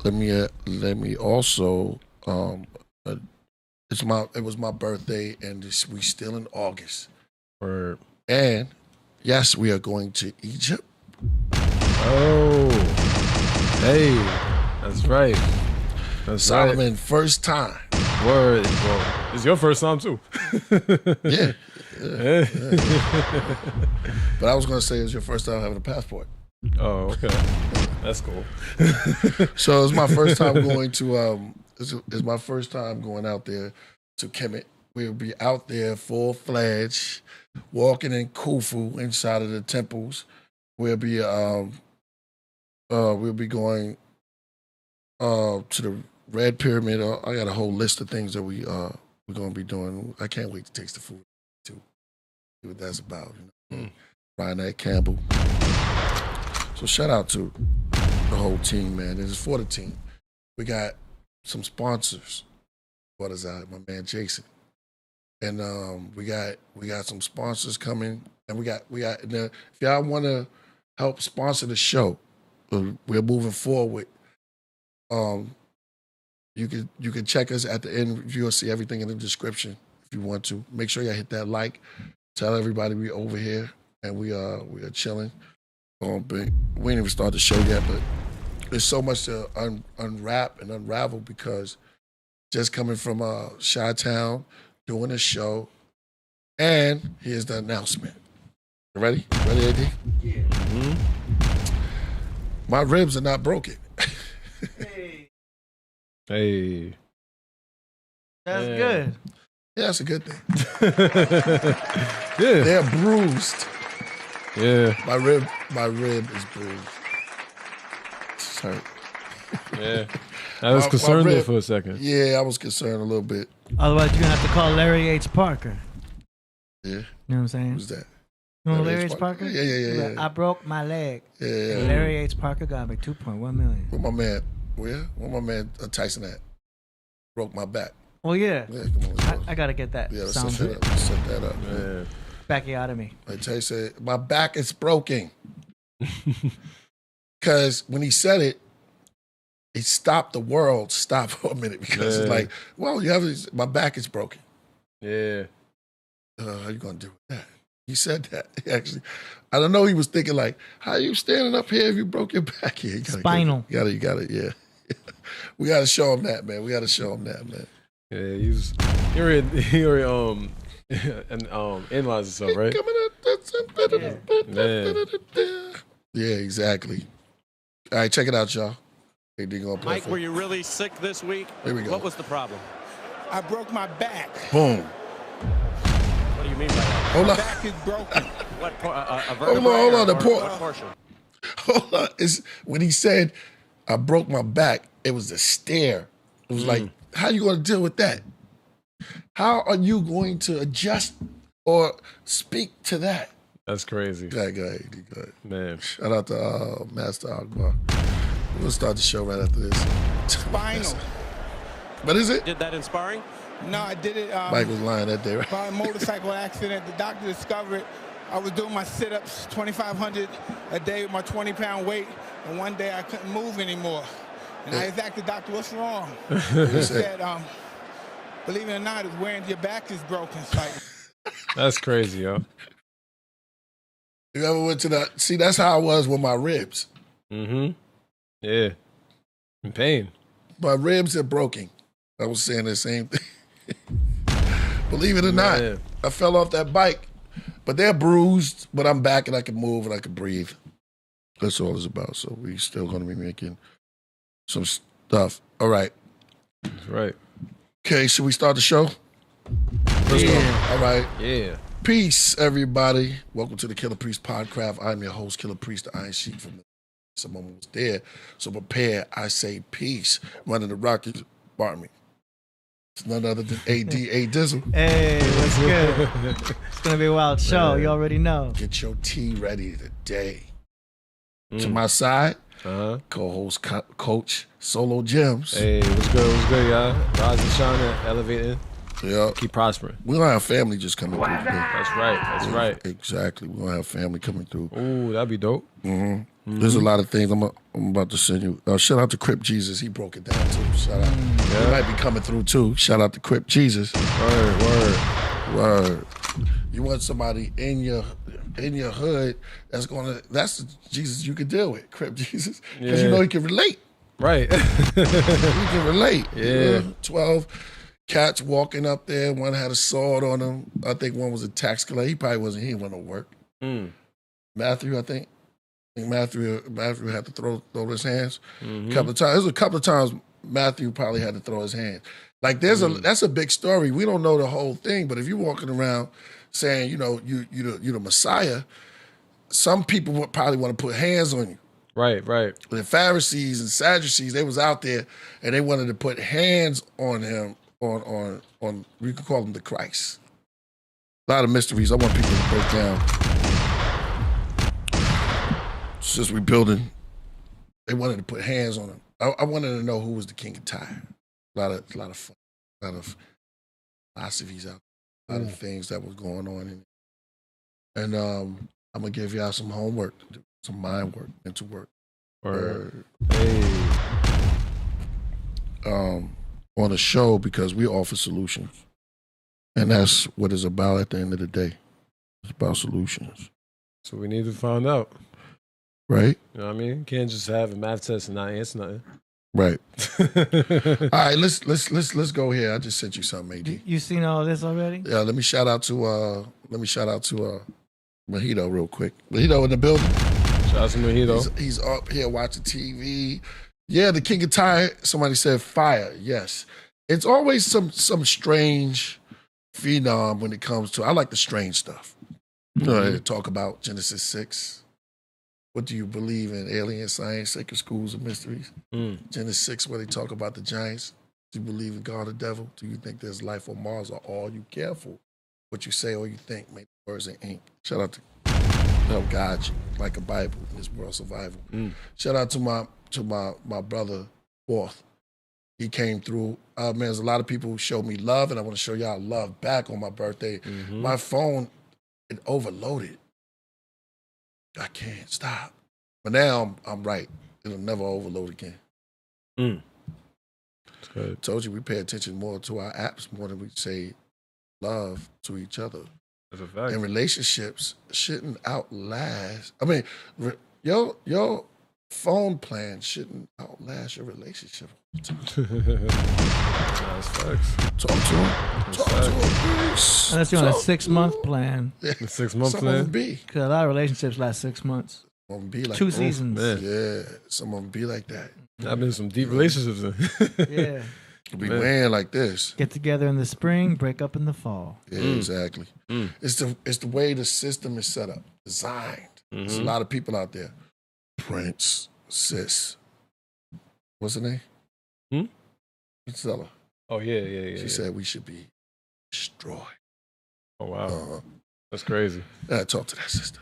let me also it was my birthday, and we still in August. Word. And yes, we are going to Egypt. Oh, hey, that's right. That's Solomon, right. first time. Word. Well, it's your first time too. Yeah. But I was gonna say it's your first time having a passport. Oh, okay. That's cool. So it's my first time going to it's my first time going out there to Kemet. We'll be out there full-fledged, walking in Khufu inside of the temples. We'll be going to the Red Pyramid. I got a whole list of things that we're gonna be doing. I can't wait to taste the food too. See what that's about. You know? Ryan at Campbell. So shout out to the whole team, man. This is for the team. We got some sponsors. What is that? My man Jason. And we got some sponsors coming. And we got if y'all wanna help sponsor the show, we're moving forward. You can check us at the end. You'll see everything in the description if you want to. Make sure you hit that like. Tell everybody we over here and we are chilling. We ain't even started the show yet, but there's so much to unwrap and unravel because just coming from Chi-Town, doing a show, and here's the announcement. You ready? Ready, AD? Yeah. Mm-hmm. My ribs are not broken. Hey. That's good. Yeah, that's a good thing. Yeah. They're bruised. Yeah. My rib is bruised. Sorry. Yeah. I was concerned there for a second. Yeah, I was concerned a little bit. Otherwise, you're going to have to call Larry H. Parker. Yeah. You know what I'm saying? Who's that? You know Larry H. Parker? Yeah. Like, I broke my leg. Yeah. And Larry H. Parker got me $2.1 million. Where my man? Where my man Tyson at? Broke my back. Well, yeah. Come on, I got to get that. Yeah, let's sound set that up. Man. Bacchiotomy. Like Tyson said, my back is broken. Because when he said it, it stopped the world. Stop for a minute because it's like, well, my back is broken. Yeah. How you gonna do that? He said that. Actually, I don't know. He was thinking like, how are you standing up here if you broke your back here? Spinal. You gotta, yeah. We gotta show him that, man. Yeah, he already analyzed himself, right? Yeah, exactly. All right, check it out, y'all. Hey, Mike, were you really sick this week? Here we go. What was the problem? I broke my back. Boom. What do you mean by that? Hold My on. back is broken. What a vertebrae Hold on. what portion? Hold on. When he said, I broke my back, it was a stare. It was like, how are you going to deal with that? How are you going to adjust or speak to that? That's crazy. Go ahead. Man. Shout out to Master Akbar. We'll start the show right after this. Spinal. What is it? Did that in sparring? No, I did it Mike was lying that day, right? by a motorcycle accident. The doctor discovered I was doing my sit-ups 2,500 a day with my 20-pound weight, and one day I couldn't move anymore. And I asked the doctor, what's wrong? He said, believe it or not, it's wearing your back is broken. It's like, That's crazy, yo. You ever went to that? See, that's how I was with my ribs. Mm-hmm. Yeah. In pain. My ribs are broken. I was saying the same thing. Believe it or not, I fell off that bike. But they're bruised, but I'm back and I can move and I can breathe. That's all it's about. So we still going to be making some stuff. All right. That's right. Okay, should we start the show? Let's go. All right. Yeah. Peace, everybody. Welcome to the Killah Priest Podcraft. I'm your host, Killah Priest, the Iron Sheik from the someone was there. So prepare, I say peace. Running the Rockets, Barmy. It's none other than A.D.A. Dizzle. Hey, what's good? It's going to be a wild show. You already know. Get your tea ready today. To my side, co-host, Coach Solo Gems. Hey, what's good, y'all? Rise and shine and elevating. Yeah. Keep prospering. We're going to have family just coming through today. That's right. Exactly. We're going to have family coming through. Ooh, that'd be dope. Mm-hmm. There's a lot of things I'm about to send you. Shout out to Crip Jesus. He broke it down too. Shout out. He might be coming through too. Shout out to Crip Jesus. Word. You want somebody in your hood that's the Jesus you can deal with, Crip Jesus, because you know he can relate. Right. He can relate. Yeah. 12 cats walking up there. One had a sword on him. I think one was a tax collector. He probably wasn't. He didn't want no work. Matthew, I think Matthew had to throw his hands a couple of times. There's a couple of times Matthew probably had to throw his hands. Like that's a big story. We don't know the whole thing, but if you're walking around saying, you know, you're the Messiah, some people would probably want to put hands on you. Right. The Pharisees and Sadducees, they was out there and they wanted to put hands on him, on we could call him the Christ. A lot of mysteries I want people to break down. Since we building, they wanted to put hands on him. I wanted to know who was the king of Tyre. A lot of fun, a lot of philosophies out there, a lot of things that was going on in it. And I'm gonna give y'all some homework to do, some mind work, mental work. On a show, because we offer solutions. And that's what it's about at the end of the day. It's about solutions. So we need to find out. Right? You know what I mean? You can't just have a math test and not answer nothing. Right. All right, let's go here. I just sent you something, AD. You seen all this already? Yeah, let me shout out to Mojito real quick. Mojito in the building. Shout out to Mojito. He's up here watching TV. Yeah, the King of Tyre, somebody said fire. Yes. It's always some strange phenom when it comes to, I like the strange stuff. You know, they talk about Genesis 6. What do you believe in? Alien science, sacred schools of mysteries. Genesis 6, where they talk about the giants. Do you believe in God or devil? Do you think there's life on Mars, or are you careful what you say or you think? Make words in ink. Shout out to help guide you like a Bible in this world survival. Shout out to my brother Fourth. He came through. Man, there's a lot of people who showed me love, and I want to show y'all love back on my birthday. My phone, it overloaded. I can't stop. But now I'm right. It'll never overload again. That's good. Told you we pay attention more to our apps more than we say love to each other. That's a fact. And relationships shouldn't outlast. I mean, your phone plan shouldn't outlast your relationship. That's facts. Talk to him. Talk to him, please. Unless you're on a 6-month plan. Yeah. The 6-month Some plan? of them be. Because a lot of relationships last 6 months. Some of them be like 2 seasons. Man. Yeah, some of them be like that. I've been in some deep relationships. Yeah. Be wearing like this. Get together in the spring, break up in the fall. Yeah, exactly. It's the way the system is set up, designed. There's a lot of people out there. Prince, Sis. What's her name? Stella. Oh, yeah. She said we should be destroyed. Oh, wow. That's crazy. I talk to that sister.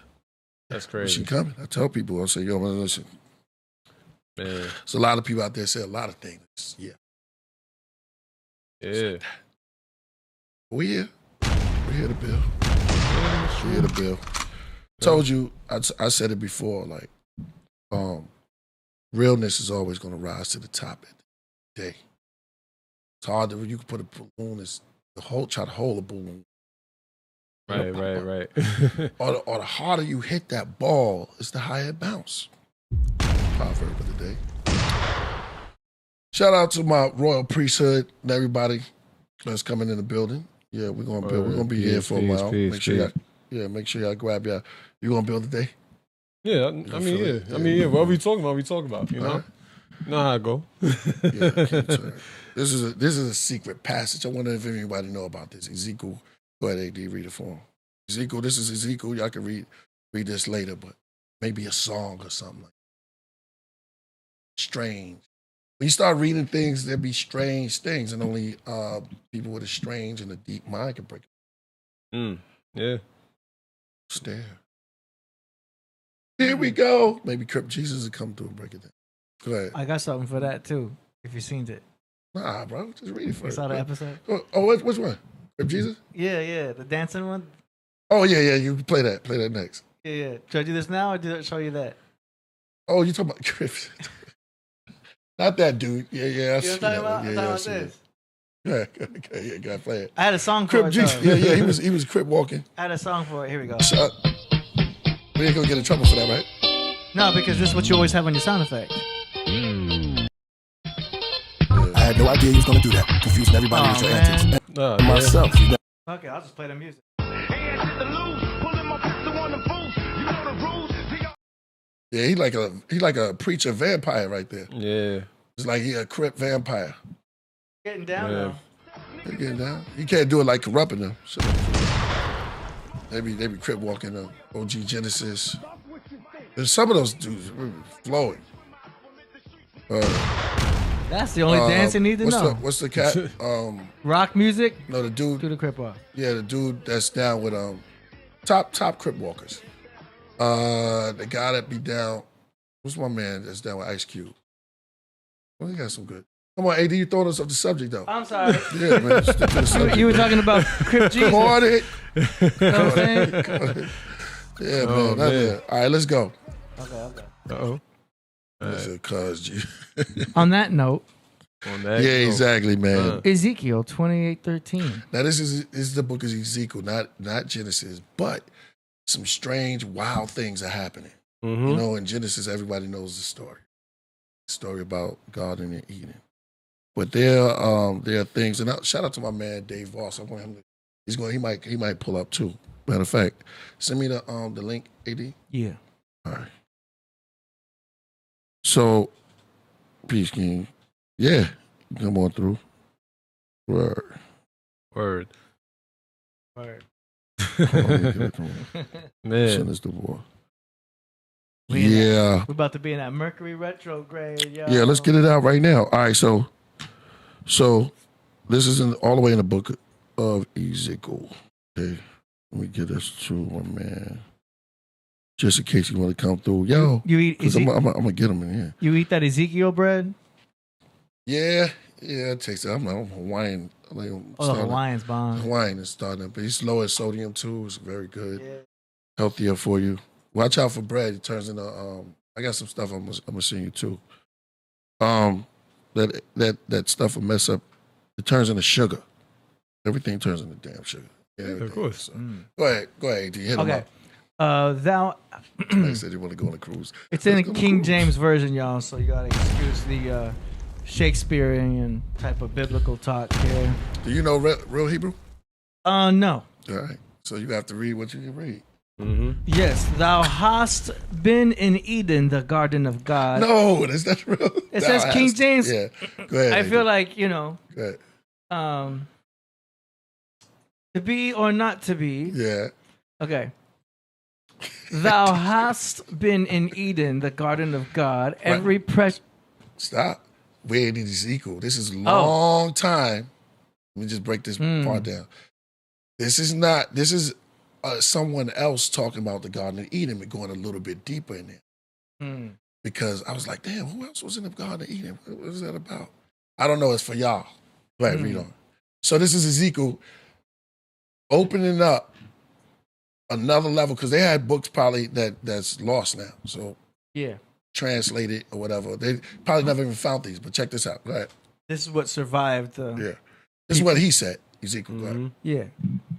That's When crazy. she coming, I tell people, I say, yo, man, listen. Man. There's a lot of people out there say a lot of things. Yeah. Yeah. We here. We're here to build. We're here to build. Told you, I said it before, like, realness is always going to rise to the top at the day. It's hard to, you can put a balloon, try to hold a balloon. Right. Or the harder you hit that ball, it's the higher it bounce. Proverb of the day. Shout out to my royal priesthood and everybody that's coming in the building. Yeah, we're gonna build. We're gonna be here for a while. Make sure y'all grab y'all. You gonna build today? Yeah, I mean, what we talking about, you know? You know how I go. This is a secret passage. I wonder if anybody know about this. Ezekiel, go ahead, AD, read it for him. Ezekiel, this is Ezekiel. Y'all can read this later, but maybe a song or something like that. Strange. When you start reading things, there'll be strange things, and only people with a strange and a deep mind can break it. Yeah. Stare. Here we go. Maybe Crip Jesus will come through and break it down. Go ahead. I got something for that too, if you've seen it. Nah, bro. Just read it You first. saw the episode? Which one? Crip Jesus? Yeah, the dancing one. Oh, yeah. You play that. Play that next. Yeah. Should I do this now or show you that? Oh, you talking about Crip? Not that dude. Yeah. You know what I'm talking about? I'm talking about this. Yeah, got play it. I had a song for Crip it. Juice. Though. Yeah. He was Crip walking. I had a song for it. Here we go. We ain't gonna get in trouble for that, right? No, because this is what you always have on your sound effect. I had no idea he was gonna do that. Confusing everybody with your antics. Myself. Okay, I'll just play the music. Yeah, he like a preacher vampire right there. Yeah. It's like he a Crip vampire. Getting down now. He getting down. He can't do it like corrupting them. So they be Crip walking up. OG Genesis. There's some of those dudes really flowing. That's the only dance you need to know. What's the cat? Rock music? No, the dude. Do the Crip walk. Yeah, the dude that's down with top Crip walkers. The guy that be down. What's my man that's down with Ice Cube? Well, he got some good. Come on, AD, you throwing us off the subject though. I'm sorry. Yeah, man. Stick to the subject, You were talking about Crip Jesus. Come on, it. You know what I'm saying? Yeah, Oh, man. All right, let's go. Okay. Uh-oh. That's cuz G. On that note, Yeah, exactly, man. Ezekiel 28:13. Now this is the book of Ezekiel, not Genesis, but some strange, wild things are happening. Mm-hmm. You know, in Genesis, everybody knows the story. The story about Garden and Eden. But there are things, and shout out to my man Dave Voss. I want him to, he might pull up too. Matter of fact, send me the link, AD. Yeah. All right. So, Peace King, yeah, come on through. Word. Man. Send us the war. We're about to be in that Mercury retrograde, yo. Yeah, let's get it out right now. All right, so this is all the way in the book of Ezekiel. Okay, let me get this to my man. Just in case you want to come through. Yo, you eat I'm going to get him in here. You eat that Ezekiel bread? Yeah, it takes that. I'm Hawaiian. The Hawaiian's bomb. Hawaiian is starting up. It's low in sodium too. It's very good. Yeah. Healthier for you. Watch out for bread. It turns into I got some stuff I'm gonna send you too. That stuff will mess up. It turns into sugar. Everything turns into damn sugar. Yeah, of course. So. Go ahead. Hit him up. Thou. I said you want to go on a cruise. It's in the King James version, y'all. So you gotta excuse the Shakespearean type of biblical talk here. Do you know real Hebrew? No. All right. So you have to read what you can read. Mm-hmm. Yes, thou hast been in Eden, the garden of God. No, that's not real. It says King James. Yeah, go ahead. I feel like, go ahead. To be or not to be. Yeah. Okay. Thou hast been in Eden, the garden of God. Every precious. Stop. We ain't in Ezekiel. This is a long time. Let me just break this part down. This is someone else talking about the Garden of Eden, but going a little bit deeper in there. Because I was like, damn, who else was in the Garden of Eden? What was that about? I don't know. It's for y'all. Go ahead, read on. So this is Ezekiel opening up another level, because they had books probably that's lost now. So yeah, translated or whatever. They probably never even found these, but check this out. Go ahead. This is what survived. Yeah. This is what he said. Ezekiel, go ahead. Yeah.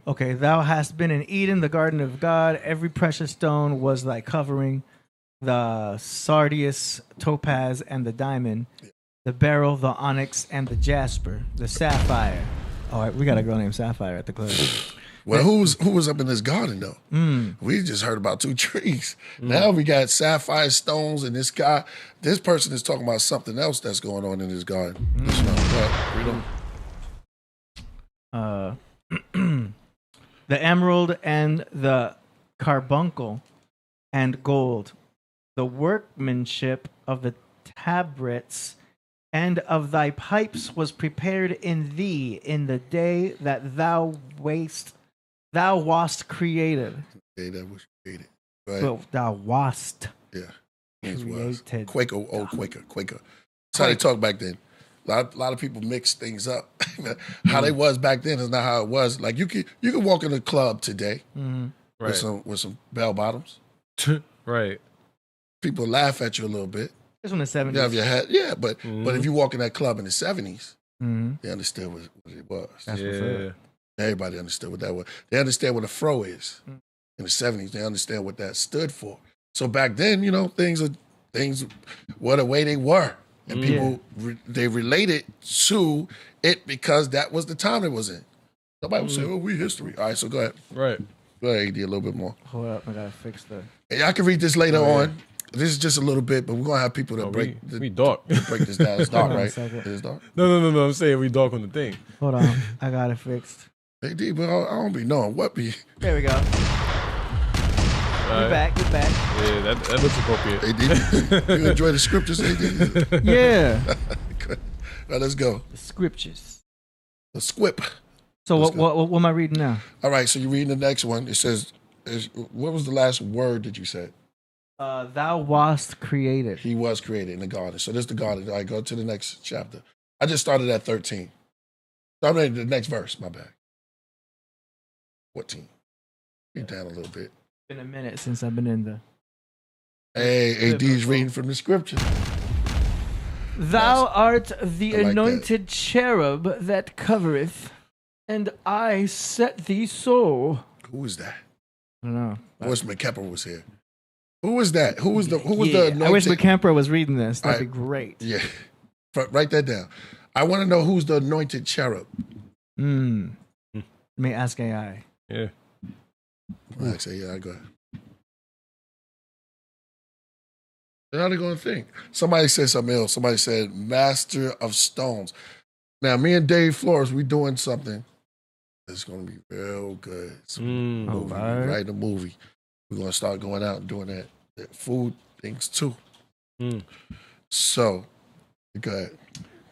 Okay. Thou hast been in Eden, the garden of God. Every precious stone was thy covering. The sardius, topaz, and the diamond. Yeah. The beryl, the onyx, and the jasper. The sapphire. All right, we got a girl named Sapphire at the club. Well, who was up in this garden though? We just heard about 2 trees. Now we got sapphire stones, and this person is talking about something else that's going on in this garden. The emerald and the carbuncle and gold, the workmanship of the tabrets and of thy pipes was prepared in thee in the day that thou wast created. The day that was created. Well, thou wast. Yeah. Created. Quaker, old Quaker. That's how they talk back then. A lot of people mix things up. How they was back then is not how it was. Like you could walk in a club today with some bell bottoms. Right. people laugh at you a little bit. It's in the 70s. You have your head, but if you walk in that club in the 70s, they understood what it was. That's what's up. Everybody understood what that was. They understand what a fro is. In the 70s, they understand what that stood for. So back then, things were the way they were. And people, they related to it because that was the time it was in. Nobody would say, we history. All right, so go ahead. Right. Go ahead, AD, a little bit more. Hold up, I gotta fix the. And y'all can read this later on. This is just a little bit, but we're going to have people that we dark. break this down. It's dark, Hold on a right? second. It is dark. No. I'm saying we dark on the thing. Hold on, I got it fixed. AD, but I don't be knowing what be. There we go. We're back. Yeah, that looks appropriate. AD, you enjoy the scriptures, AD? Yeah. All right, let's go. The scriptures. The squip. So what am I reading now? All right, so you're reading the next one. It says, what was the last word that you said? Thou wast created. He was created in the garden. So this is the garden. All right, go to the next chapter. I just started at 13. I'm ready to the next verse, my bad. 14. Read down a little bit. It's been a minute since I've been in the. Hey, AD's reading from the scripture. Thou art the like anointed cherub that covereth, and I set thee so. Who is that? I don't know. I wish McKepper was here. Who was that? Who was the anointed? I wish McKemper was reading this. That'd be All great. Yeah. Write that down. I want to know who's the anointed cherub. Let me ask AI. Yeah. I say, yeah, go ahead. Then how they going to think? Somebody said something else. Somebody said, Master of Stones. Now, me and Dave Flores, we doing something that's going to be real good. Movie. right. Writing a movie. We're going to start going out and doing that food things too. So, go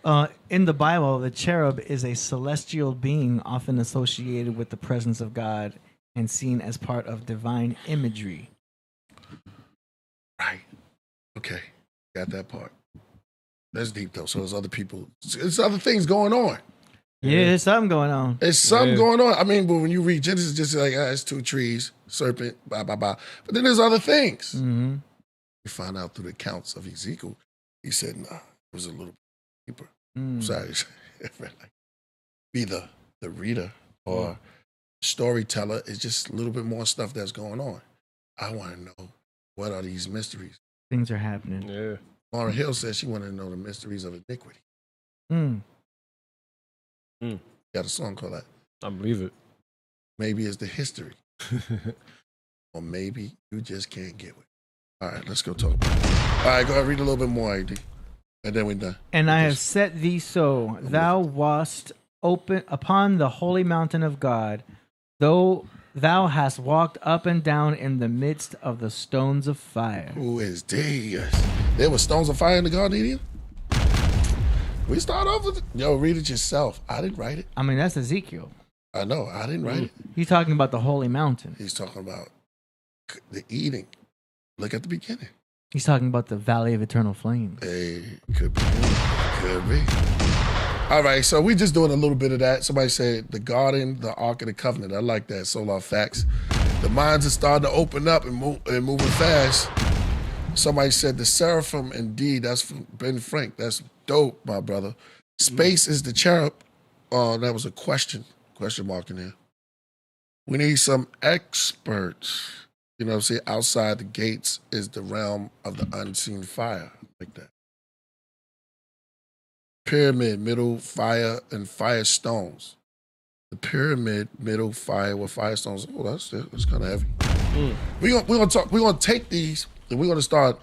ahead. In the Bible, the cherub is a celestial being often associated with the presence of God and seen as part of divine imagery. Right. Okay. Got that part. That's deep, though. So there's other people. There's other things going on. Yeah, there's something going on. There's something going on. I mean, but when you read Genesis, just like, it's two trees, serpent, blah, blah, blah. But then there's other things. Mm-hmm. You find out through the accounts of Ezekiel, he said, nah, it was a little deeper. Sorry. Be the reader or storyteller is just a little bit more stuff that's going on. I want to know, what are these mysteries? Things are happening. Yeah. Laura Hill says she wanted to know the mysteries of iniquity. Got a song called that. I believe it. Maybe it's the history. Or maybe you just can't get with it. All right, let's go talk about it. All right, go ahead, read a little bit more, AD. And then we're done. And I have set thee so, thou wast open upon the holy mountain of God, though thou hast walked up and down in the midst of the stones of fire. Who is these? There were stones of fire in the Garden of Eden? We start off with, yo, read it yourself. I didn't write it. I mean, that's Ezekiel. I know, I didn't write it. He's talking about the holy mountain. He's talking about the eating. Look at the beginning. He's talking about the valley of eternal flames. Hey, could be. Could be. All right, so we just doing a little bit of that. Somebody said the garden, the Ark of the Covenant. I like that. Solar facts. The minds are starting to open up and moving fast. Somebody said the seraphim, indeed. That's from Ben Frank. That's dope, my brother. Space is the cherub. Oh, that was a question mark in there. We need some experts. You know what I'm saying? Outside the gates is the realm of the unseen fire. Like that. Pyramid, middle, fire, and fire stones. The pyramid, middle, fire with fire stones. Oh, that's kind of heavy. We're gonna take these and we're gonna start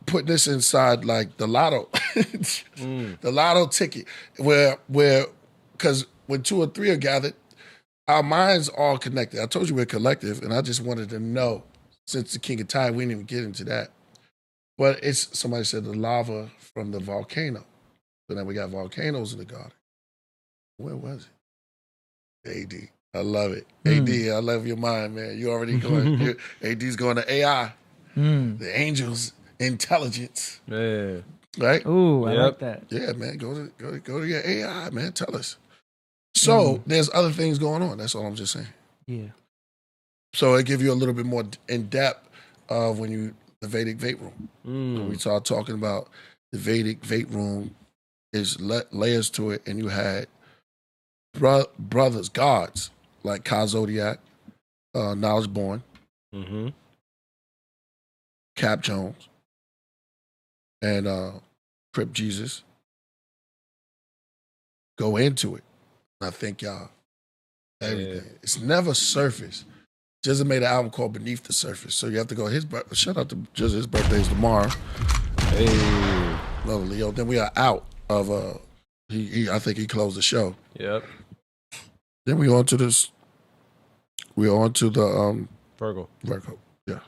putting this inside like the lotto. The lotto ticket. Where because when two or three are gathered, our minds all connected. I told you we're collective, and I just wanted to know, since the King of Tide, we didn't even get into that. But it's, somebody said, the lava from the volcano. So now we got volcanoes in the garden. Where was it? AD. I love it. AD, I love your mind, man. You already going. AD's going to AI. The angels' intelligence. Yeah. Right? Ooh, I like that. Yeah, man. Go to your AI, man. Tell us. So there's other things going on. That's all I'm just saying. Yeah. So it give you a little bit more in depth of when you the Vedic vape room. When we start talking about the Vedic vape room, is layers to it, and you had brothers, gods like Ka Zodiac, Knowledge Born, Cap Jones, and Crip Jesus go into it. I think y'all everything. Yeah. It's never surface. Jizza made an album called Beneath the Surface, so you have to go. Shout out to Jizza. His birthday's tomorrow. Hey, another Leo. Then we are out of I think he closed the show. Yep. Then we on to this. We on to the Virgo. Yeah.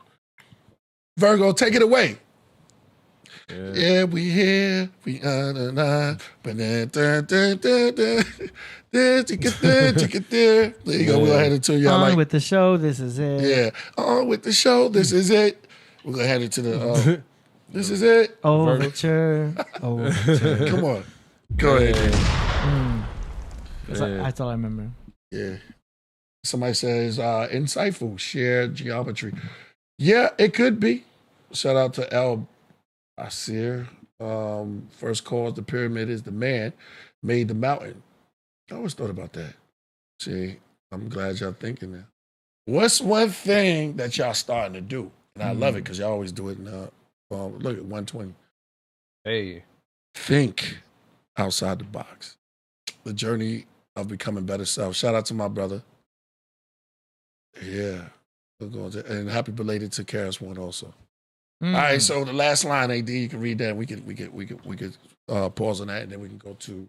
Virgo, take it away. Yeah, we here. We but then there you go. We'll go ahead into y'all on with the show. This is it. Yeah, on with the show. This is it. We're gonna head into the. This is it. Overture. Overture. Come on, go ahead. That's all I remember. Yeah. Somebody says insightful, shared geometry. Yeah, it could be. Shout out to El Asir. First cause the pyramid is the man made the mountain. I always thought about that. See, I'm glad y'all thinking that. What's one thing that y'all starting to do? And I love it because y'all always do it. Look at 120. Hey. Think outside the box. The journey of becoming better self. Shout out to my brother. Yeah. And happy belated to Karis One also. All right, so the last line, AD, you can read that. We could pause on that, and then we can go to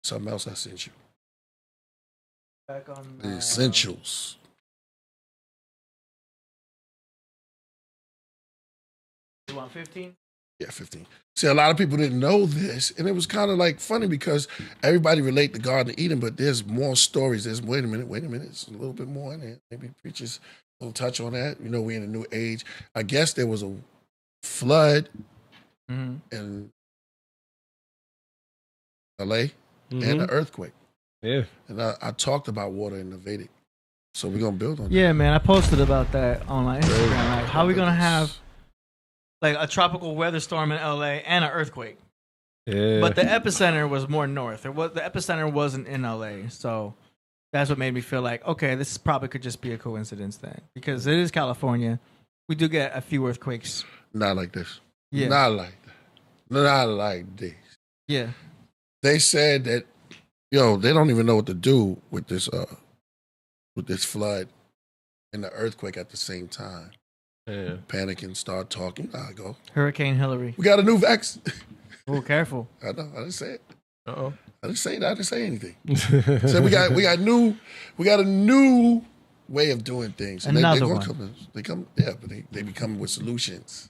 something else I sent you. Back on the essentials. You want 15? Yeah, 15. See, a lot of people didn't know this, and it was kind of like funny because everybody relate to Garden of Eden, but there's more stories. There's wait a minute, it's a little bit more in there. Maybe preachers will touch on that. You know, we're in a new age. I guess there was a flood in LA and an earthquake. Yeah. And I talked about water in the Vedic. So we're going to build on that. Yeah, man. I posted about that on my Instagram. Like, how are we going to have like a tropical weather storm in LA and an earthquake? Yeah. But the epicenter was more north. The epicenter wasn't in LA. So that's what made me feel like, okay, this probably could just be a coincidence then. Because it is California. We do get a few earthquakes. Not like this. Yeah. Not like that. Not like this. Yeah. They said that, they don't even know what to do with this flood and the earthquake at the same time. Yeah. Panicking, start talking. I go. Hurricane Hillary. We got a new vaccine. Oh, careful. I know. I didn't say it. Uh-oh. I didn't say anything. So we got a new way of doing things. And Another they one. But they be coming with solutions.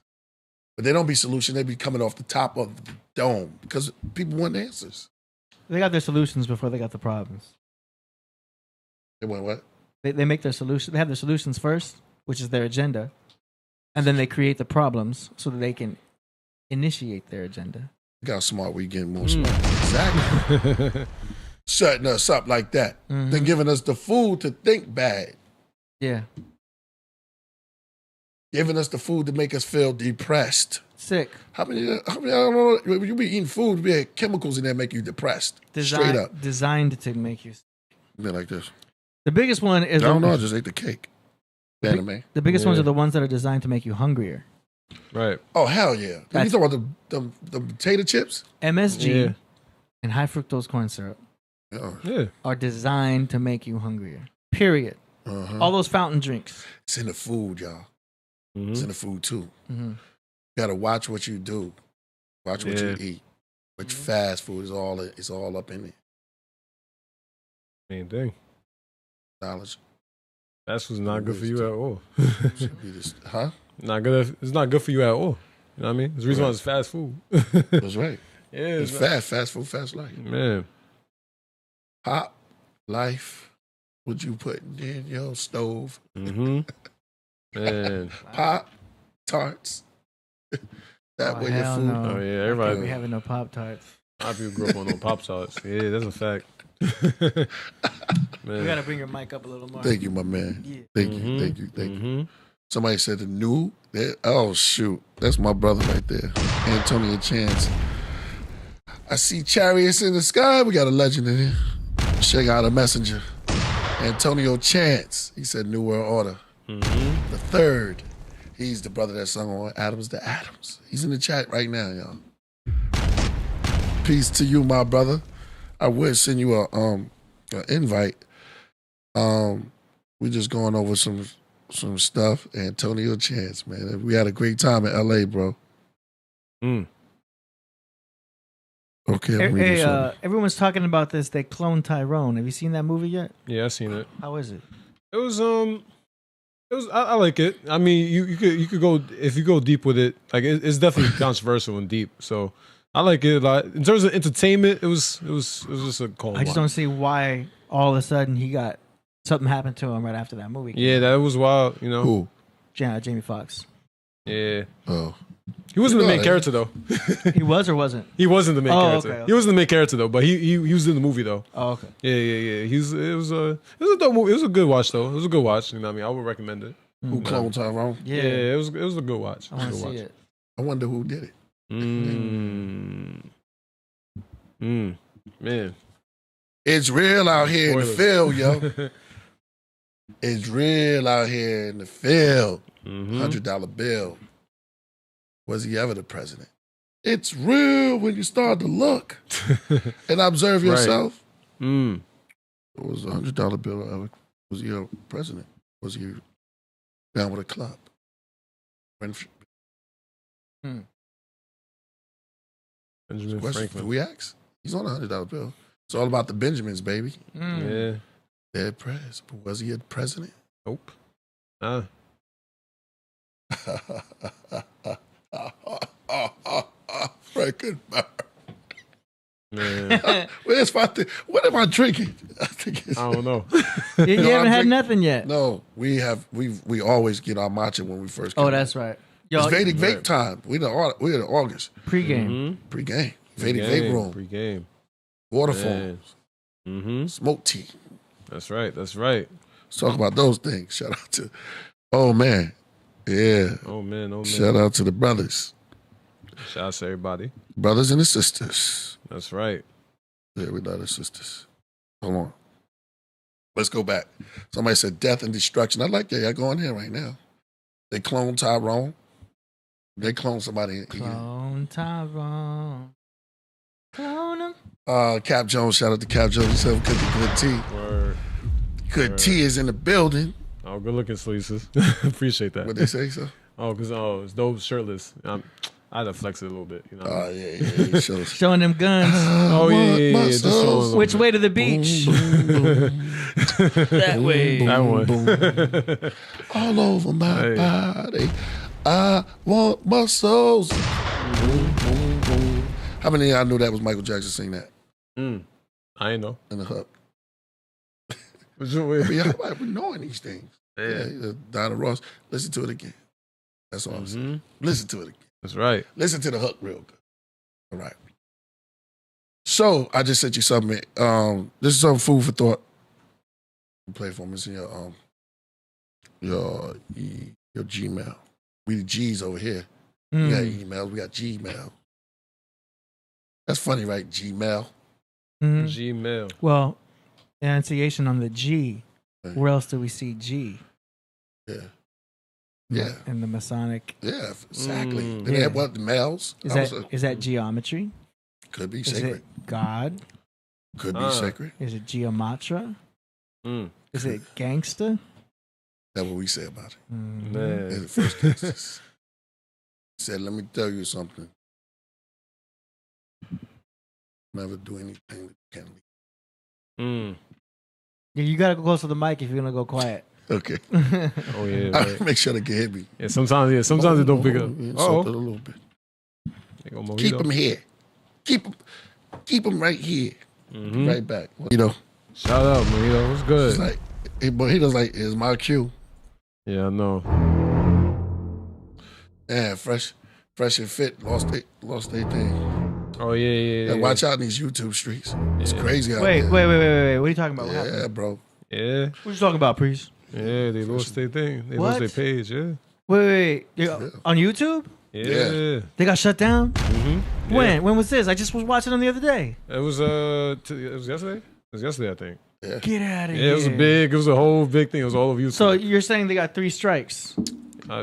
But they don't be solutions. They be coming off the top of the dome because people want answers. They got their solutions before they got the problems. They want what? They make their solution. They have their solutions first, which is their agenda, and then they create the problems so that they can initiate their agenda. Look how smart we getting more smart. Exactly. Setting us up like that. Then giving us the food to think bad. Yeah. Giving us the food to make us feel depressed. Sick. How many I don't know, when you be eating food, there be chemicals in there make you depressed. Straight up. Designed to make you sick. Be like this. The biggest one is... I don't know, I just ate the cake. Anime. The biggest ones are the ones that are designed to make you hungrier. Right. Oh, hell yeah. You talking about the potato chips? MSG and high fructose corn syrup Yeah. are designed to make you hungrier. Period. All those fountain drinks. It's in the food, y'all. It's in the food, too. Mm-hmm. You got to watch what you do. Watch what you eat. Which fast food is all up in it. Main thing. Knowledge. That's what's not good for you at all. Huh? Not good. It's not good for you at all. You know what I mean? There's a reason why it's fast food. That's right. Yeah, it's fast food, fast life. Man. Pop life. What you put in your stove? Man. Pop tarts. That way your food. No. Oh yeah, everybody be having no Pop Tarts. A lot of people grew up on no Pop Tarts. Yeah, that's a fact. Man. You gotta bring your mic up a little more. Thank you, my man. Yeah. Thank you. Somebody said the new. Oh shoot, that's my brother right there, Antonio Chance. I see chariots in the sky. We got a legend in here. Check out a messenger, Antonio Chance. He said New World Order. The third. He's the brother that sung on Adams to Adams. He's in the chat right now, y'all. Peace to you, my brother. I would send you an invite. We just going over some stuff. Antonio Chance, man. We had a great time in LA, bro. Okay, everyone's talking about this. They cloned Tyrone. Have you seen that movie yet? Yeah, I've seen it. How is it? It was I like it. I mean, you could go if you go deep with it. Like it's definitely controversial and deep. So I like it a lot. In terms of entertainment, it was just a calm. I just don't see why all of a sudden something happened to him right after that movie. Yeah, that was wild. You know who? Jamie Foxx. Yeah. Oh. He wasn't the main character though. He was or wasn't? He wasn't the main character. Okay. He wasn't the main character though, but he was in the movie though. Oh, okay. Yeah. It was a dope movie. It was a good watch though. It was a good watch. You know what I mean? I would recommend it. Who cloned Tyrone? Yeah, it was a good watch. I want to see it. I wonder who did it. Man. It's real out here in the field, yo. It's real out here in the field. $100 bill. Was he ever the president? It's real when you start to look and observe yourself. Right. Was a $100 bill ever? Was he a president? Was he down with a club? Benjamin Question, Franklin. do we ask? He's on a $100 bill. It's all about the Benjamins, baby. Yeah. Dead prez. But was he a president? Nope. Frankenberg. Man. Where's my thing? What am I drinking? I don't know. You haven't had nothing yet. No, we always get our matcha when we first come. Oh, that's right. Yo, it's Vedic vape time. We're in August. Pre-game. Pre-game. Vedic vape room. Pre-game. Waterfalls. Smoke tea. That's right. Let's talk about those things. Shout out to, oh man. Yeah. Oh man. Shout out to the brothers. Shout out to everybody. Brothers and the sisters. That's right. Yeah, we love the sisters. Hold on. Let's go back. Somebody said death and destruction. I like that. Y'all go in here right now. They cloned Tyrone. They cloned somebody. Clone Tyrone. Clone him. Cap Jones. Shout out to Cap Jones. He said cooking good tea. Word. Good tea is in the building. Oh, good looking, Sleeces. Appreciate that. What they say, so? It's dope shirtless. I had to flex it a little bit, you know. Oh, yeah. Showing them guns. Yeah. Just showing Which way to the beach? That way. That one. All over my body. I want muscles. How many of y'all knew that was Michael Jackson singing that? I ain't know. In the hook. Y'all might be knowing these things. Yeah. Dinah Ross. Listen to it again. That's all I'm saying. Listen to it again. That's right. Listen to the hook real good. All right. So I just sent you something. This is some food for thought. Play for me. It's in your Gmail. We the G's over here. We got emails. We got Gmail. That's funny, right? Gmail. Gmail. Well, enunciation on the G. Right. Where else do we see G? Yeah. Yeah. In the Masonic. Yeah, exactly. They have what, the males? Is that geometry? Could be Is sacred. it God? Could be sacred. Is it geomatra? Is it gangsta? That's what we say about it. Man. In the first instance. He said, let me tell you something. Never do anything that you can't leave. Yeah, you gotta go close to the mic if you're gonna go quiet. Okay. Oh yeah. Right. Make sure they can hit me. Yeah, sometimes it don't pick up. A little bit. Keep them here. Keep them right here. Right back. You know. Shout out, Mojito. What's good? Like, but he does like, here's my cue. Yeah, I know. Yeah, fresh and fit. Lost their thing. Oh yeah. Watch out in these YouTube streets. It's crazy out Wait. there. What are you talking about? What happened? Yeah, bro. Yeah. What you talking about, Priest? Yeah, they lost their thing. They What? lost their page. Yeah. Wait. On YouTube? Yeah. They got shut down? Mm-hmm. When? When was this? I just was watching them the other day. It was yesterday. It was yesterday, I think. Yeah. Get out of here. Yeah, it was a whole big thing. It was all of YouTube. So you're saying they got 3 strikes?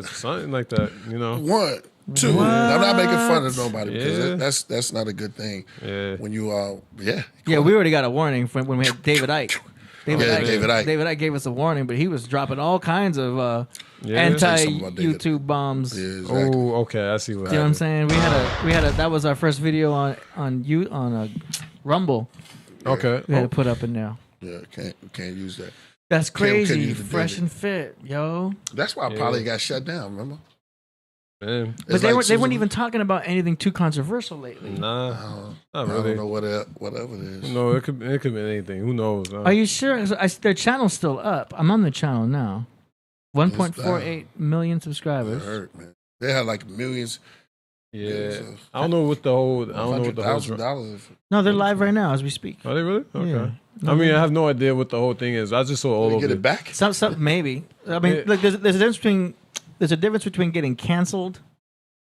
Something like that, you know. 1, 2. What? I'm not making fun of nobody Yeah. because that's not a good thing. Yeah. When you Yeah, we already got a warning from when we had David Icke. David Icke gave us a warning, but he was dropping all kinds of anti-YouTube bombs. Yeah, exactly. Oh, okay, I see what You know what I'm happened. saying? We had a that was our first video on Rumble. Okay. We had to put up in there. Yeah, can't use that. That's Can't crazy. use the Fresh David. and fit, yo. That's why Poly got shut down. Remember? Man. But It's they like weren't even talking about anything too controversial lately. Nah, I not really. don't know whatever it is. No, it could be anything. Who knows? Are you sure? Their channel's still up. I'm on the channel now. 1.48 million It subscribers. hurt, man. They had like millions. Yeah, so- I don't know what the whole. I don't know what the whole. $100,000. No, they're live right now as we speak. Are they really? Okay. Yeah. I mean, I have no idea what the whole thing is. I just saw all Did of they get it. it back? Some maybe. I mean, Yeah. look, there's a difference between getting canceled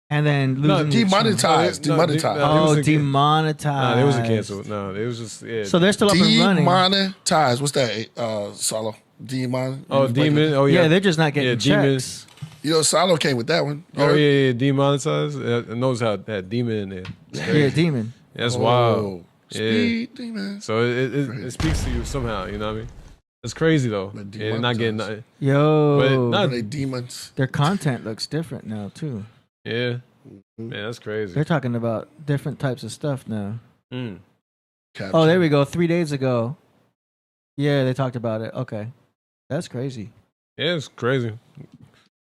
and then losing your channel. Demonetized. Demonetized. No, Oh, It wasn't demonetized. Nah, they wasn't canceled. No, they was just So they're still up and running. Demonetized. What's that, Solo? Demon? Oh, demon. Oh yeah. Yeah, they're just not getting demons. checks. You know, Solo came with that one. You Oh heard? yeah, demonetized. It knows how that demon in there. Yeah, demon. That's Oh, wild. Speed demon. So it speaks to you somehow. You know what I mean? It's crazy though. But Yeah, they're not getting nothing. Yo, But not- Are they demons? their content looks different now too. Yeah, man, that's crazy. They're talking about different types of stuff now. Mm. Oh, there we go. 3 days ago. Yeah, they talked about it. Okay, that's crazy. Yeah, it's crazy.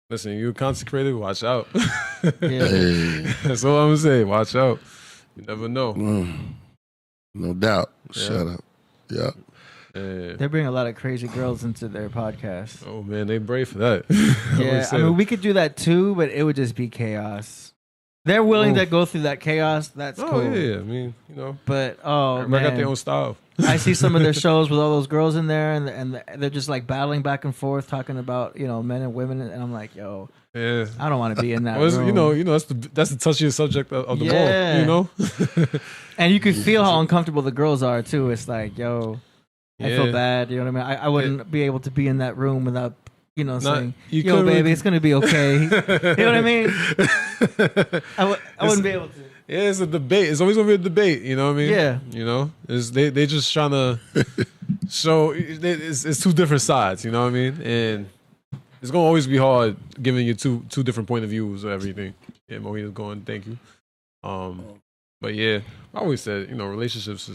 Listen, you consecrated. Watch out. Yeah. Hey, That's all I'm gonna say. Watch out. You never know. no doubt. Yeah. Shut up. Yeah. Yeah. They bring a lot of crazy girls into their podcast. Oh man, they brave for that. Yeah, I mean, we could do that too, but it would just be chaos. They're willing to go through that chaos. That's oh cool. yeah, I mean, you know, But oh everybody got their man, own style. I see some of their shows with all those girls in there, and they're just like battling back and forth, talking about men and women, and I'm like, yo, Yeah. I don't want to be in that Well, room. you know, that's the touchiest subject of the Yeah. ball. You know. And you can feel how uncomfortable the girls are too. It's like, yo, I feel Yeah. bad. You know what I mean? I wouldn't be able to be in that room without, saying, you yo, couldn't- baby, it's going to be okay. You know what I mean? I wouldn't be able to. Yeah, it's a debate. It's always gonna be a debate. You know what I mean? Yeah. You know, they just trying to show it's two different sides. You know what I mean? And it's gonna always be hard giving you two different point of views of everything. Yeah, Mohina's going. Thank you. But yeah, I always said relationships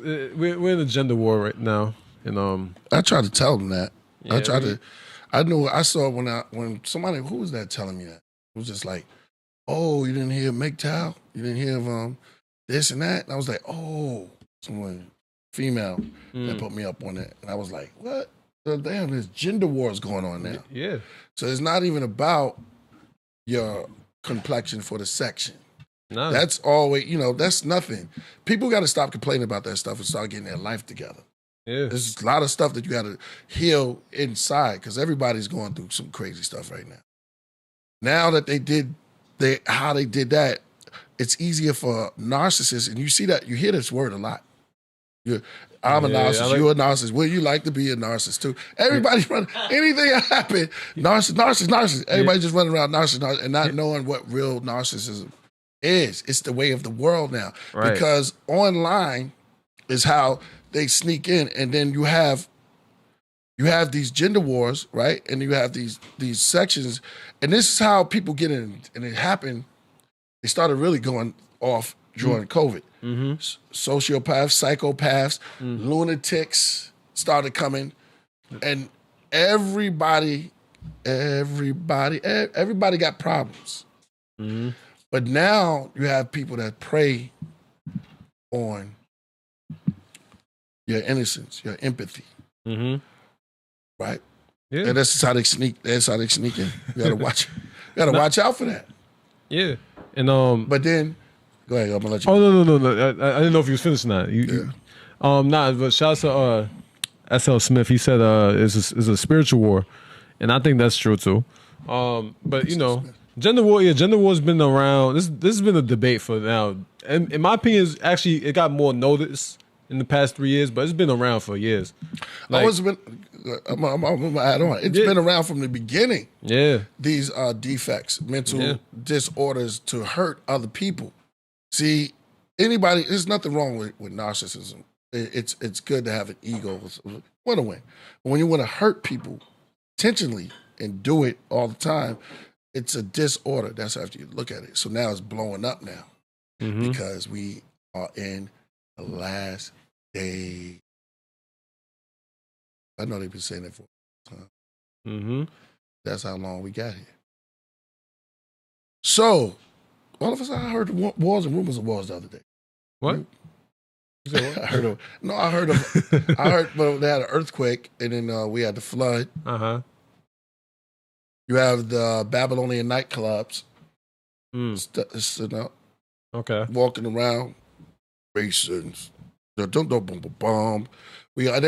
we're in a gender war right now, and I tried to tell them that. Yeah, I saw when somebody, who was that telling me that? It was just like, oh, you didn't hear MGTOW? You didn't hear of this and that? And I was like, oh, someone, female, that put me up on that. And I was like, what? Damn, there's gender wars going on now. yeah, So it's not even about your complexion for the section. nah, That's always, that's nothing. People got to stop complaining about that stuff and start getting their life together. yeah, There's a lot of stuff that you got to heal inside because everybody's going through some crazy stuff right now. Now that how they did that, it's easier for narcissists, and you see that, you hear this word a lot. I'm a Yeah, narcissist, you're a narcissist. Would you like to be a narcissist too? Everybody's running, anything that happened, narcissist. Everybody just running around narcissist and not knowing what real narcissism is. It's the way of the world now. Right. Because online is how they sneak in, and then you have these gender wars, right? And you have these sections, and this is how people get in. And it happened. They started really going off during COVID. Sociopaths, psychopaths, lunatics started coming, and everybody got problems. But now you have people that prey on your innocence, your empathy, right? yeah, And that's how they sneak. That's how they sneak in. You gotta watch. You gotta watch out for that. yeah. And But then, go ahead. I'm gonna let you. Oh no! I didn't know if you was finishing that. Nah, but shout out to SL Smith. He said it's a spiritual war, and I think that's true too. But you know, gender war's been around. This has been a debate for now. And in my opinion, it got more notice in the past 3 years, but it's been around for years. Like, it's been. I'm gonna add on. It's been around from the beginning. Yeah, these defects, mental disorders to hurt other people. See, anybody. There's nothing wrong with narcissism. It's good to have an ego. Want to win, but when you want to hurt people intentionally and do it all the time, it's a disorder. That's how you look at it. So now it's blowing up now because we are in the last day. I know they've been saying it for a long time. That's how long we got here. So, all of us, I heard wars and rumors of wars the other day. What? You said what? I heard well, they had an earthquake, and then we had the flood. You have the Babylonian nightclubs sitting up, walking around, raisins. They're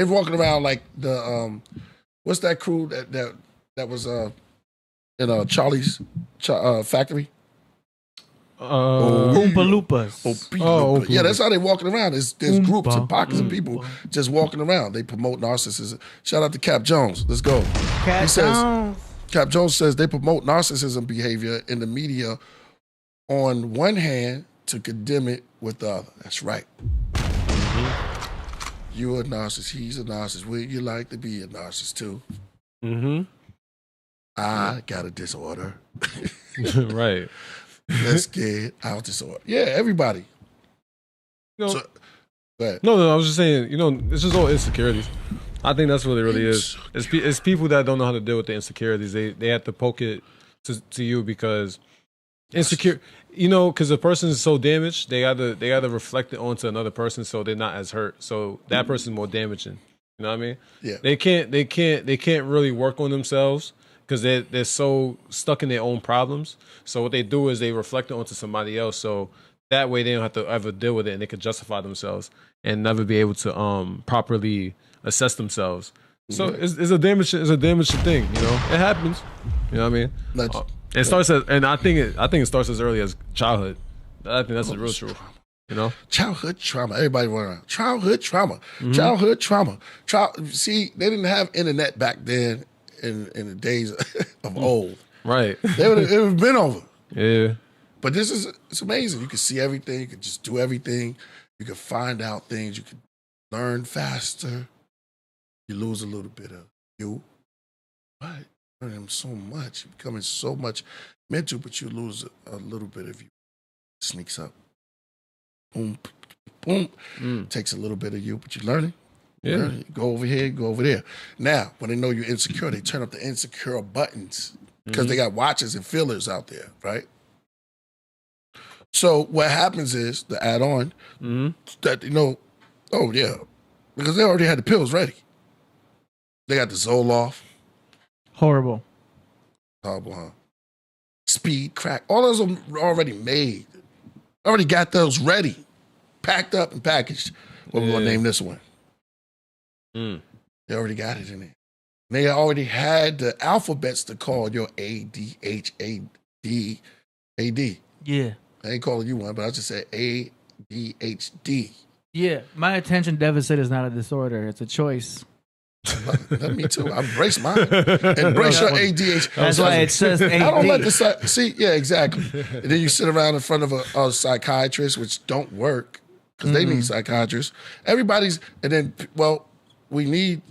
walking around like the what's that crew that was in Charlie's factory? Oompa Loompas. Yeah, that's how they walking around. There's groups and pockets of people just walking around. They promote narcissism. Shout out to Cap Jones. Let's go. Cap Jones says they promote narcissism behavior in the media on one hand to condemn it with the other. That's right. You're a narcissist. He's a narcissist. Would you like to be a narcissist too? I got a disorder. Right. Let's get out disorder. Yeah, everybody. You know, so, go ahead. No, I was just saying, you know, it's just all insecurities. I think that's what it really is. It's people that don't know how to deal with the insecurities. They have to poke it to you because insecure, you know, because a person is so damaged, they gotta reflect it onto another person so they're not as hurt. So that person's more damaging. You know what I mean? Yeah. They can't really work on themselves because they're so stuck in their own problems. So what they do is they reflect it onto somebody else. So that way they don't have to ever deal with it and they can justify themselves and never be able to properly assess themselves. So it's a damaging thing, you know. It happens. You know what I mean? It starts I think it starts as early as childhood. I think that's the real truth. You know? Childhood trauma. Everybody run around. Childhood trauma. Childhood trauma. See, they didn't have internet back then in the days of old. Right. It would have been over. Yeah. But it's amazing. You can see everything. You can just do everything. You can find out things. You can learn faster. You lose a little bit of you. But learning so much. You're becoming so much mental, but you lose a little bit of you. Sneaks up. Boom, boom. Takes a little bit of you, but you're learning. Yeah. Learning. Go over here, go over there. Now, when they know you're insecure, they turn up the insecure buttons because they got watches and feelers out there, right? So what happens is, to add on, that, you know, oh yeah, because they already had the pills ready. They got the Zoloft. Horrible, huh? Speed, crack, all those are already made. Already got those ready, packed up and packaged. What we gonna name this one? They already got it in there. They already had the alphabets to call your ADHD. Yeah. I ain't calling you one, but I just said ADHD. Yeah. My attention deficit is not a disorder. It's a choice. Me too. I embrace mine. Embrace your ADHD. That's why it says AD. I don't let the see. Yeah, exactly. And then you sit around in front of a psychiatrist, which don't work because they need psychiatrists. Everybody's, and then, well, we need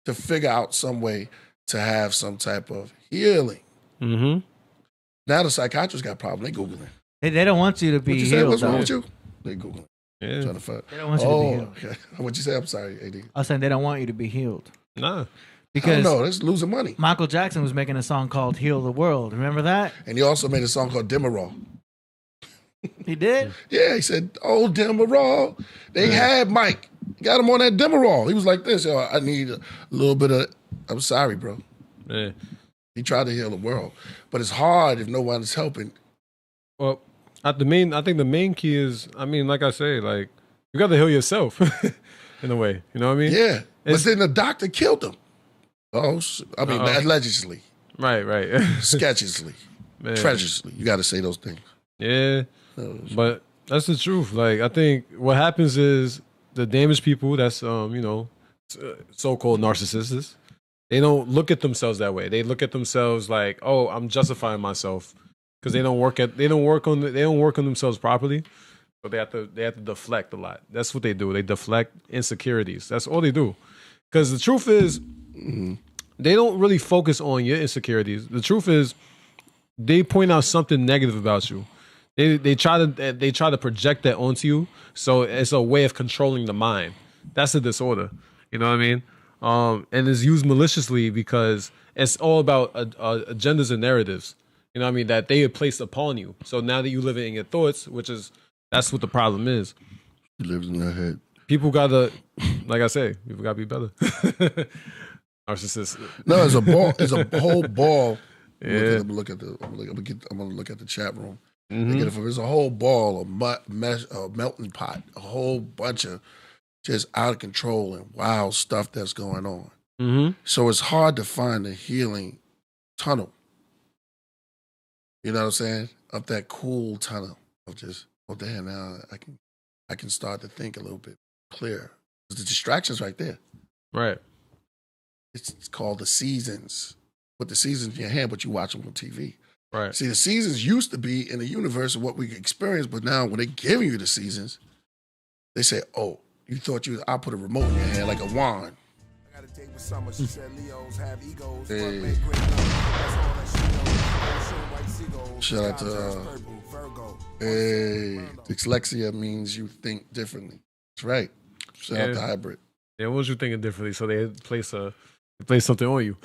to figure out some way to have some type of healing. Now the psychiatrist got a problem. They Googling. They don't want you to be healed. What's wrong with you? They Googling. Yeah. Trying to find. They don't want you to be healed. Okay. What'd you say? I'm sorry, AD. I was saying they don't want you to be healed. Nah. Because no, that's losing money. Michael Jackson was making a song called "Heal the World." Remember that? And he also made a song called Demerol. He did? Yeah, he said, "Oh, Demerol." They had Mike. Got him on that Demerol. He was like this. Yo, I need a little bit of. I'm sorry, bro. Yeah. He tried to heal the world, but it's hard if no one is helping. Well, I think the main key is, I mean, like I say, like, you got to heal yourself. in a way. You know what I mean? Yeah. But It's- then the doctor killed him. I mean, allegedly, Right. sketchily, Man. treacherously. You got to say those things. Yeah, but that's the truth. Like, I think what happens is the damaged people that's so-called narcissists, they don't look at themselves that way. They look at themselves like, oh, I'm justifying myself because they don't work on themselves properly. So they have to deflect a lot. That's what they do. They deflect insecurities. That's all they do. Because the truth is, they don't really focus on your insecurities. The truth is, they point out something negative about you. They try to project that onto you. So it's a way of controlling the mind. That's a disorder. You know what I mean? And it's used maliciously because it's all about agendas and narratives. You know what I mean? That they have placed upon you. So now that you live in your thoughts, that's what the problem is. He lives in their head. People gotta, like I say, people gotta be better. Narcissists. No, it's a ball. It's a whole ball. Yeah. I'm gonna look at the chat room. It's a whole ball of melting pot, a whole bunch of just out of control and wild stuff that's going on. Mm-hmm. So it's hard to find a healing tunnel. You know what I'm saying? Up that cool tunnel of just, oh damn, now I can start to think a little bit clearer. The distraction's right there. Right. It's called the seasons. Put the seasons in your hand, but you watch them on TV. Right. See, the seasons used to be in the universe of what we experience, but now when they're giving you the seasons, they say, oh, you thought I'll put a remote in your hand like a wand. I got a date with Summer. She said Leos have egos. Hey. Shout out to dyslexia means you think differently. That's right. Shout out to Hybrid. Yeah, what was you thinking differently? So they place something on you.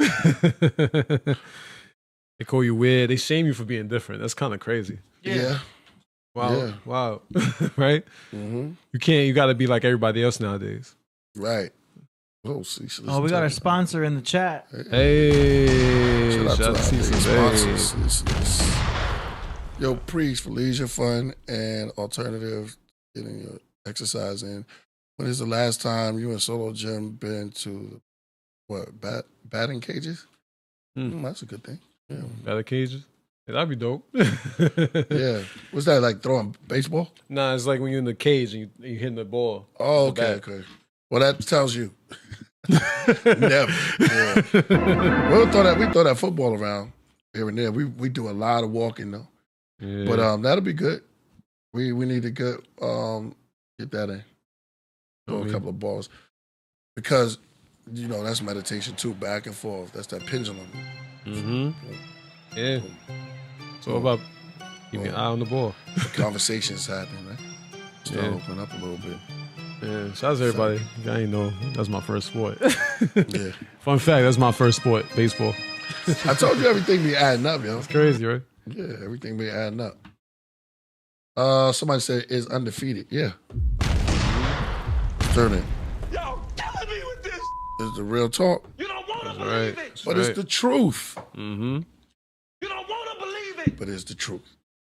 They call you weird. They shame you for being different. That's kind of crazy. Yeah. Wow. Yeah. Wow. Right? Mm-hmm. You got to be like everybody else nowadays. Right. Oh, we got our sponsor in the chat. Hey. Shout out to Cecil. sponsors. Yo, Priest for leisure, fun, and alternative, getting your exercise in. When is the last time you and Solo Jim been to batting cages? That's a good thing. Yeah. Batting cages? Yeah, that'd be dope. Yeah. What's that, like throwing baseball? Nah, it's like when you're in the cage and you hitting the ball. Oh, okay. Well, that tells you. Never. Yeah. We throw that football around here and there. We do a lot of walking though. Yeah. But that'll be good. We need to get that in. Throw a couple of balls. Because, that's meditation too, back and forth. That's that pendulum. Mm-hmm. Yeah. It's all about keeping an eye on the ball. The conversations happen, right? Start opening up a little bit. Yeah, shout out to everybody. I ain't know that's my first sport. Yeah. Fun fact, that's my first sport, baseball. I told you everything be adding up, yo. It's crazy, right? Yeah, everything be adding up. Somebody said is undefeated. Yeah. Sterling. Yo, killing me with this. This is the real talk. You don't want to That's believe right. it. But it's the truth. Mm-hmm. You don't want to believe it. But it's the truth.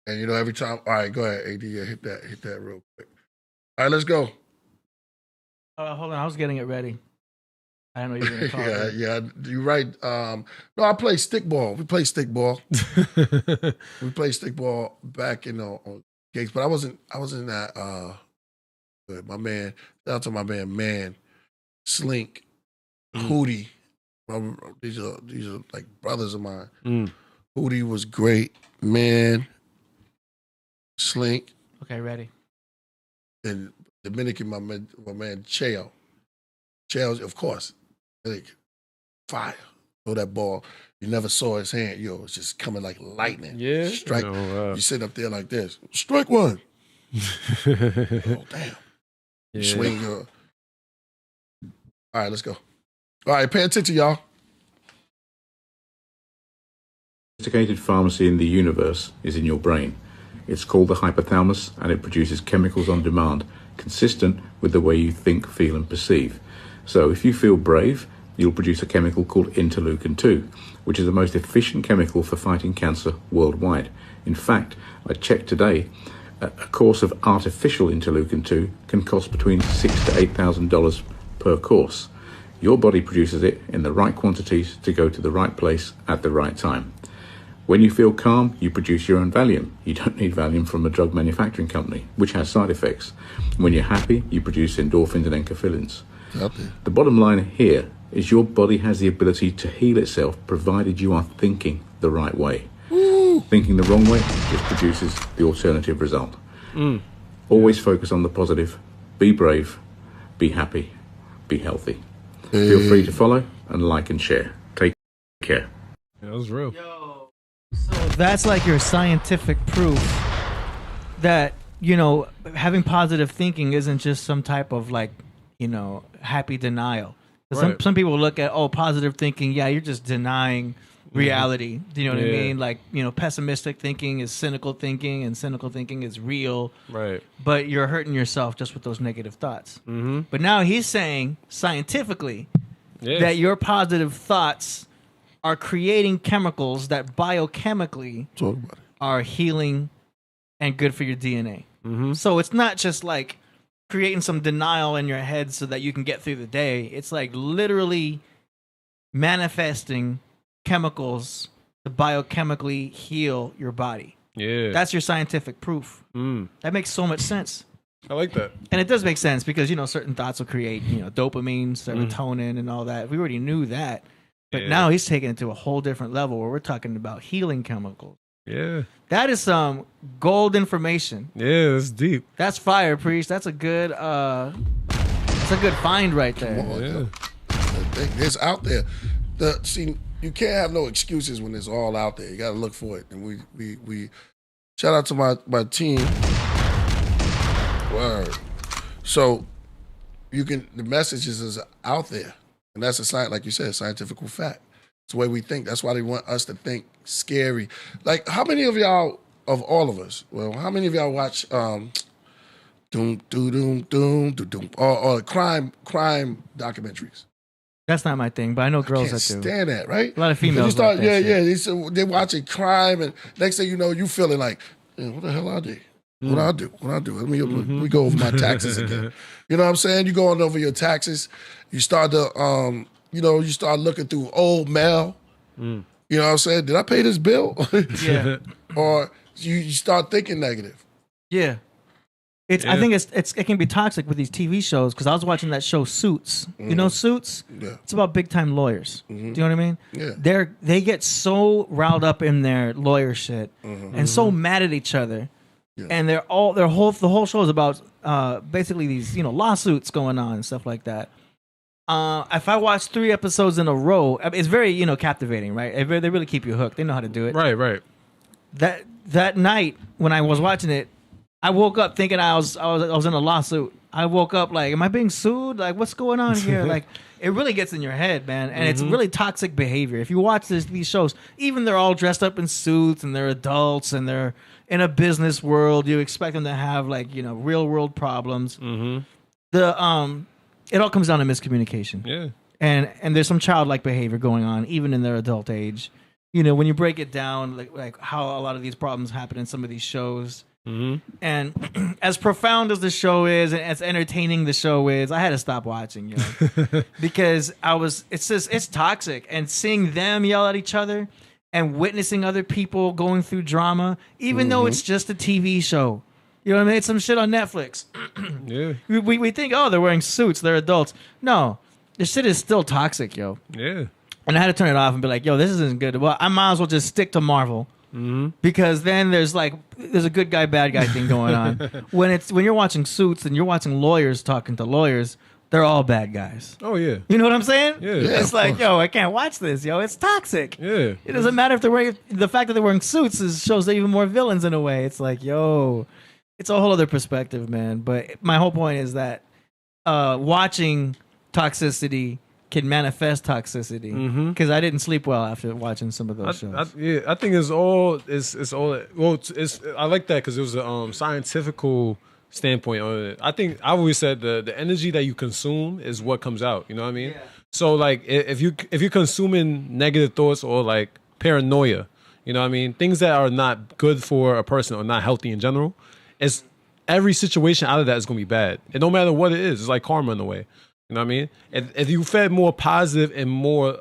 And every time, all right, go ahead, AD, hit that real quick. All right, let's go. Hold on, I was getting it ready. I didn't know you were going to talk. Yeah, you're right. No, I play stickball. We play stickball. We play stickball back on gigs, but I wasn't that good. My man, shout out to my man, Slink, Hootie. These are like brothers of mine. Hootie was great, man. Slink. Okay, ready. And Dominican, my man Cheo. Cheo's, of course, like fire. Throw that ball. You never saw his hand. Yo, it's just coming like lightning. Yeah. Strike. No, You sit up there like this. Strike one. Oh, damn. You swing your. All right, let's go. All right, pay attention, y'all. Sophisticated pharmacy in the universe is in your brain. It's called the hypothalamus, and it produces chemicals on demand, consistent with the way you think, feel, and perceive. So if you feel brave, you'll produce a chemical called interleukin-2, which is the most efficient chemical for fighting cancer worldwide. In fact, I checked today, a course of artificial interleukin-2 can cost between $6,000 to $8,000 per course. Your body produces it in the right quantities to go to the right place at the right time. When you feel calm, you produce your own Valium. You don't need Valium from a drug manufacturing company, which has side effects. When you're happy, you produce endorphins and enkephalins. The bottom line here is your body has the ability to heal itself provided you are thinking the right way. Thinking the wrong way just produces the alternative result. Always focus on the positive. Be brave. Be happy. Be healthy. Feel free to follow and like and share. Take care. Yeah, that was real. So that's like your scientific proof that, you know, having positive thinking isn't just some type of like, you know, happy denial. Right. Some people look at, oh, positive thinking, yeah, you're just denying reality. Do you know what I mean? Like, you know, pessimistic thinking is cynical thinking, and cynical thinking is real. Right. But you're hurting yourself just with those negative thoughts. But now he's saying scientifically that your positive thoughts are creating chemicals that biochemically are healing and good for your DNA. So it's not just like creating some denial in your head so that you can get through the day. It's like literally manifesting chemicals to biochemically heal your body. Yeah. That's your scientific proof. That makes so much sense. I like that. And it does make sense because, you know, certain thoughts will create, you know, dopamine, serotonin, and all that. We already knew that. But now he's taking it to a whole different level where we're talking about healing chemicals. Yeah. That is some gold information. Yeah, that's deep. That's fire, Priest. That's a good find right there. It's out there. See, you can't have no excuses when it's all out there. You got to look for it. And we shout out to my team. Word. So the messages is out there. And that's a science, like you said, scientific fact. It's the way we think. That's why they want us to think scary. Like, how many of y'all, of all of us, well, how many of y'all watch Doom, Doom, Doom, Doom, Doom, or crime documentaries? That's not my thing, but I know girls that do. Stand that, right? A lot of females. They're watching crime, and next thing you know, you feeling like, what the hell I do? What I do? Let me go over my taxes again. You know what I'm saying? You going over your taxes. You start to, you start looking through old mail. You know what I'm saying? Did I pay this bill? Yeah. Or you start thinking negative. Yeah. I think it can be toxic with these TV shows because I was watching that show Suits. You know Suits? Yeah. It's about big time lawyers. Do you know what I mean? Yeah. They get so riled up in their lawyer shit and so mad at each other. Yeah. And the whole show is about basically these, you know, lawsuits going on and stuff like that. If I watch 3 episodes in a row, it's very, you know, captivating, right? They really keep you hooked. They know how to do it. Right. That night when I was watching it, I woke up thinking I was in a lawsuit. I woke up like, am I being sued? Like, what's going on here? Like, it really gets in your head, man. And it's really toxic behavior. If you watch these shows, even they're all dressed up in suits and they're adults and they're in a business world, you expect them to have like, you know, real world problems. It all comes down to miscommunication. Yeah. And there's some childlike behavior going on, even in their adult age. You know, when you break it down, like how a lot of these problems happen in some of these shows. And as profound as the show is, and as entertaining the show is, I had to stop watching, you know, because it's toxic. And seeing them yell at each other and witnessing other people going through drama, even though it's just a TV show. You know what I mean? It's some shit on Netflix. Yeah. We think, oh, they're wearing suits, they're adults. No, this shit is still toxic, yo. Yeah. And I had to turn it off and be like, yo, this isn't good. Well, I might as well just stick to Marvel. Because then there's a good guy, bad guy thing going on. When you're watching Suits and you're watching lawyers talking to lawyers, they're all bad guys. Oh yeah. You know what I'm saying? Yeah. It's like, yo, I can't watch this, yo. It's toxic. Yeah. It doesn't matter if they're wearing, the fact that they're wearing suits shows they're even more villains in a way. It's like, yo, it's a whole other perspective, man. But my whole point is that watching toxicity can manifest toxicity because I didn't sleep well after watching some of those shows. I think it's all. I like that because it was a scientifical standpoint on it. I think I always said the energy that you consume is what comes out. You know what I mean? Yeah. So like if you're consuming negative thoughts or like paranoia, you know what I mean, things that are not good for a person or not healthy in general, every situation out of that is gonna be bad. And no matter what it is, it's like karma in a way. You know what I mean? If you fed more positive and more,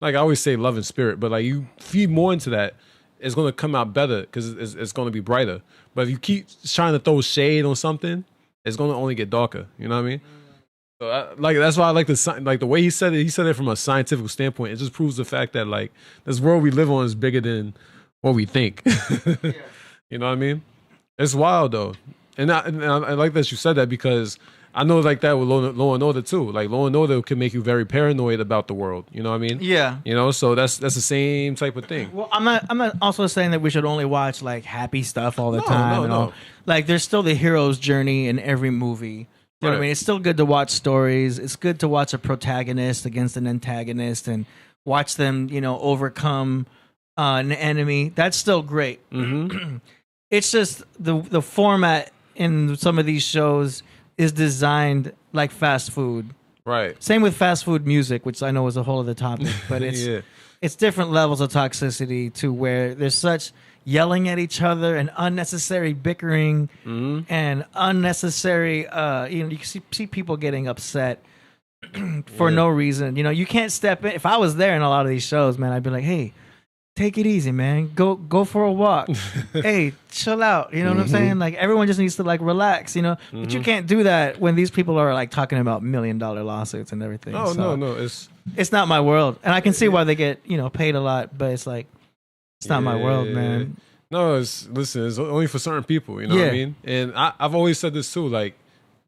like I always say, love and spirit, but like you feed more into that, it's gonna come out better because it's gonna be brighter. But if you keep trying to throw shade on something, it's gonna only get darker. You know what I mean? So that's why I like the way he said it. He said it from a scientific standpoint. It just proves the fact that like this world we live on is bigger than what we think. You know what I mean? It's wild though, and I like that you said that because I know like that with Law and Order too. Like Law and Order can make you very paranoid about the world. You know what I mean? Yeah. You know, so that's the same type of thing. Well, I'm not also saying that we should only watch like happy stuff all the time. No. Like there's still the hero's journey in every movie. You know what I mean? It's still good to watch stories. It's good to watch a protagonist against an antagonist and watch them, overcome an enemy. That's still great. Mm-hmm. It's just the format in some of these shows is designed like fast food. Right. Same with fast food music, which I know is a whole other topic, but it's different levels of toxicity to where there's such yelling at each other and unnecessary bickering and unnecessary you see people getting upset for no reason. You can't step in. If I was there in a lot of these shows, man, I'd be like, hey, take it easy, man. Go for a walk. Hey, chill out. You know what I'm saying? Like everyone just needs to like relax, But you can't do that when these people are like talking about $1 million lawsuits and everything. Oh, so no, it's not my world. And I can see why they get, paid a lot, but it's like it's not my world, man. No, it's only for certain people, you know what I mean? And I've always said this too, like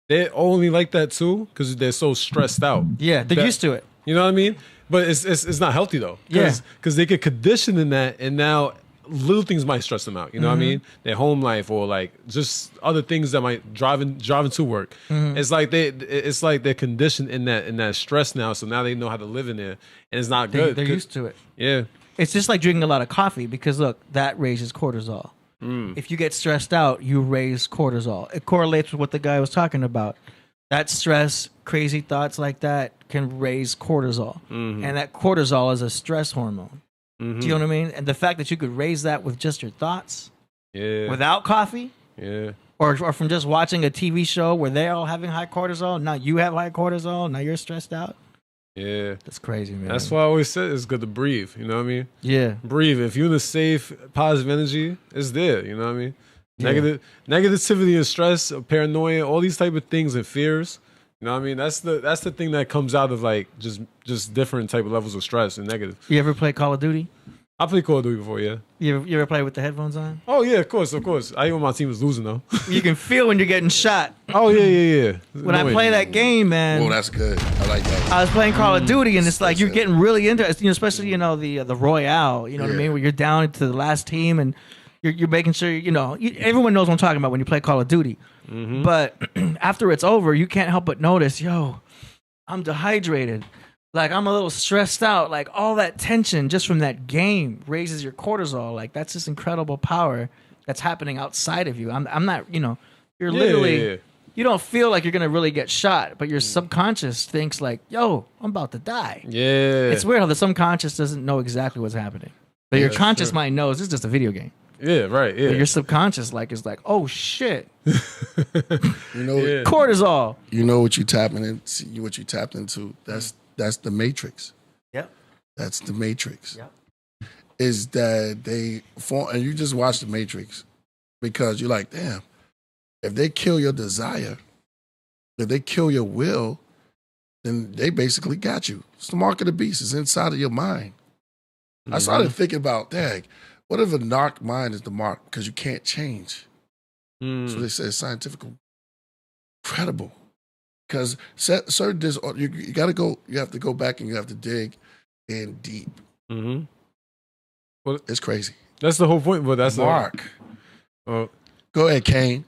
they're only like that too because they're so stressed out. Yeah, they're used to it. You know what I mean? But it's not healthy though. Because they get conditioned in that, and now little things might stress them out. You know what I mean? Their home life or like just other things that might driving to work. It's like they're conditioned in that stress now. So now they know how to live in there, and it's not good. They're used to it. Yeah. It's just like drinking a lot of coffee because look, that raises cortisol. If you get stressed out, you raise cortisol. It correlates with what the guy was talking about. That stress, crazy thoughts like that can raise cortisol. And that cortisol is a stress hormone. Do you know what I mean? And the fact that you could raise that with just your thoughts, without coffee, or from just watching a TV show where they're all having high cortisol, now you have high cortisol, now you're stressed out. Yeah. That's crazy, man. That's why I always said it's good to breathe. You know what I mean? Yeah. Breathe. If you're in a safe, positive energy, it's there. You know what I mean? Yeah. Negativity and stress, paranoia, all these type of things and fears. You know what I mean? That's the thing that comes out of like just different type of levels of stress and negative. You ever play Call of Duty? I played Call of Duty before, yeah. You ever play with the headphones on? Oh yeah, of course. I even when my team was losing though. You can feel when you're getting shot. Oh yeah. When I play that game, man. Oh, that's good. I like that. I was playing Call of Duty, and it's like you're getting really into it, especially the Royale. You know what I mean? Where you're down to the last team, and you're making sure everyone knows what I'm talking about when you play Call of Duty. But after it's over, you can't help but notice, I'm dehydrated. Like I'm a little stressed out. Like all that tension just from that game raises your cortisol. Like that's this incredible power that's happening outside of you. I'm not. You're literally. You don't feel like you're gonna really get shot, but your subconscious thinks like, "Yo, I'm about to die." Yeah. It's weird how the subconscious doesn't know exactly what's happening, but your conscious mind knows it's just a video game. Yeah, right. Yeah. But your subconscious is like, "Oh shit." Cortisol. You know what you tapping into. What you tapped into. That's the Matrix. Yep. That's the Matrix. Yep. Is that and you just watch the Matrix because you're like, damn, if they kill your desire, if they kill your will, then they basically got you. It's the mark of the beast. It's inside of your mind. I started thinking about, dang, what if a narc mind is the mark? Because you can't change. So they say it's scientific. Incredible. Because certain you got to go. You have to go back and you have to dig in deep. Well, it's crazy. That's the whole point. But that's Mark. Go ahead, Kane.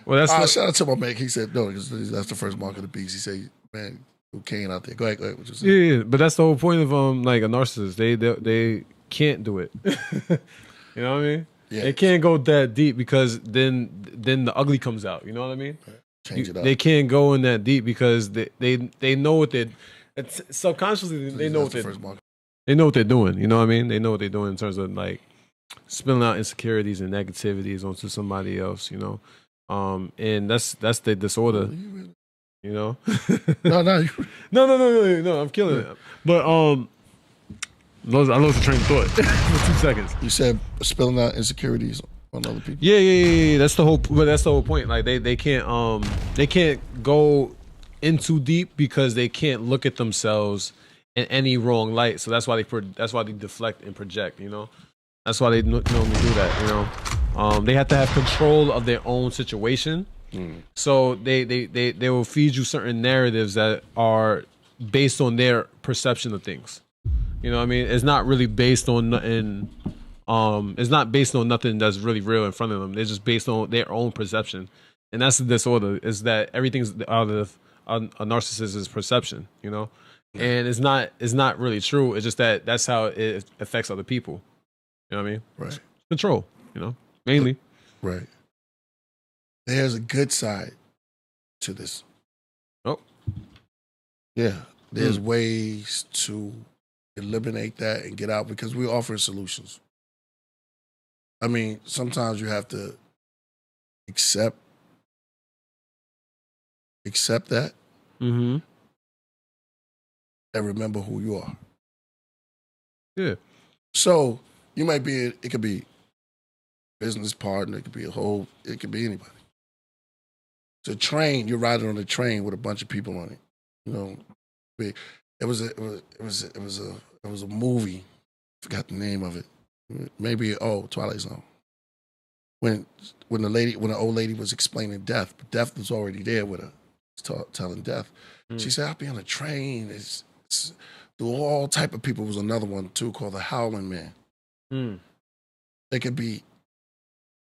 Well, that's shout out to my man. He said no. That's the first mark of the beast. He said, man, Kane out there. Go ahead. What you saying? Yeah. But that's the whole point of like a narcissist. They can't do it. You know what I mean? Yeah. They can't go that deep because then the ugly comes out. You know what I mean? Change it up. They can't go in that deep because they know what subconsciously they know what they know what they're doing. You know what I mean? They know what they're doing in terms of like spilling out insecurities and negativities onto somebody else. And that's the disorder. You You know? No, No, I'm killing it. But I lost the train of thought for 2 seconds. you said spilling out insecurities on other people. Yeah. That's the whole. But that's the whole point. Like they can't go in too deep because they can't look at themselves in any wrong light. So that's why they deflect and project. You know, that's why they normally do that. You know, they have to have control of their own situation. So they will feed you certain narratives that are based on their perception of things. You know what I mean? It's not really based on nothing. It's not based on nothing that's really real in front of them. They're just based on their own perception, and that's the disorder. Is that everything's out of a narcissist's perception? You know, and it's not really true. It's just that's how it affects other people. You know what I mean? Right. Control. You know, mainly. Right. There's a good side to this. Oh. Yeah. There's ways to eliminate that and get out because we offer solutions. I mean, sometimes you have to accept that Mm-hmm. and remember who you are. Yeah. So you might be, it could be business partner, it could be it could be anybody. It's a train, you're riding on a train with a bunch of people on it. You know, it was a movie. Forgot the name of it. Maybe Twilight Zone. When the old lady was explaining death, but death was already there with her, telling death. She said, "I'll be on a train. It's through all type of people." There was another one too called the Howling Man. They could be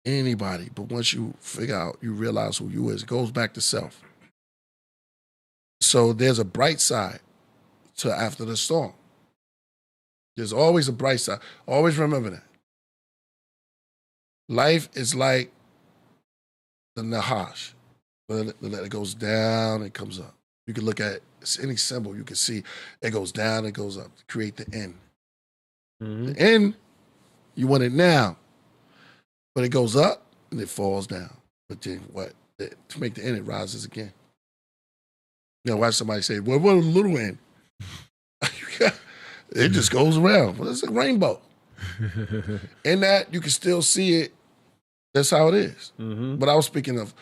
anybody, but once you figure out, you realize who you is. It goes back to self. So there's a bright side to after the storm. There's always a bright side. Always remember that. Life is like the Nahash. It goes down, it comes up. You can look at any symbol, you can see it goes down, it goes up to create the end. The end, you want it now. But it goes up and it falls down. But then to make the end, it rises again. You know, watch somebody say, well, what a little end? It just goes around. Well, it's a rainbow. In that, you can still see it. That's how it is. But I was speaking of,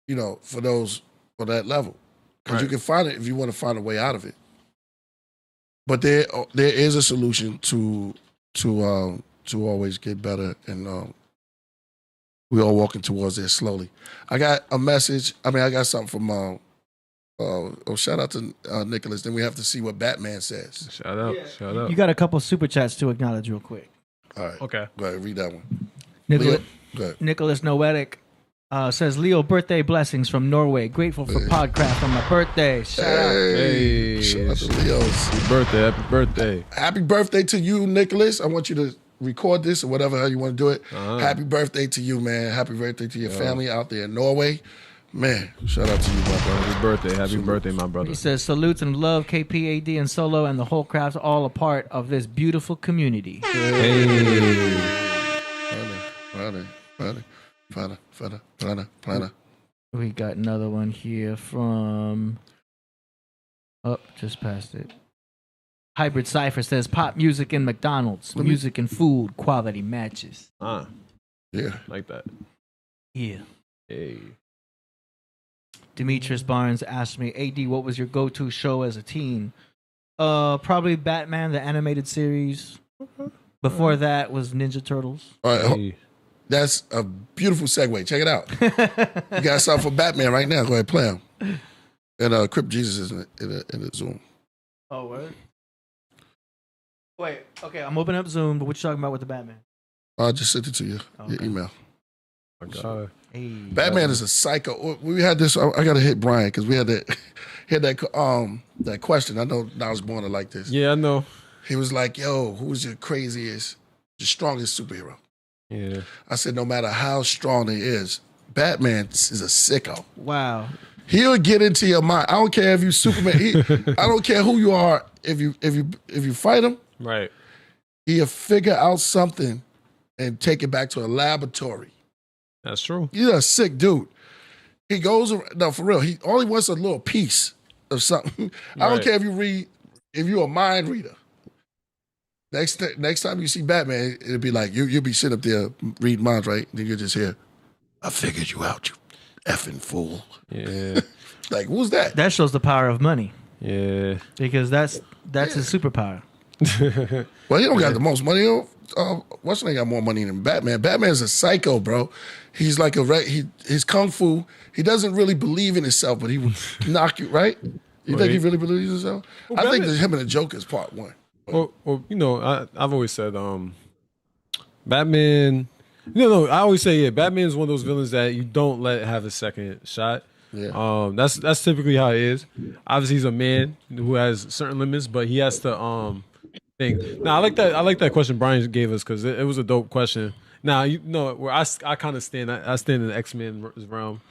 you know, for that level. Because you can find it if you want to find a way out of it. But there is a solution to always get better, and we're all walking towards it slowly. I got a message. I got something from shout out to Nicholas. Then we have to see what Batman says. Shout out. You got a couple super chats to acknowledge real quick. All right. Okay. Go ahead, read that one. Nicholas, Go ahead. Nicholas Noetic says, Leo, birthday blessings from Norway. Grateful for Podcraft on my birthday. Shout out. Hey. Shout out to Leo's. Happy birthday. Happy birthday to you, Nicholas. I want you to record this or whatever how you want to do it. Happy birthday to you, man. Happy birthday to your family out there in Norway. Man, shout out to you, my brother. Happy birthday, my brother. He says, salutes and love KPAD and Solo and the whole craft, all a part of this beautiful community. Hey. Planner. We got another one here from... Oh, just passed it. Hybrid Cypher says, pop music in McDonald's. Music and food, quality matches. Yeah. Like that. Yeah. Hey. Demetrius Barnes asked me, AD, what was your go-to show as a teen? Probably Batman, the animated series. Before that was Ninja Turtles. All right. That's a beautiful segue. Check it out. You got something for Batman right now. Go ahead, play him. And Crip Jesus is in the Zoom. Oh, what? Wait, okay, I'm opening up Zoom, but what you talking about with the Batman? I just sent it to you, your Okay. email. My God. Hey. Batman is a psycho. We had this. I got to hit Brian because we had that question. I know Niles Born like this. Yeah, I know. He was like, "Yo, who's your craziest, the strongest superhero?" Yeah. I said, "No matter how strong he is, Batman is a sicko. Wow. He'll get into your mind. I don't care if you Superman. I don't care who you are. If you fight him, Right. he'll figure out something and take it back to a laboratory. That's true. You're a sick dude. He goes around, no, for real. He only wants a little piece of something. I don't Right. care if you're a mind reader. Next time you see Batman, it'll be like you'll be sitting up there reading minds, right? Then you'll just hear, "I figured you out, you effing fool." Yeah. Like, who's that? That shows the power of money Yeah. because that's his superpower. Well, he don't got the most money. What's got more money than Batman? Batman's a psycho, bro. He's like his kung fu. He doesn't really believe in himself, but he will knock you right. You think he really believes in himself? I think that him and the Joker is part one. Well, you know, I've always said, Batman. No, I always say, Batman is one of those villains that you don't let have a second shot. Yeah. That's typically how it is. Obviously, he's a man who has certain limits, but he has to think. Now, I like that question Brian gave us because it was a dope question. Now, you know, where I kind of stand. I stand in the X-Men realm.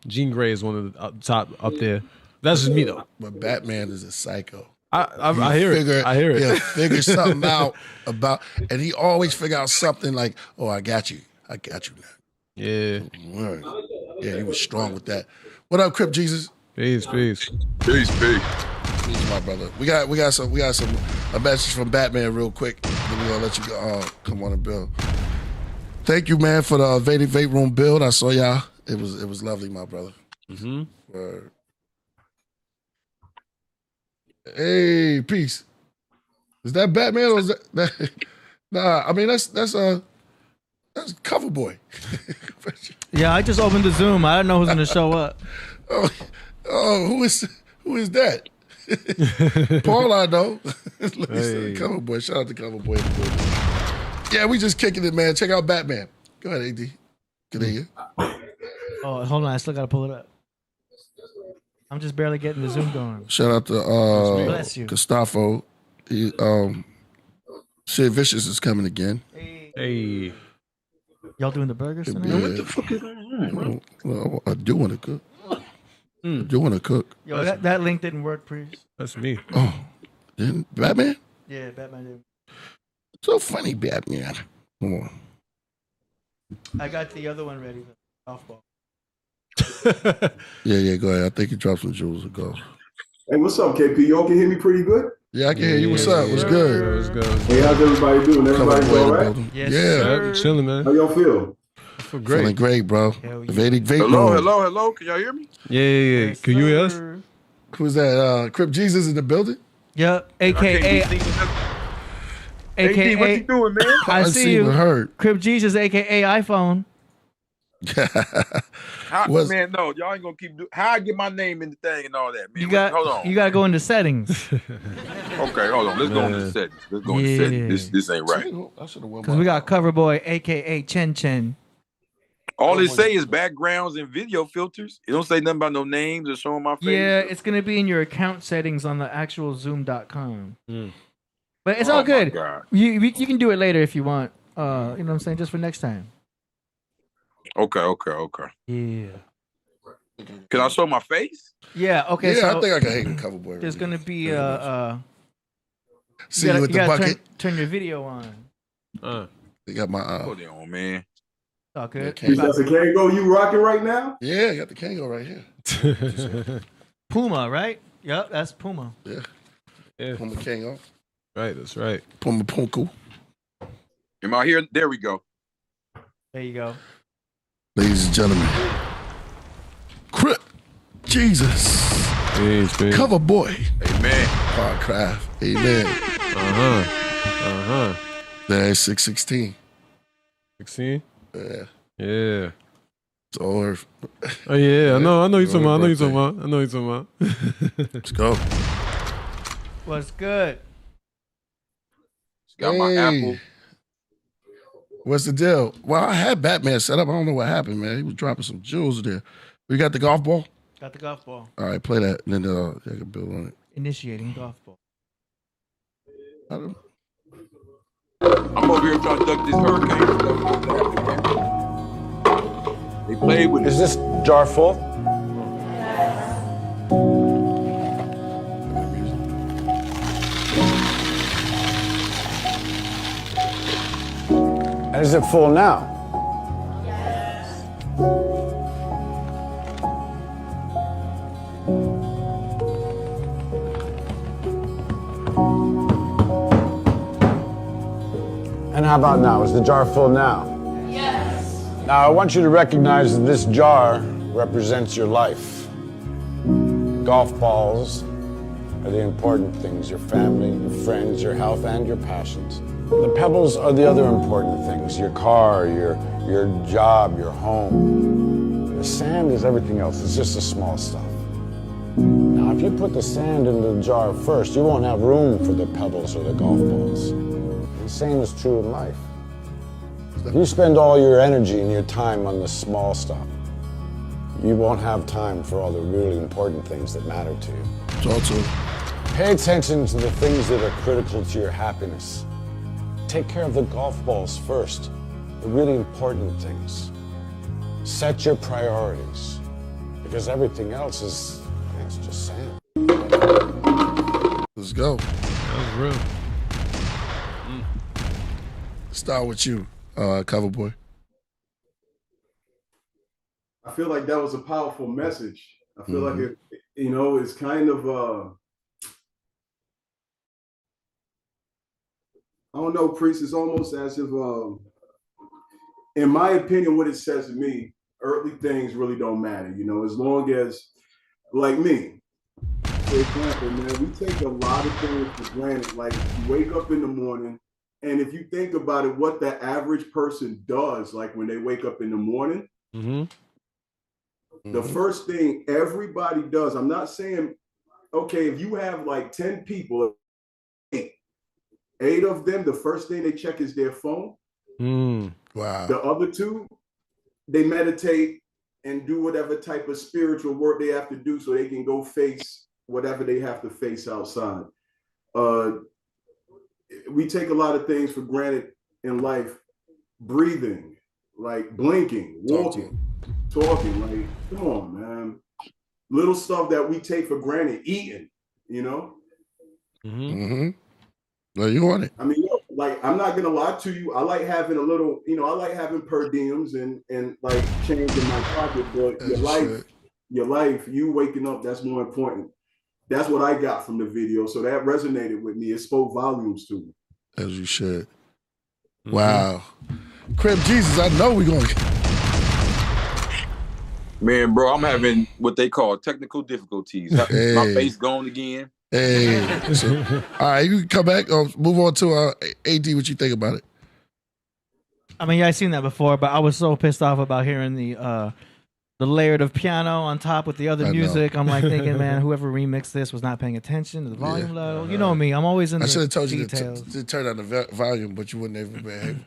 Jean Grey is one of the top up there. That's just me though. But Batman is a psycho. I hear it. I hear it. He'll figure something out about, and he always figure out something like, "Oh, I got you now." Yeah. Word. Yeah, he was strong with that. What up, Crip Jesus? Peace. Peace. Peace, my brother. We got a message from Batman real quick. Then we're gonna let you go. Come on and build. Thank you, man, for the Vape Room build. I saw y'all. It was lovely, my brother. Mm-hmm. Word. Hey, peace. Is that Batman or is that nah, I mean that's Cover Boy. Yeah, I just opened the Zoom. I don't know who's gonna show up. Oh, who is that? Paul, I know. Hey. Cover Boy. Shout out to Cover Boy. Yeah, we just kicking it, man. Check out Batman. Go ahead, AD. Get in here. Oh, hold on. I still gotta pull it up. I'm just barely getting the Zoom going. Shout out to Bless you. Gustavo. Sid Vicious is coming again. Hey. Y'all doing the burgers tonight? Yeah. What the fuck is going on? Well, I do want to cook. I do want to cook. Yo, that link didn't work, Priest. That's me. Oh, didn't Batman? Yeah, Batman did. So funny, Batman. Come on. I got the other one ready. The golf ball. Yeah, go ahead. I think you dropped some jewels ago. Hey, what's up, KP? Y'all can hear me pretty good? Yeah, I can hear you. What's up? What's good? What's good? Hey, how's everybody doing? Everybody all right? Yes, Yeah. sir. Chilling, man. How y'all feel? Feel great. Feeling great, bro. Hell yeah. Vape Hello. Room. Can y'all hear me? Yeah. Yes, Can you hear us? sir. Who's that? Crip Jesus in the building? Yep. AKA. AD, AKA. what you doing, man? I see you. Heard. Crip Jesus, AKA iPhone. Man, no, y'all ain't gonna keep doing. How I get my name in the thing and all that, man? Hold on. You gotta go into settings. Okay, hold on. Let's go into the settings. Let's go into Yeah. settings. This ain't right. Because we got Cover Boy, AKA Chen Chen. All it say is backgrounds and video filters. It don't say nothing about no names or showing my face. Yeah, it's gonna be in your account settings on the actual Zoom.com. Mm. But it's Oh all my good. God. You can do it later if you want. You know what I'm saying? Just for next time. Okay. Yeah. Can I show my face? Yeah. Okay. Yeah, so I think I can hang the Cover Boy. there's gonna be See you with the bucket. Turn your video on. They got my Hold on, man. It's all good. Yeah, That's a Kango you rocking right now? Yeah, I got the Kango right here. Puma, right? Yep, that's Puma. Yeah. Yeah. Puma Kango. Right, that's right. Puma Punku. Am I here? There we go. There you go. Ladies and gentlemen. Crip. Jesus. Peace. Cover Boy. Amen. Podcraft. Amen. There's 616. 16? Yeah. Yeah. It's all Earth. Oh yeah, I know you're talking about. Let's go. What's good? Got my Apple. What's the deal? Well, I had Batman set up. I don't know what happened, man. He was dropping some jewels there. We got the golf ball? Got the golf ball. All right, play that. And then I can build on it. Initiating golf ball. I'm over here trying to duck this hurricane. They played with Is this jar full? And is it full now? how about now? Is the jar full now? Yes. Now I want you to recognize that this jar represents your life. Golf balls are the important things, your family, your friends, your health, and your passions. The pebbles are the other important things, your car, your job, your home. The sand is everything else, it's just the small stuff. Now, if you put the sand in the jar first, you won't have room for the pebbles or the golf balls. The same is true in life. If you spend all your energy and your time on the small stuff, you won't have time for all the really important things that matter to you. Talk to Pay attention to the things that are critical to your happiness. Take care of the golf balls first, the really important things. Set your priorities, because everything else is it's just sand. Let's go. That was real. Start with you, Cover Boy. I feel like that was a powerful message. I feel like it, it's kind of I don't know, Priest. It's almost as if, in my opinion, what it says to me, earthly things really don't matter. As long as, like me, for example, man, we take a lot of things for granted. Like you wake up in the morning, and if you think about it, what the average person does, like when they wake up in the morning, the first thing everybody does, I'm not saying, okay, if you have like 10 people, eight of them, the first thing they check is their phone. Wow. The other two, they meditate and do whatever type of spiritual work they have to do so they can go face whatever they have to face outside. We take a lot of things for granted in life. Breathing, like blinking, walking, talking, like, come on, man. Little stuff that we take for granted, eating, Well, you want it. I mean, like, I'm not gonna lie to you. I like having a little, I like having per diems and like change in my pocket. But your life, you waking up, that's more important. That's what I got from the video. So that resonated with me. It spoke volumes to me. As you should. Wow. Crip Jesus, I know we're going to. Man, bro, I'm having what they call technical difficulties. My face gone again. Hey. All right, you can come back. Move on to AD, what you think about it. I mean, yeah, I seen that before, but I was so pissed off about hearing the layered of piano on top with the other music. I'm like thinking, man, whoever remixed this was not paying attention to the volume level. You know me, I'm always in the details. I should have told you to turn down the volume, but you wouldn't have been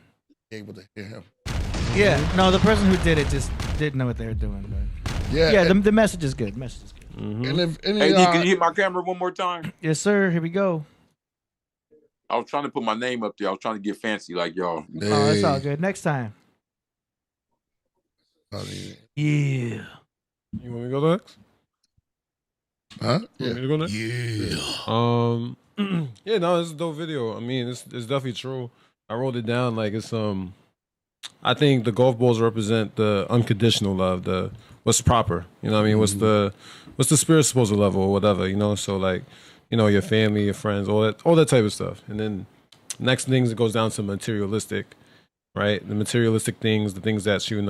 able to hear him. Yeah, no, the person who did it just didn't know what they were doing. But yeah, the message is good. And can you hit my camera one more time? Yes, sir. Here we go. I was trying to put my name up there. I was trying to get fancy like y'all. Hey. Oh, it's all good. Next time. Yeah. You want me to go next? Huh? You want me to go next? Yeah. Yeah, no, it's a dope video. I mean, it's definitely true. I wrote it down like it's I think the golf balls represent the unconditional love, the what's proper. You know what I mean? What's the spirit supposed to love or whatever, So like, your family, your friends, all that type of stuff. And then next things it goes down to materialistic, right? The materialistic things, the things that you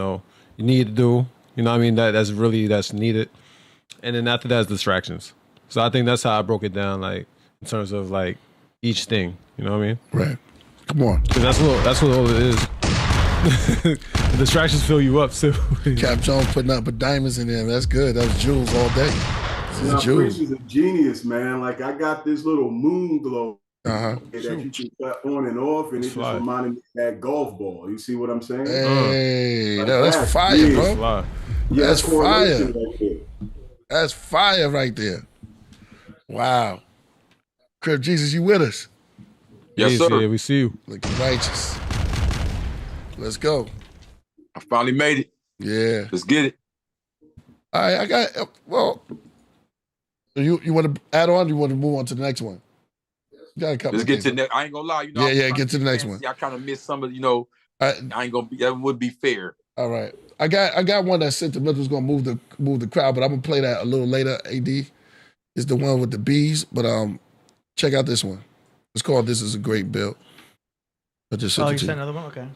need to do. You know what I mean? That's needed. And then after that is distractions. So I think that's how I broke it down, like in terms of like each thing. You know what I mean? Right. Come on. Because that's what all it is. The distractions fill you up too. Cap Jones putting up diamonds in there. That's good. That was jewels all day. Priest is a genius, man. Like I got this little moon glow that you can cut on and off, and it just reminded me of that golf ball. You see what I'm saying? Hey, that's fire, bro. Yeah, that's fire. Right there. That's fire right there. Wow. Crip Jesus, you with us? Yes, sir. Yeah, we see you. Looking righteous. Let's go. I finally made it. Yeah. Let's get it. All right, I got, you want to add on or you want to move on to the next one? You got a couple. Let's get to the next. I ain't gonna lie. Get to the next one. I kind of missed some of, I ain't gonna be, that would be fair. All right. I got one that sentimental is gonna move the crowd, but I'm gonna play that a little later. AD is the one with the bees, but check out this one. It's called "This Is a Great Bill." I just sent Oh, it you to sent you. another one? Okay.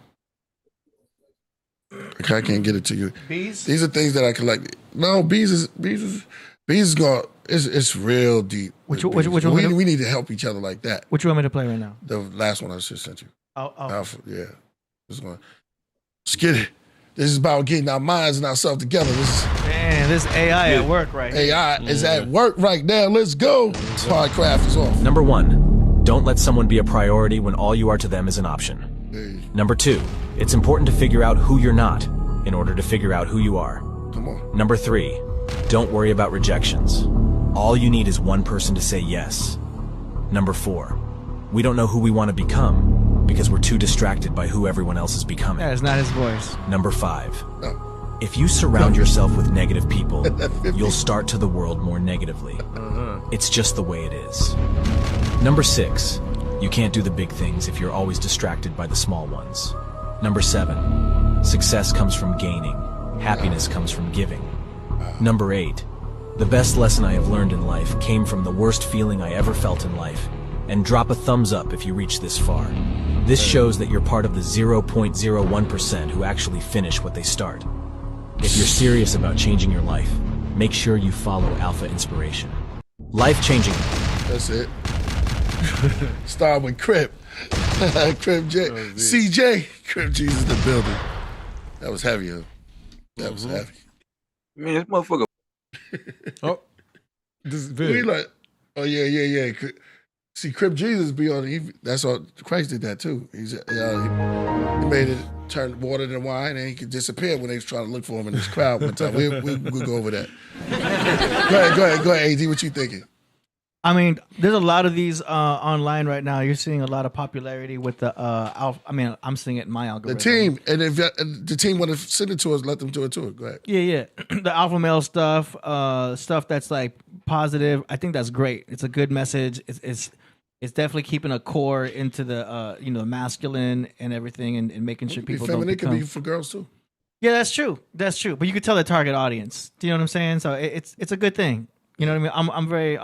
Okay, I can't get it to you. Bees? These are things that I collect. No, bees is going. It's real deep. Which with one? bees. We need to help each other like that. Which you want me to play right now? The last one I just sent you. Oh. Alpha, yeah. Let's get it. This is about getting our minds and ourselves together. Man, this AI at work right here. AI is at work right now. Let's go. Podcraft is off. Number 1, don't let someone be a priority when all you are to them is an option. Hey, Number 2, it's important to figure out who you're not in order to figure out who you are. come on. Number 3, don't worry about rejections. All you need is one person to say yes. Number 4, we don't know who we want to become because we're too distracted by who everyone else is becoming. That is not his voice. Number 5, No. if you surround yourself with negative people, you'll start to the world more negatively. It's just the way it is. Number 6, you can't do the big things if you're always distracted by the small ones. Number 7, success comes from gaining. Happiness comes from giving. Number 8, the best lesson I have learned in life came from the worst feeling I ever felt in life. And drop a thumbs up if you reach this far. This shows that you're part of the 0.01% who actually finish what they start. If you're serious about changing your life, make sure you follow Alpha Inspiration. Life-changing. That's it. Start with Crip. Crip J. CJ. Crip Jesus the building. That was heavy, huh? That was heavy. Man, this motherfucker. Oh, this is We big. like, oh yeah. See, Crip Jesus be on. That's all. Christ did that too. He made it turn water to wine, and he could disappear when they was trying to look for him in this crowd one time. We'll go over that. Go ahead, AD. What you thinking? I mean, there's a lot of these online right now. You're seeing a lot of popularity with the alpha. I mean, I'm seeing it in my The algorithm. team, and if the team want to send it to us, let them do it too. Go ahead. Yeah. The alpha male stuff, stuff that's like positive. I think that's great. It's a good message. It's definitely keeping a core into the masculine and everything, and making sure people don't feminine become. can be for girls too. Yeah, that's true. That's true. But you could tell the target audience. Do you know what I'm saying? So it's a good thing. You know what I mean? I'm very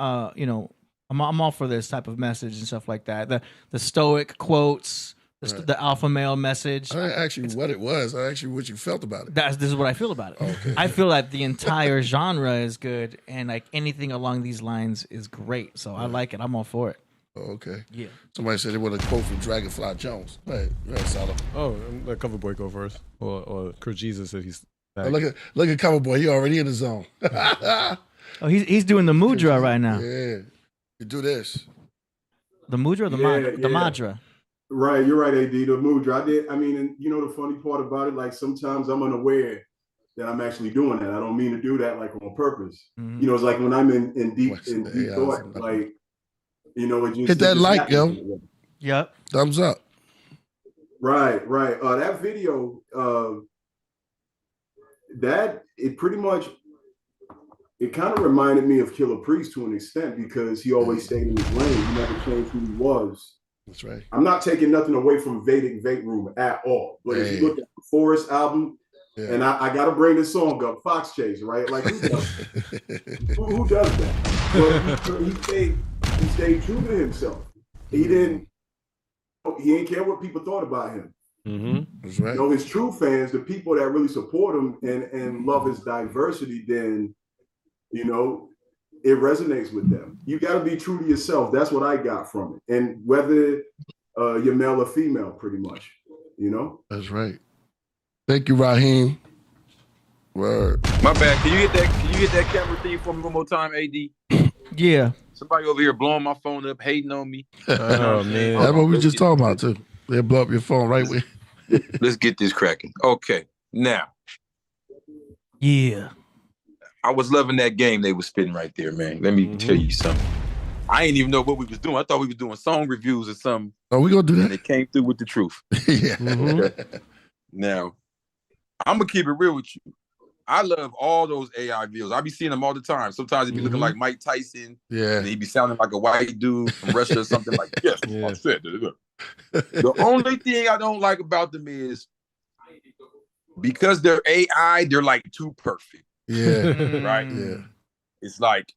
I'm all for this type of message and stuff like that. The stoic quotes, the alpha male message. I didn't ask you what it was. I asked you what you felt about it. This is what I feel about it. Okay. I feel that the entire genre is good, and like anything along these lines is great. So I like it. I'm all for it. Oh, okay. Yeah. Somebody said they want a quote from Dragonfly Jones. Go ahead, Salah. Oh, let Coverboy go first, or Chris Jesus if he's. Oh, look at Coverboy. He already in the zone. Oh, he's doing the mudra right now. Yeah. You do this. The mudra, or the madra. Right, you're right, AD. The mudra. And the funny part about it, like sometimes I'm unaware that I'm actually doing that. I don't mean to do that like on purpose. Mm-hmm. It's like when I'm in deep thought, like, it just Hit that like, yo. happens. Yep. Thumbs up. Right. That video, it pretty much, it kind of reminded me of Killah Priest to an extent because he always stayed in his lane. He never changed who he was. That's right. I'm not taking nothing away from Vedic Vape Room at all. But if you look at the Forest album, and I got to bring this song up, Fox Chase, right? Like, who does that? who does that? But he stayed true to himself. He didn't care what people thought about him. Mm-hmm. That's right. His true fans, the people that really support him and love his diversity, then, it resonates with them. You got to be true to yourself. That's what I got from it. And whether you're male or female, pretty much, That's right. Thank you, Raheem. Word. My bad. Can you hit that camera thing for me one more time, AD? Yeah. Somebody over here blowing my phone up, hating on me. Oh man. That's what we just talking about too. They'll blow up your phone right with. Let's get this cracking. Okay. Now, Yeah. I was loving that game they was spitting right there, man. Let me tell you something. I didn't even know what we was doing. I thought we was doing song reviews or something. Oh, we gonna do And that? they came through with the truth. Yeah. Now, I'm gonna keep it real with you. I love all those AI videos. I be seeing them all the time. Sometimes it be looking like Mike Tyson. Yeah. And he be sounding like a white dude from Russia or something like, yes, Yeah. I said that. The only thing I don't like about them is because they're AI, they're like too perfect. Yeah. Right? Yeah. It's like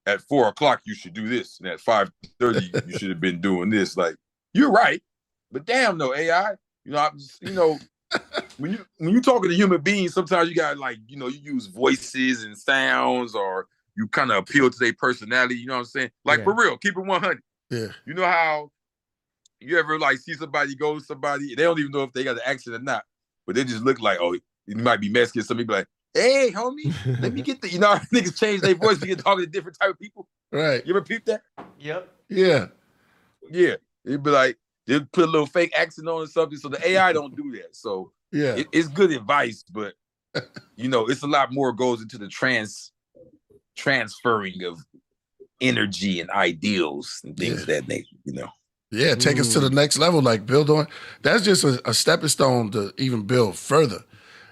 at 4 o'clock you should do this, and at 5:30 you should have been doing this. Like, you're right. But damn, no AI. You know, when you talking to human beings, sometimes you got like, you use voices and sounds, or you kind of appeal to their personality. You know what I'm saying? Like for real, keep it 100. Yeah. You know how you ever like see somebody go to somebody, they don't even know if they got an accent or not, but they just look like, oh, you might be Mexican. Some people like, hey, homie, let me get the, niggas change their voice to get talking to different type of people. Right. You ever peep that? Yep. Yeah. Yeah. It'd be like, they'll put a little fake accent on or something. So the AI don't do that. So yeah, it's good advice, but it's a lot more goes into the transferring of energy and ideals and things of that nature, Yeah, take us to the next level, like build on. That's just a stepping stone to even build further.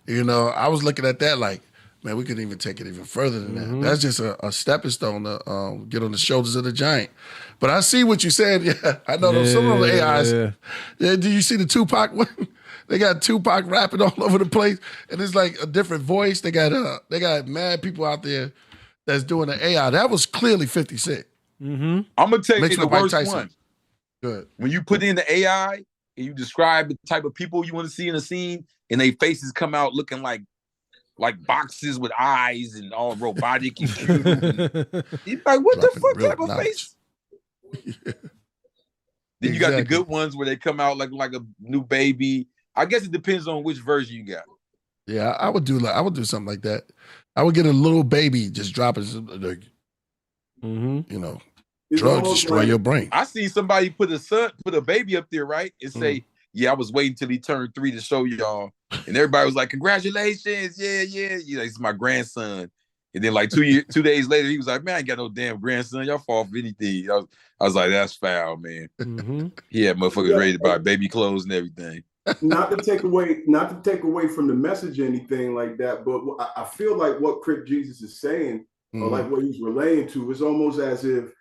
I was looking at that like, man, we could even take it even further than that. That's just a stepping stone to get on the shoulders of the giant. But I see what you said. Yeah, I know some of the AIs. Yeah. Did you see the Tupac one? They got Tupac rapping all over the place, and it's like a different voice. They got mad people out there that's doing the AI. That was clearly 50 Cent. I'm gonna tell you the worst one. Good. When you put in the AI and you describe the type of people you want to see in a scene, and their faces come out looking like boxes with eyes and all robotic and cute. You're like, what the fuck type of face? Then you got the good ones where they come out like a new baby. I guess it depends on which version you got. Yeah, I would do something like that. I would get a little baby just dropping like, drugs destroy your brain. I see somebody put a baby up there, right? And say, yeah, I was waiting till he turned 3 to show y'all. And everybody was like, congratulations. Yeah. It's my grandson. And then like 2 days later, he was like, man, I ain't got no damn grandson. Y'all fall for anything. I was like, that's foul, man. He had motherfuckers ready to buy baby clothes and everything. Not to take away from the message or anything like that, but I feel like what Crip Jesus is saying, or like what he's relaying to, is almost as if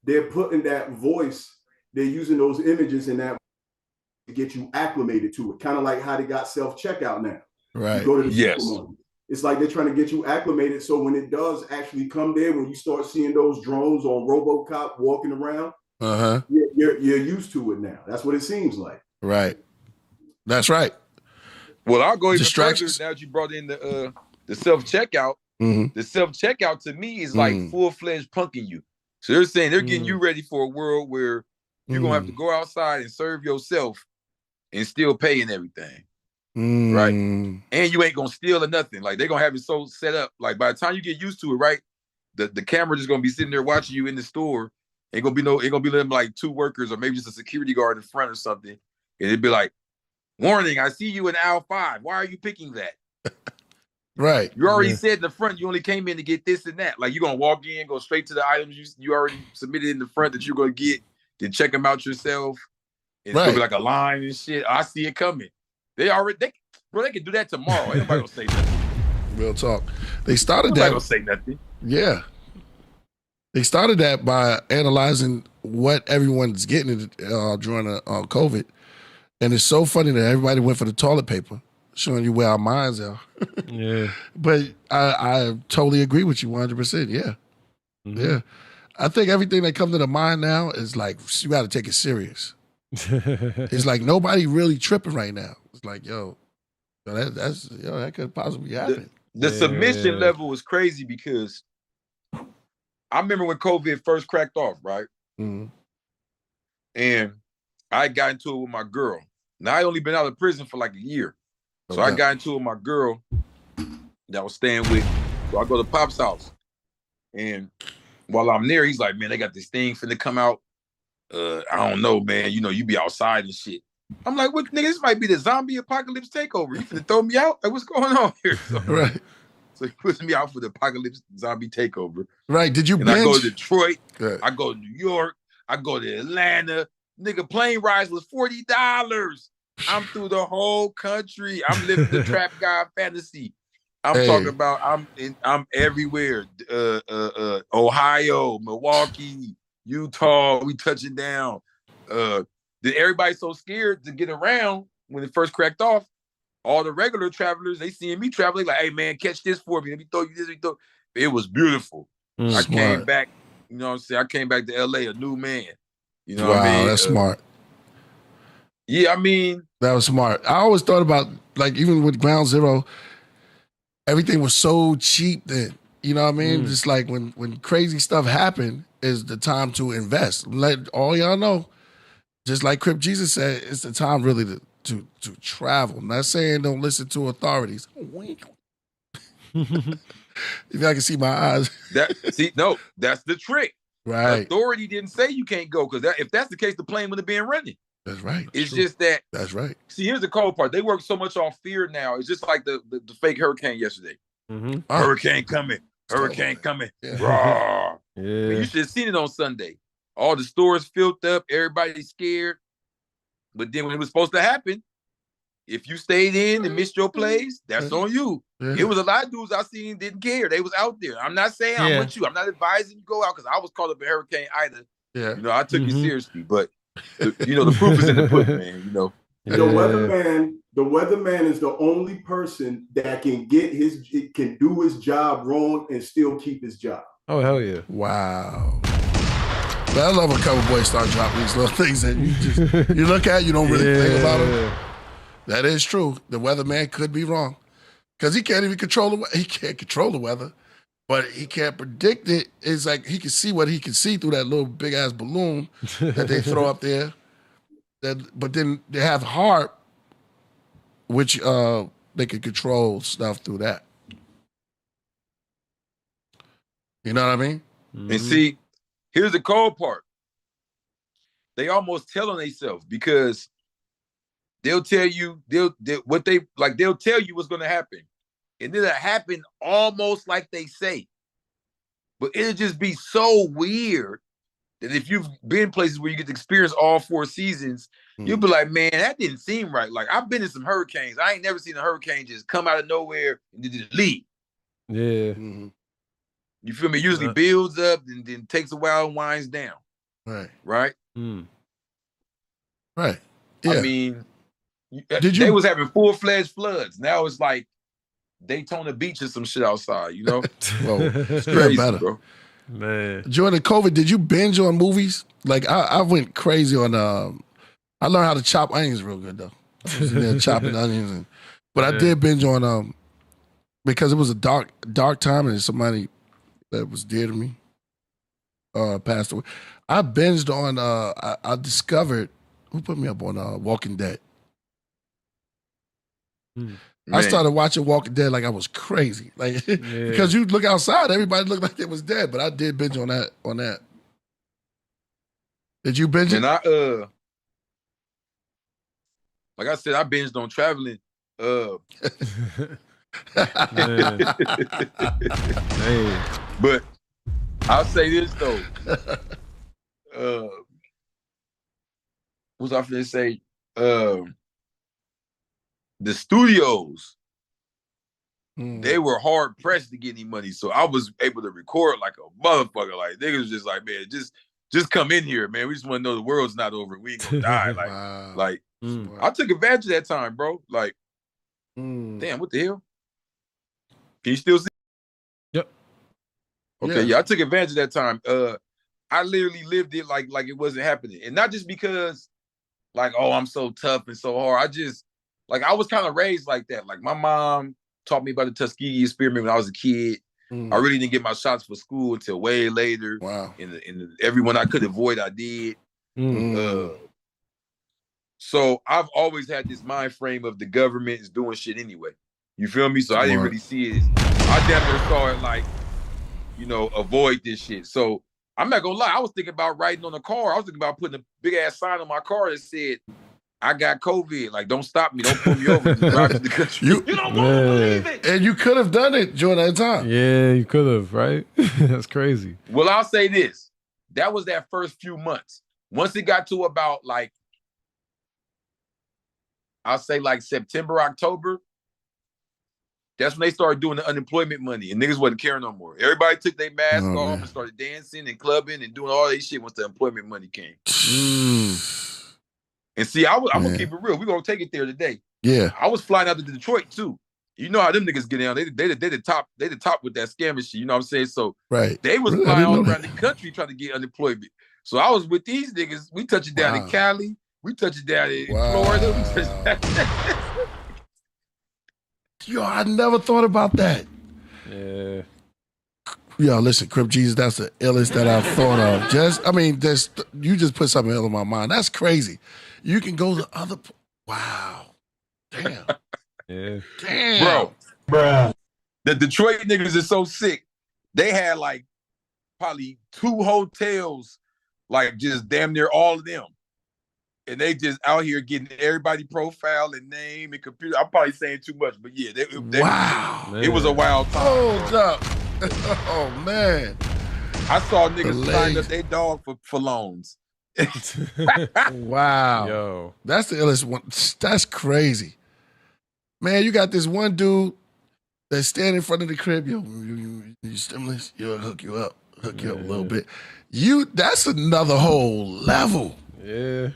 they're putting that voice, they're using those images in that to get you acclimated to it. Kind of like how they got self-checkout now. Right. You go to the supermarket. It's like they're trying to get you acclimated, so when it does actually come there, when you start seeing those drones on RoboCop walking around, you're used to it now. That's what it seems like. Right. That's right. Well, I'll go even further now that you brought in the self-checkout. The self-checkout to me is like full-fledged punking you. So they're saying they're getting you ready for a world where you're going to have to go outside and serve yourself and still pay and everything. Right? And you ain't going to steal or nothing. Like they're going to have it so set up. Like by the time you get used to it, right? The camera just going to be sitting there watching you in the store. Ain't going to be them like 2 workers or maybe just a security guard in front or something. And it'd be like, warning, I see you in aisle 5. Why are you picking that? Right. You already said in the front you only came in to get this and that. Like you're going to walk in, go straight to the items you already submitted in the front that you're going to get, then check them out yourself. It's going to be like a line and shit. I see it coming. They can do that tomorrow. Ain't nobody going to say nothing. Real talk. They started that. Nobody going to say nothing. Yeah. They started that by analyzing what everyone's getting during COVID. And it's so funny that everybody went for the toilet paper, showing you where our minds are. Yeah. But I totally agree with you 100%. Yeah. Yeah. I think everything that comes to the mind now is like, you got to take it serious. It's like nobody really tripping right now. It's like, that could possibly happen. The submission level was crazy because I remember when COVID first cracked off, right? And I got into it with my girl. Now I only been out of prison for like a year. So I got into it with my girl that I was staying with. So I go to Pop's house. And while I'm there, he's like, man, they got this thing finna come out. I don't know, man. You be outside and shit. I'm like, what, nigga, this might be the zombie apocalypse takeover. You finna throw me out? Like, what's going on here? So, right. So he puts me out for the apocalypse zombie takeover. Right. Did you binge? I go to Detroit. I go to New York. I go to Atlanta. Nigga, plane rides was $40. I'm through the whole country. I'm living the trap guy fantasy. I'm talking about I'm everywhere. Ohio, Milwaukee, Utah, we touching down. Then everybody's so scared to get around when it first cracked off. All the regular travelers, they seeing me traveling like, hey man, catch this for me. Let me throw you this. It was beautiful. I came back, you know what I'm saying? I came back to LA a new man. You know what I mean? That's smart. Yeah, I mean, that was smart. I always thought about, like, even with Ground Zero, everything was so cheap then. You know what I mean? Just like when crazy stuff happened is the time to invest. Let all y'all know, just like Crip Jesus said, it's the time really to travel. I'm not saying don't listen to authorities. If I can see my eyes. No, that's the trick. Right. Authority didn't say you can't go, because if that's the case, the plane would have been running. That's right. It's just that. That's right. See, here's the cold part. They work so much off fear now. It's just like the fake hurricane yesterday. Hurricane coming. Hurricane coming. Yeah. Raw. Yeah. Man, you should have seen it on Sunday. All the stores filled up. Everybody's scared. But then when it was supposed to happen, if you stayed in and missed your plays, that's on you. Yeah. It was a lot of dudes I seen didn't care. They was out there. I'm not saying I'm with you. I'm not advising you go out, because I was caught up in Hurricane Ida. Yeah. You know, I took it seriously, but the proof is in the pudding, man. You know. The weatherman is the only person that can do his job wrong and still keep his job. Oh, hell yeah. Wow. But I love when cover boys start dropping these little things that you look at, you don't really think about them. That is true. The weatherman could be wrong, because he can't even control the weather. He can't control the weather, but he can't predict it. It's like he can see what he can see through that little big ass balloon that they throw up there. But then they have HAARP, which they can control stuff through that. You know what I mean? And see, here's the cold part. They almost tell on themselves, because they'll tell you they'll tell you what's going to happen, and it'll happen almost like they say. But it'll just be so weird that if you've been places where you get to experience all 4 seasons, you'll be like, man, that didn't seem right. Like, I've been in some hurricanes. I ain't never seen a hurricane just come out of nowhere and just leave. Yeah. You feel me? It usually builds up and then takes a while and winds down. Right. Right? Right. Yeah. I mean, they was having full-fledged floods. Now it's like Daytona Beach or some shit outside, you know? Well, it's crazy, better. bro. Man. During the COVID, did you binge on movies? Like, I went crazy on, I learned how to chop onions real good, though. I was in there chopping onions. But I did binge on, because it was a dark time, and somebody that was dear to me passed away. I binged on, I discovered, who put me up on Walking Dead? I started watching Walking Dead like I was crazy. Like, because you look outside, everybody looked like they was dead, but I did binge on that. Did you binge it? And I, like I said, I binged on traveling. But I'll say this though. What was I finna say? The studios, they were hard pressed to get any money, so I was able to record like a motherfucker. Like, niggas was just like, man, just come in here, man. We just want to know the world's not over. We ain't gonna die. Like, I took advantage of that time, bro. Like, damn, what the hell? Can you still see? Yep. Okay, yeah, I took advantage of that time. I literally lived it like it wasn't happening, and not just because, like, oh, I'm so tough and so hard. I was kind of raised like that. Like, my mom taught me about the Tuskegee experiment when I was a kid. I really didn't get my shots for school until way later. Wow. And everyone I could avoid, I did. So I've always had this mind frame of the government is doing shit anyway. You feel me? So I didn't really see it. I definitely saw it like, avoid this shit. So I'm not gonna lie. I was thinking about writing on a car. I was thinking about putting a big ass sign on my car that said, I got COVID. Like, don't stop me. Don't pull me over. Just drive to the country. You don't want to believe it. And you could have done it during that time. Yeah, you could have, right? That's crazy. Well, I'll say this. That was that first few months. Once it got to about I'll say September, October, that's when they started doing the unemployment money and niggas wasn't caring no more. Everybody took their mask off and started dancing and clubbing and doing all that shit once the employment money came. And see, I'm gonna keep it real. We're gonna take it there today. Yeah. I was flying out to Detroit too. You know how them niggas get down. They the top with that scammer shit. You know what I'm saying? So they was flying all around the country trying to get unemployment. So I was with these niggas. We touching down in Cali. We touch it down in Florida. We touch it down. Yo, I never thought about that. Yeah. Yo, listen, Crip Jesus, that's the illest that I've thought of. You just put something ill in my mind. That's crazy. You can go to other. Wow. Damn. Yeah. Damn. Bruh. The Detroit niggas is so sick. They had like probably 2 hotels, like just damn near all of them. And they just out here getting everybody profile and name and computer. I'm probably saying too much, but yeah. Wow. It was a wild time. Hold up. Oh, man. I saw niggas sign up their dog for loans. Wow. Yo. That's the illest one. That's crazy. Man, you got this one dude that's standing in front of the crib. Yo, you stimulus? Yo, hook you up a little bit. That's another whole level. Yeah.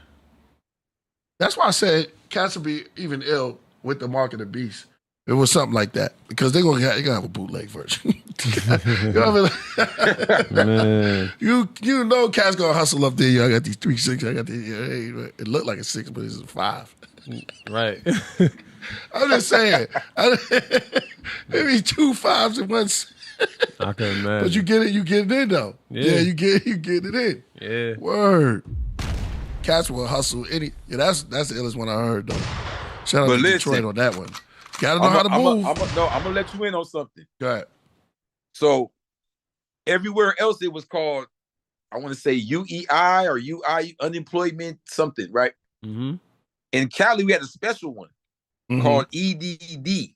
That's why I said cats would be even ill with the Mark of the Beast. It was something like that because they're gonna have a bootleg version. You know what I mean? You know, cats gonna hustle up there. Yo, I got these 3.6. I got these. Hey, it looked like a 6, but it's a 5. Right. I'm just saying. Maybe 2 5s and 1. I can imagine. But you get it in though. Yeah, you get it in. Yeah. Word. Cats will hustle any. Yeah, that's the illest one I heard though. Shout out to Detroit on that one. Gotta know how to move. I'm gonna let you in on something. Go ahead. So everywhere else it was called, I want to say UEI or UI, unemployment something, right? Mm-hmm. In Cali, we had a special one called EDD.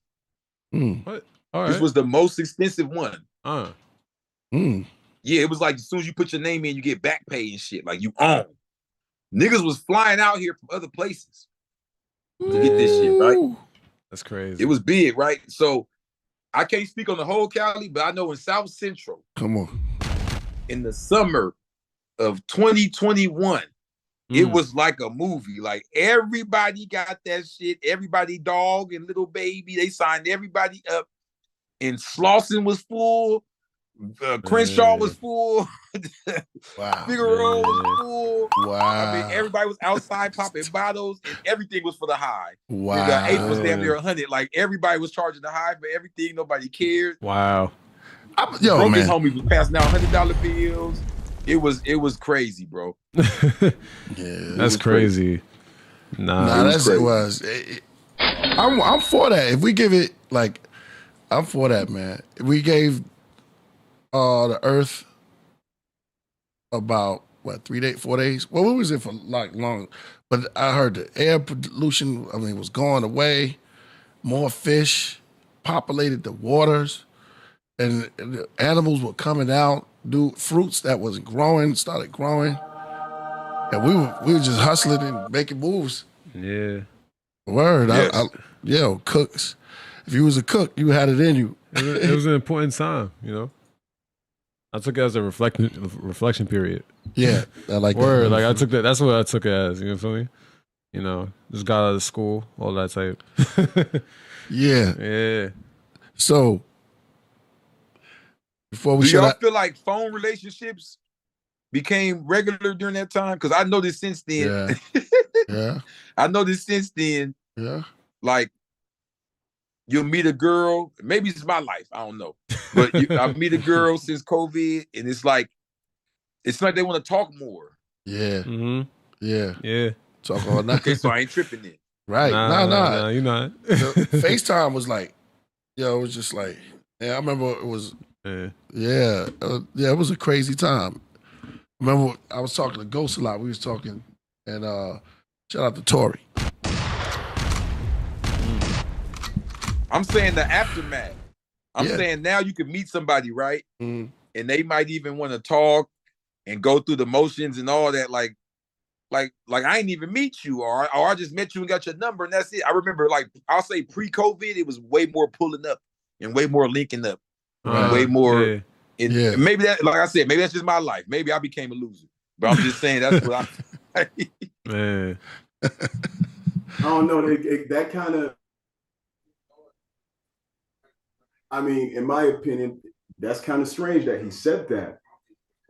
What? All right. This was the most expensive one. Yeah, it was like as soon as you put your name in, you get back pay and shit. Like you own. Niggas was flying out here from other places to get this shit, right? That's crazy. It was big, right? So I can't speak on the whole Cali, but I know in South Central, come on, in the summer of 2021, it was like a movie. Like everybody got that shit. Everybody, dog and little baby, they signed everybody up. And Slauson was full. Crenshaw was full. Wow. Figueroa was full. Wow. I mean, everybody was outside popping bottles, and everything was for the high. Wow. The 8 was damn near 100. Like everybody was charging the high for everything. Nobody cared. Wow. Yo, man. His homie was passing out $100 bills. It was crazy, bro. That's crazy. Nah, that's it was. I'm for that. If we give it like, I'm for that, man. If we gave the Earth about 3 days, 4 days. Well, we was in for like long, but I heard the air pollution. I mean, was going away. More fish populated the waters, and the animals were coming out. Fruits that was growing started growing, and we were just hustling and making moves. Yeah. Word. Yes. Cooks. If you was a cook, you had it in you. It was an important time, you know. I took it as a reflection period. Yeah, I like Word, that. like I took that. That's what I took it as. You know what I mean? You know, just got out of school, all that type. Yeah. Yeah. So before we do y'all feel like phone relationships became regular during that time? Because I noticed since then. Yeah. I noticed since then. Yeah. Like you'll meet a girl. Maybe it's my life. I don't know. But I meet a girl since COVID, and it's like they want to talk more. Yeah. Mm-hmm. Yeah. Yeah. Talk all night. Okay, so I ain't tripping then. Right. Nah. You're not. FaceTime was like, it was just like, I remember it was, it was a crazy time. Remember, I was talking to Ghost a lot. We was talking, and shout out to Tori. I'm saying the aftermath. I'm saying now you can meet somebody, right? Mm. And they might even want to talk and go through the motions and all that. Like I ain't even meet you, or I just met you and got your number, and that's it. I remember, like, I'll say pre-COVID, it was way more pulling up and way more linking up, and way more. And maybe that, like I said, maybe that's just my life. Maybe I became a loser, but I'm just saying that's what I. Man, I don't know. That kind of. I mean, in my opinion, that's kind of strange that he said that.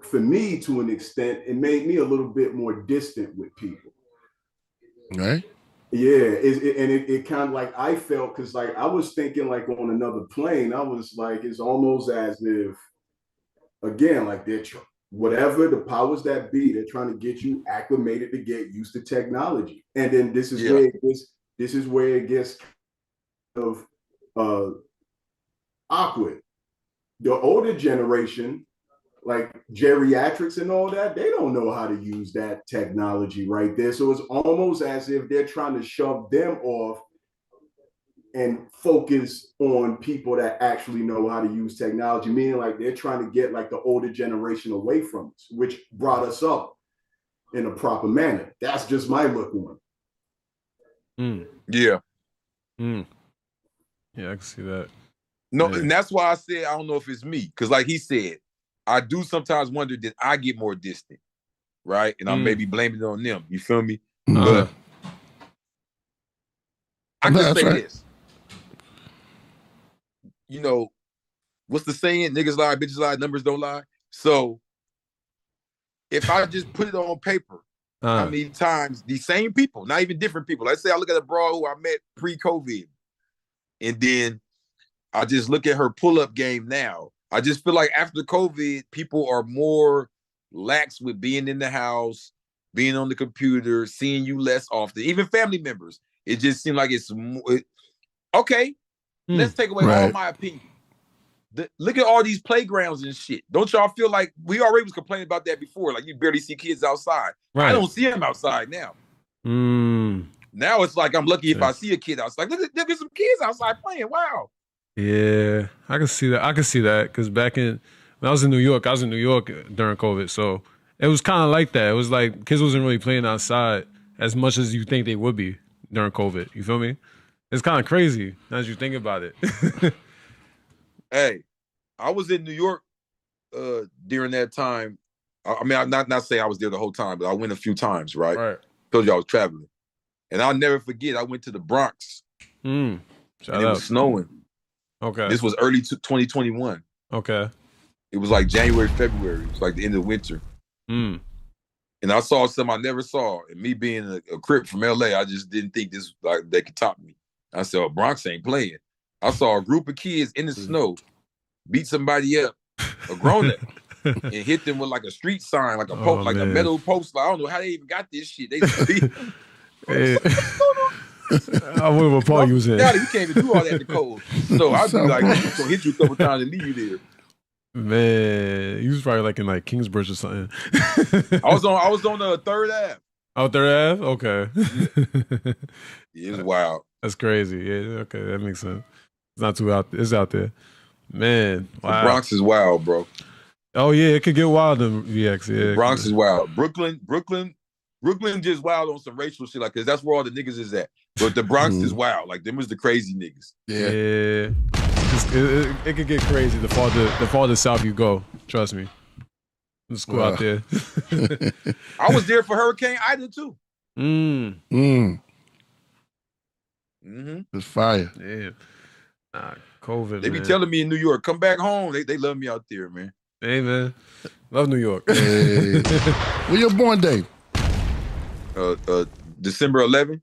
For me, to an extent, it made me a little bit more distant with people. Right. Yeah, it kind of like I felt because like I was thinking like on another plane. I was like, it's almost as if, again, like whatever the powers that be, they're trying to get you acclimated to get used to technology, and then this is where it gets of awkward. The older generation, like geriatrics and all that, they don't know how to use that technology right there. So it's almost as if they're trying to shove them off and focus on people that actually know how to use technology, meaning like they're trying to get like the older generation away from us, which brought us up in a proper manner. That's just my look on it. Yeah. Yeah, I can see that. No, and that's why I said I don't know if it's me. Because like he said, I do sometimes wonder, did I get more distant? Right? And I'm maybe blaming it on them. You feel me? But I can say this. You know, what's the saying? Niggas lie, bitches lie, numbers don't lie. So if I just put it on paper, how many times these same people, not even different people. Let's say I look at a broad who I met pre-COVID, and then I just look at her pull-up game now. I just feel like after COVID, people are more lax with being in the house, being on the computer, seeing you less often. Even family members. It just seemed like it's okay. Let's take away all my opinion. Look at all these playgrounds and shit. Don't y'all feel like we already was complaining about that before? Like you barely see kids outside. Right. I don't see them outside now. Now it's like I'm lucky if I see a kid outside. Look at some kids outside playing. Wow. Yeah, I can see that. I can see that because when I was in New York during COVID, so it was kind of like that. It was like kids wasn't really playing outside as much as you think they would be during COVID. You feel me? It's kind of crazy as you think about it. Hey, I was in New York during that time. I mean, I'm not saying I was there the whole time, but I went a few times, right? Right. Told you I was traveling. And I'll never forget, I went to the Bronx. And it was snowing. Okay. This was early 2021. Okay. It was like January, February. It was like the end of winter. And I saw something I never saw. And me being a Crip from LA, I just didn't think this like they could top me. I said, oh, Bronx ain't playing. I saw a group of kids in the snow beat somebody up, a grown up, and hit them with like a street sign, like a post, like a metal post. I don't know how they even got this shit. They I wonder what Paul you was in. You can't even do all that in the cold. So I'd be like, I'm gonna hit you a couple times and leave you there. Man, you was probably like in like Kingsbridge or something. I was on the Third Ave. Oh, Third Ave? Okay. Yeah, it was wild. That's crazy. Yeah, okay, that makes sense. It's not too out. It's out there, man. Wow. The Bronx is wild, bro. Oh yeah, it could get wild in VX. Yeah, the Bronx is wild. Brooklyn just wild on some racial shit, like, cause that's where all the niggas is at. But the Bronx is wild. Like them was the crazy niggas. Yeah. It could get crazy the farther south you go. Trust me. Let's go out there. I was there for Hurricane Ida too. It's fire. Yeah. COVID. They be telling me in New York, come back home. They love me out there, man. Hey man, love New York. Hey. When your born day? December 11th.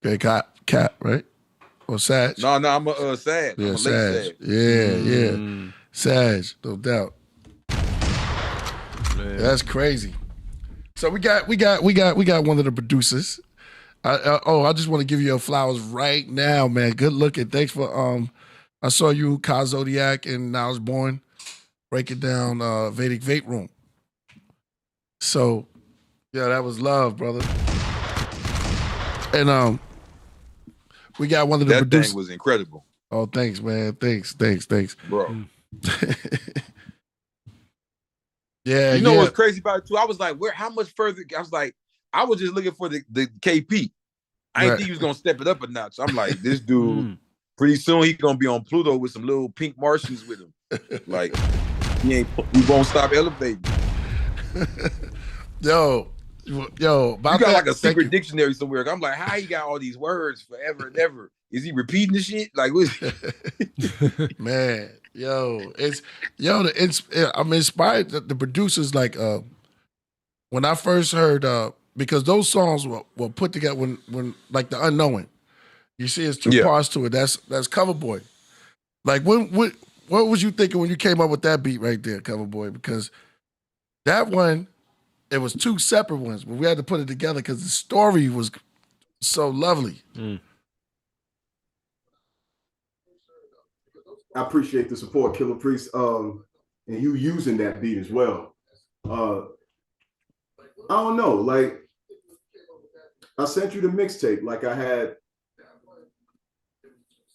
Okay, cat, right? Or Sag? No, I'm a Sag. Yeah, I'm a Sag. Sag. Yeah. Sag, no doubt. Man. That's crazy. So we got one of the producers. I just want to give you your flowers right now, man. Good looking. Thanks for I saw you, Ka Zodiac, and I was born. Break it down, Vedic Vape Room. So, yeah, that was love, brother. And we got one of the producers. That thing was incredible. Oh, thanks, man. Thanks, bro. Yeah, you know what's crazy about it too? I was like, how much further? I was like, I was just looking for the KP. I didn't think he was gonna step it up a notch. I'm like, this dude, pretty soon he's gonna be on Pluto with some little pink Martians with him. Like, he won't stop elevating. Yo, you got like a secret dictionary somewhere. I'm like, how he got all these words forever and ever? Is he repeating the shit? Like, what? Man, I'm inspired. The producers, like, when I first heard because those songs were put together when like the Unknowing. You see, it's two parts to it. That's Coverboy. Like what was you thinking when you came up with that beat right there, Coverboy? Because that one, it was two separate ones, but we had to put it together because the story was so lovely. I appreciate the support, Killah Priest, and you using that beat as well. I don't know, like I sent you the mixtape, like I had.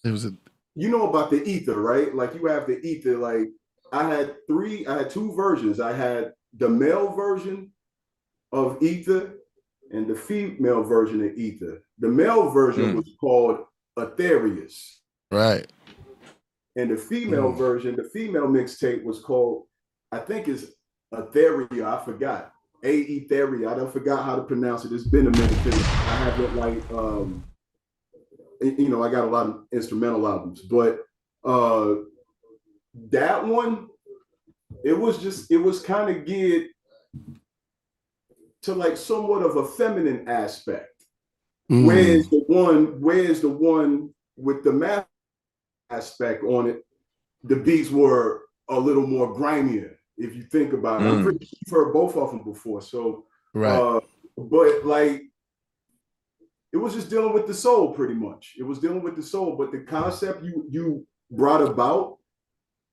It was you know about the ether, right? Like you have the ether. Like I had two versions. I had the male version of ether and the female version of ether. The male version was called Aetherius. Right. And the female version, the female mixtape was called, I think it's Aetheria. I forgot. Aetheria. I don't forgot how to pronounce it. It's been a minute since I haven't like I got a lot of instrumental albums, but that one, it was kind of geared to like somewhat of a feminine aspect. Whereas the one with the math aspect on it, the beats were a little more grimier, if you think about it. I'm pretty sure you've heard both of them before. So but like it was just dealing with the soul, pretty much. It was dealing with the soul, but the concept you brought about,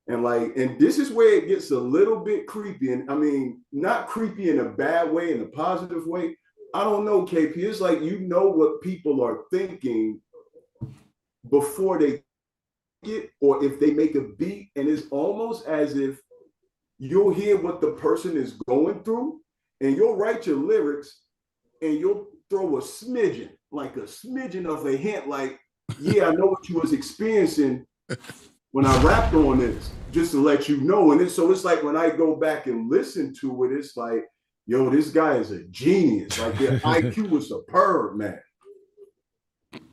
and this is where it gets a little bit creepy. And I mean, not creepy in a bad way, in a positive way. I don't know, KP. It's like you know what people are thinking before they get, or if they make a beat, and it's almost as if you'll hear what the person is going through, and you'll write your lyrics, and you'll throw a smidgen of a hint, like, yeah, I know what you was experiencing when I rapped on this, just to let you know. And so it's like when I go back and listen to it, it's like, yo, this guy is a genius. Like their IQ was superb, man.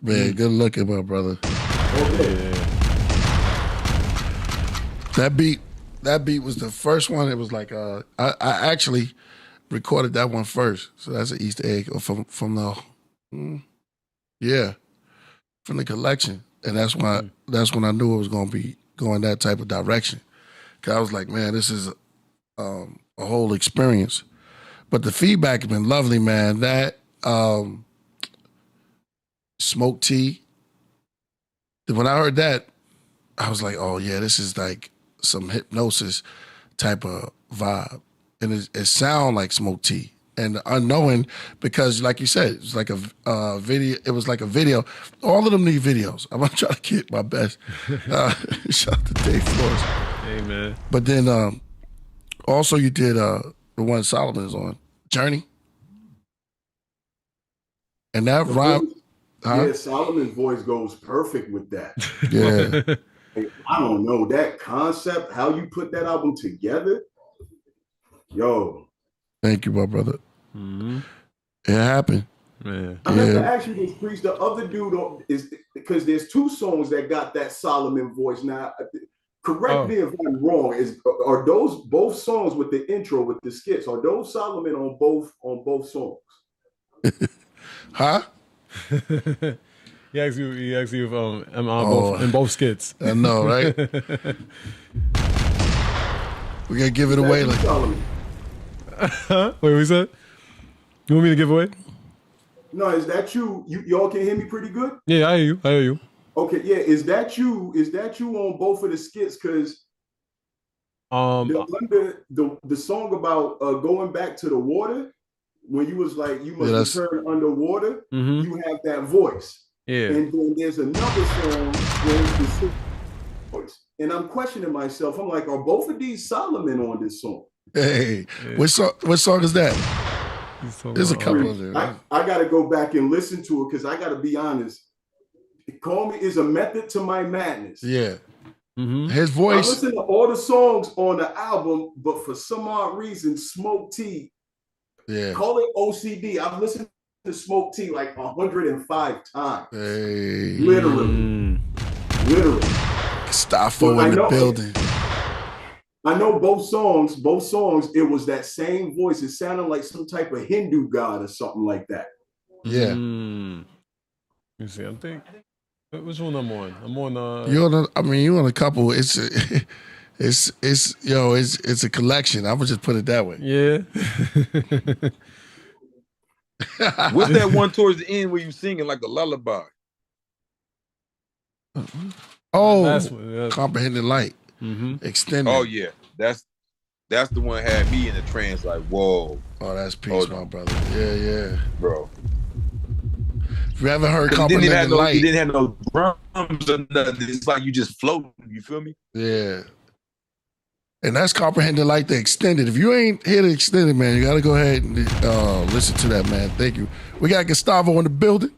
Man, good looking, my brother. Okay. That beat was the first one. It was like I actually recorded that one first, so that's an Easter egg from the from the collection, and that's when I knew it was going to be going that type of direction. Cause I was like, man, this is a whole experience. But the feedback has been lovely, man. That Smoke Tea. When I heard that, I was like, oh yeah, this is like some hypnosis type of vibe. And it sound like Smoke Tea. And Unknowing, because like you said, it's like a video. It was like a video. All of them need videos. I'm gonna try to get my best. Shout out to Dave Flores. Hey man. But then also you did the one Solomon is on, Journey. And that rhyme. Yeah, Solomon's voice goes perfect with that. Yeah. I don't know, that concept, how you put that album together. Yo. Thank you, my brother. It happened. Man. I have to ask you this, Priest. The other dude is because there's two songs that got that Solomon voice. Now, correct me if I'm wrong. Are those both songs with the intro with the skits? Are those Solomon on both songs? Huh? He asked you if I'm on in both skits. I know, right? We're gonna give it away. Like, wait, what you said? You want me to give away? No, is that you? Y'all can hear me pretty good? Yeah, I hear you. Okay, yeah. Is that you on both of the skits? Because the song about going back to the water, when you was like, you must return underwater, you have that voice. Yeah. And then there's another song where it's the voice. And I'm questioning myself. I'm like, are both of these Solomon on this song? Hey, what song is that? There's a couple of them. I got to go back and listen to it because I got to be honest. Call Me is a method to my madness. Yeah. His voice. I listen to all the songs on the album, but for some odd reason, Smoke Tea. Yeah. Call it OCD. I've listened to Smoke Tea like 105 times. Hey. Literally. Gustavo in the building. I know both songs, it was that same voice. It sounded like some type of Hindu god or something like that. Yeah. You see, I think which one I'm on? I'm on you on a couple. It's a collection. I would just put it that way. Yeah. What's that one towards the end where you singing like a lullaby? Oh, Comprehending Light. Extended. Oh yeah, that's the one that had me in the trance. Like, whoa. Oh, that's peace, my brother. Yeah, bro. If you haven't heard Comprehending Light, you didn't have no drums or nothing. It's like you just floating. You feel me? Yeah. And that's Comprehending Light, the extended. If you ain't hear the extended, man, you got to go ahead and listen to that, man. Thank you. We got Gustavo in the building.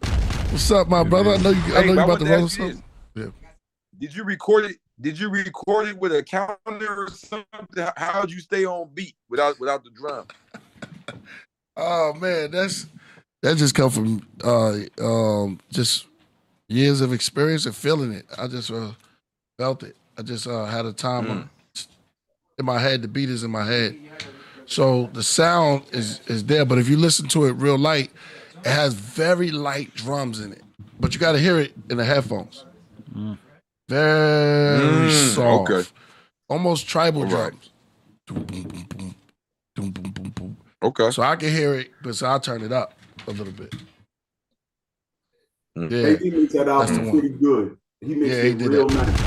What's up, my brother? I know you about to roll something. Yeah. Did you record it? Did you record it with a counter or something? How'd you stay on beat without the drum? Oh man, that just come from just years of experience and feeling it. I just felt it. I just had a time in my head. The beat is in my head, so the sound is there. But if you listen to it real light, it has very light drums in it. But you got to hear it in the headphones. Very soft, okay. Almost tribal drums. Boom, boom, boom, boom, boom, boom, boom, boom. Okay, so I can hear it, but so I'll turn it up a little bit. Yeah, he makes that album pretty good. He makes it real nice.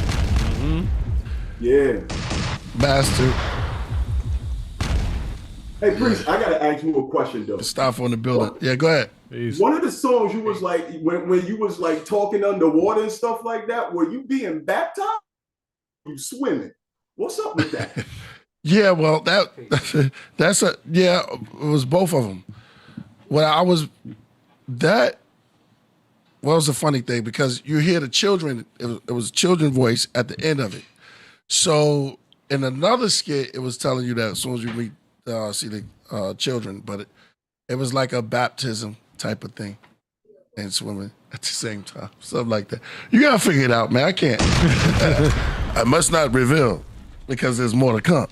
Yeah, bastard. Hey, Priest, I gotta ask you a question though. Stop on the building. Yeah, go ahead. One of the songs you was like when you was like talking underwater and stuff like that, were you being baptized? You swimming? What's up with that? Yeah, well, it was both of them. That was a funny thing because you hear the children. It was children voice at the end of it. So in another skit, it was telling you that as soon as you meet see the children, but it was like a baptism type of thing and swimming at the same time, something like that. You gotta figure it out, man. I can't. I must not reveal because there's more to come.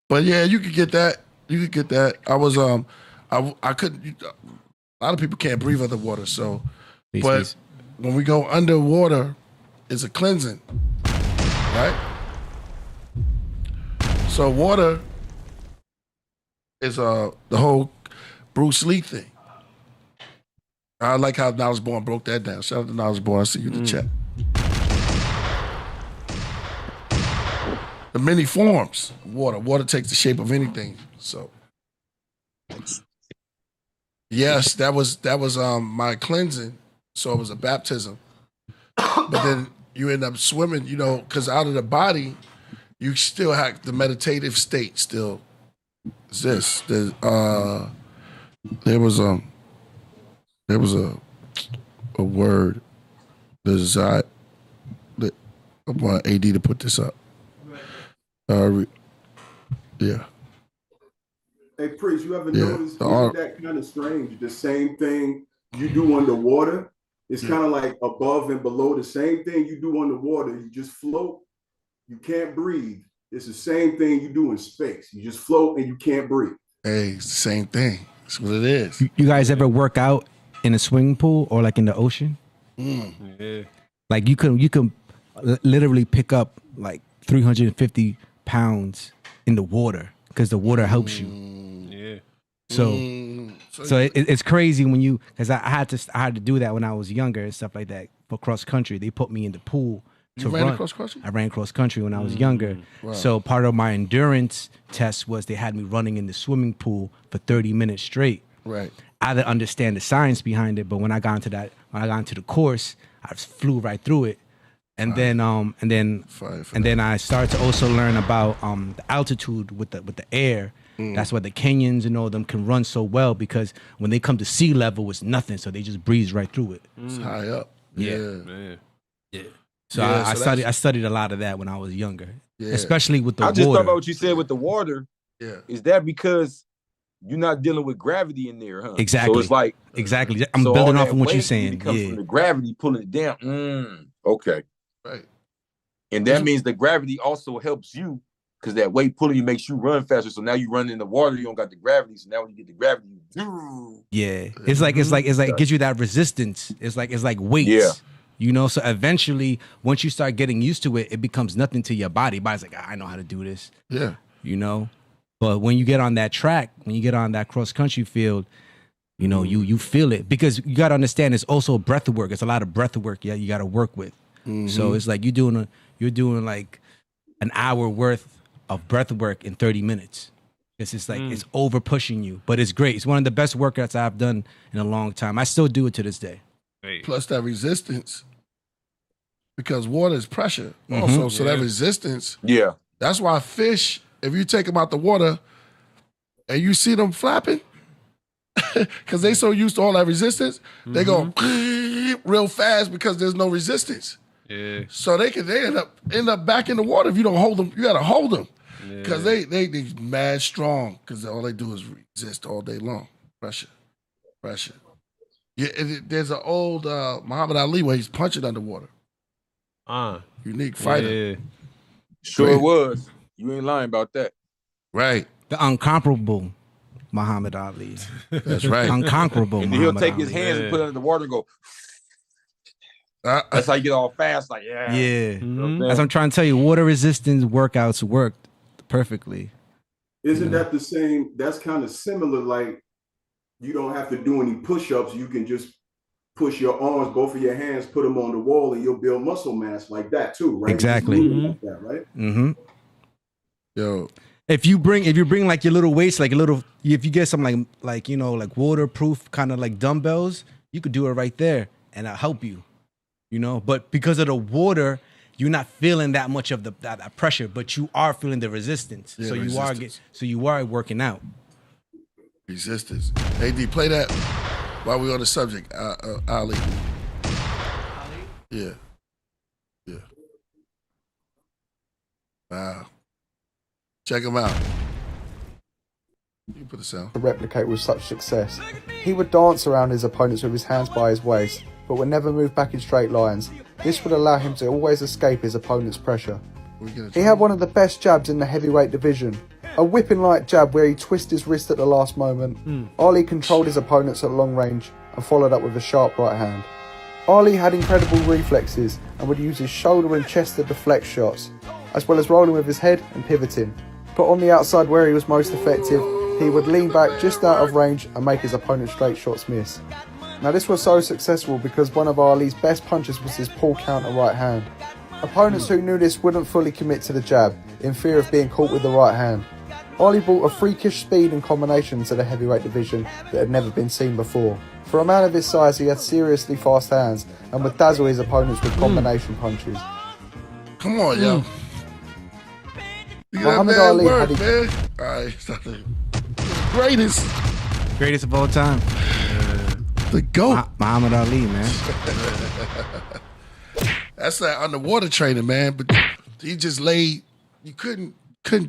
But yeah, you could get that. I was I couldn't. A lot of people can't breathe underwater, so. But when we go underwater, it's a cleansing, right? So water is the whole Bruce Lee thing. I like how Knowledge Born broke that down. Shout out to Knowledge Born. I see you in the chat. The many forms of water. Water takes the shape of anything. So yes, that was my cleansing. So it was a baptism. But then you end up swimming, because out of the body, you still have the meditative state still exists. There was a word. I want AD to put this up. Yeah. Hey, Priest, you ever noticed that kind of strange? The same thing you do underwater, it's kind of like above and below. The same thing you do underwater, you just float. You can't breathe. It's the same thing you do in space. You just float and you can't breathe. Hey, it's the same thing. That's what it is. You guys ever work out in a swimming pool or like in the ocean? Yeah. Like you can literally pick up like 350 pounds in the water because the water helps you. Yeah. So it's crazy when you, because I had to do that when I was younger and stuff like that for cross country. They put me in the pool to run. Across country? I ran cross country when I was younger. Wow. So part of my endurance test was they had me running in the swimming pool for 30 minutes straight. Right. I didn't understand the science behind it, but when I got into the course, I flew right through it. And then I started to also learn about the altitude with the air. That's why the Kenyans and all of them can run so well, because when they come to sea level, it's nothing, so they just breeze right through it. It's high up. Yeah. Man. Yeah. So I studied a lot of that when I was younger, especially with the water. I just thought about what you said with the water. Yeah. Is that because you're not dealing with gravity in there, huh? Exactly. So it's like exactly. I'm building off of what you're saying. Comes from the gravity pulling it down. Okay. Right. And that means the gravity also helps you because that weight pulling you makes you run faster. So now you run in the water, you don't got the gravity. So now when you get the gravity, It's like it gives you that resistance. It's like weights. Yeah. You know, so eventually once you start getting used to it, it becomes nothing to your body. Body's like, I know how to do this. Yeah. You know? But when you get on that track, when you get on that cross country field, you know, you feel it. Because you gotta understand it's also breath work. It's a lot of breath work you gotta work with. So it's like you're doing like an hour worth of breath work in 30 minutes. It's like it's over pushing you, but it's great. It's one of the best workouts I've done in a long time. I still do it to this day. Plus that resistance, because water is pressure also. So that resistance, that's why fish, if you take them out the water and you see them flapping, because they so used to all that resistance, they go real fast because there's no resistance. Yeah. So they end up back in the water if you don't hold them. You got to hold them because they mad strong because all they do is resist all day long. Pressure. Yeah, there's an old Muhammad Ali where he's punching underwater. Unique fighter. Yeah. Sure it was. You ain't lying about that. Right. The incomparable Muhammad Ali. That's right. Unconquerable. And Muhammad he'll take Ali. his hands and put it under the water and go. That's how you get all fast, like Yeah. You know what I'm As saying? I'm trying to tell you, water resistance workouts worked perfectly. Isn't that the same? That's kind of similar. Like you don't have to do any push-ups. You can just push your arms, both of your hands, put them on the wall, and you'll build muscle mass like that too, right? Exactly. Like that, right? Yo. If you bring like your little weights, like if you get some like you know, like waterproof kind of like dumbbells, you could do it right there and it'll help you. You know, but because of the water, you're not feeling that much of that pressure, but you are feeling the resistance. Yeah, so resistance. you are working out. Resistance. AD, play that while we're on the subject. Ali. Yeah. Wow. Check him out. You can put the sound. To replicate with such success. He would dance around his opponents with his hands by his waist, but would never move back in straight lines. This would allow him to always escape his opponent's pressure. He had one of the best jabs in the heavyweight division. A whipping-like jab where he twisted his wrist at the last moment. Ali controlled his opponents at long range and followed up with a sharp right hand. Ali had incredible reflexes and would use his shoulder and chest to deflect shots, as well as rolling with his head and pivoting. But on the outside where he was most effective, he would lean back just out of range and make his opponent's straight shots miss. Now this was so successful because one of Ali's best punches was his pull counter right hand. Opponents who knew this wouldn't fully commit to the jab, in fear of being caught with the right hand. Ali brought a freakish speed and combination to the heavyweight division that had never been seen before. For a man of his size, he had seriously fast hands and would dazzle his opponents with combination punches. Come on, yo. Muhammad Ali had man. All right, greatest of all time. The GOAT. Muhammad Ali, man. That's that underwater training, man. But he just laid. You couldn't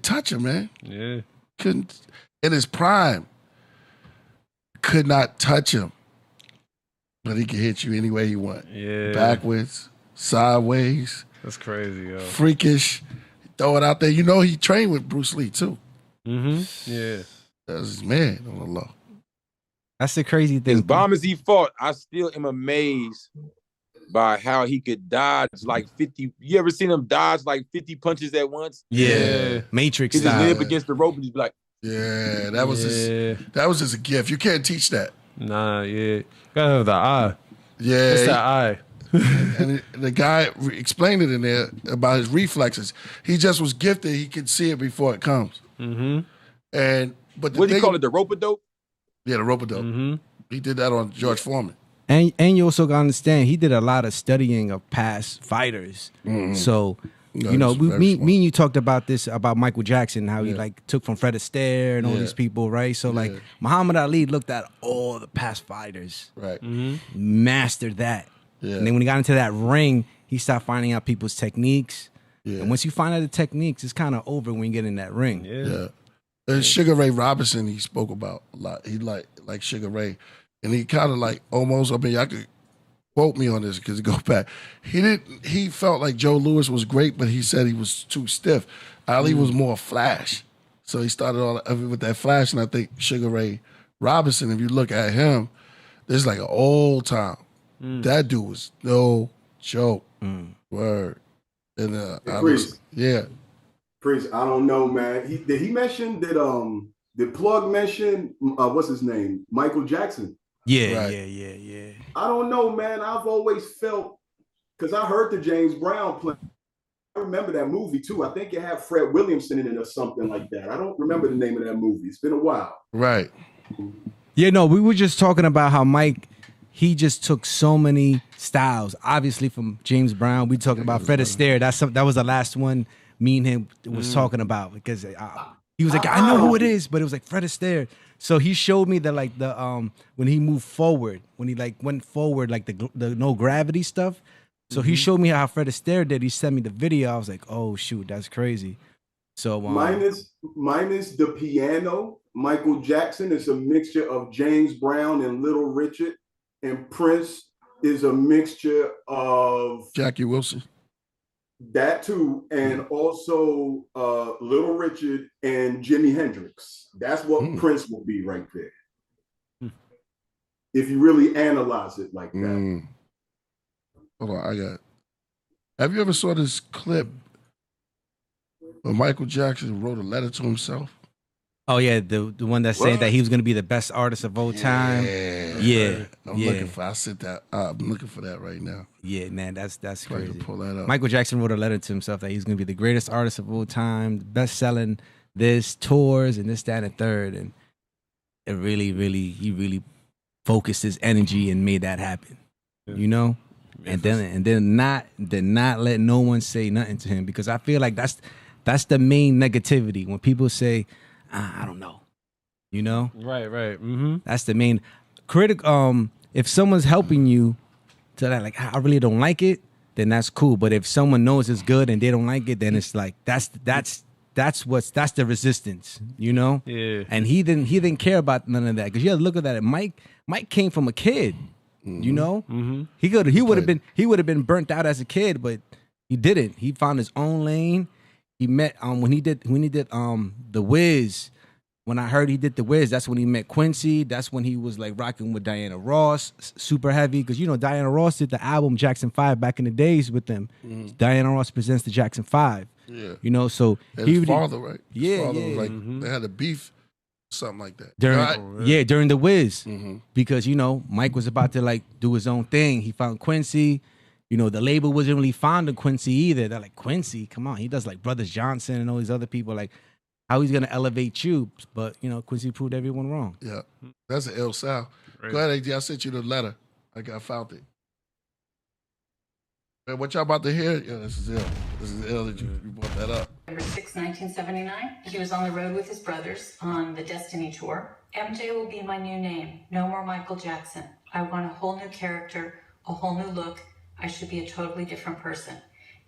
touch him, man. Yeah. Couldn't in his prime. Could not touch him. But he could hit you any way he want. Yeah. Backwards, sideways. That's crazy, yo. Freakish. Throw it out there. You know he trained with Bruce Lee too. Yeah. That was his man on the low. That's the crazy thing. As bomb as he fought, I still am amazed by how he could dodge like 50. You ever seen him dodge like 50 punches at once? Yeah. Matrix He just style. lean up against the rope and he's like, yeah, that was just a gift. You can't teach that. Nah, yeah. Gotta have the eye. Yeah. It's that eye. And the guy explained it in there about his reflexes. He just was gifted. He could see it before it comes. And but what do you call it? The rope-a-dope? Yeah, the rope-a-dope. He did that on George Foreman. And you also gotta understand he did a lot of studying of past fighters. So you know, me and you talked about this about Michael Jackson, how he like took from Fred Astaire and all these people, right? So like Muhammad Ali looked at all the past fighters, right? Mastered that, and then when he got into that ring, he started finding out people's techniques. And once you find out the techniques, it's kind of over when you get in that ring. And Sugar Ray Robinson, he spoke about a lot. He like Sugar Ray, and he kind of like almost. I mean, I could quote me on this because it goes back. He felt like Joe Louis was great, but he said he was too stiff. Ali was more flash. So he started all with that flash, and I think Sugar Ray Robinson, if you look at him, this is like an old time. That dude was no joke. Word. And Priest. Yeah. Priest, I don't know, man. Did he mention that did Plug mention what's his name? Michael Jackson. Yeah, Right. yeah. I don't know, man. I've always felt, because I heard the James Brown play. I remember that movie too. I think it had Fred Williamson in it or something like that. I don't remember the name of that movie. It's been a while. Right. Yeah, no, we were just talking about how Mike, he just took so many styles. Obviously from James Brown, we talking about Fred Astaire. That was the last one me and him was talking about, because he was like, I know who it is, but it was like Fred Astaire. So he showed me that like the when he moved forward, when he like went forward, like the no gravity stuff. So he showed me how Fred Astaire did. He sent me the video. I was like, oh shoot, that's crazy. So minus the piano, Michael Jackson is a mixture of James Brown and Little Richard, and Prince is a mixture of Jackie Wilson. That too, and also Little Richard and Jimi Hendrix. That's what Prince will be right there. If you really analyze it like that. Hold on, have you ever saw this clip where Michael Jackson wrote a letter to himself? Oh yeah, the one that's saying that he was going to be the best artist of all time. Yeah. I'm looking for that right now. Yeah, man, that's crazy. I can pull that up. Michael Jackson wrote a letter to himself that he's going to be the greatest artist of all time, best selling, this tours and this, that, and the third, and it he really focused his energy and made that happen. You know, and then not let no one say nothing to him, because I feel like that's the main negativity when people say, I don't know, you know? Right. That's the main critic. If someone's helping you to that, like, I really don't like it, then that's cool. But if someone knows it's good and they don't like it, then it's like that's the resistance, you know? Yeah. And he didn't care about none of that, because you have to look at that. Mike came from a kid, you know? He would have been burnt out as a kid, but he didn't. He found his own lane. He met when he did The Wiz. When I heard he did The Wiz, that's when he met Quincy. That's when he was like rocking with Diana Ross, super heavy, because you know Diana Ross did the album Jackson 5 back in the days with them. Diana Ross presents the Jackson 5. Yeah, you know, so his father, right? Yeah, his father was like they had a beef, something like that. During The Wiz, because you know Mike was about to like do his own thing. He found Quincy. You know, the label wasn't really fond of Quincy either. They're like, Quincy, come on. He does like Brothers Johnson and all these other people. Like, how he's going to elevate you? But, you know, Quincy proved everyone wrong. Yeah. That's an ill sound. Right. Go ahead, AJ. I sent you the letter. I found it. Man, what y'all about to hear? Yeah, this is ill. This is ill that you brought that up. November 6, 1979. He was on the road with his brothers on the Destiny Tour. MJ will be my new name. No more Michael Jackson. I want a whole new character, a whole new look. I should be a totally different person.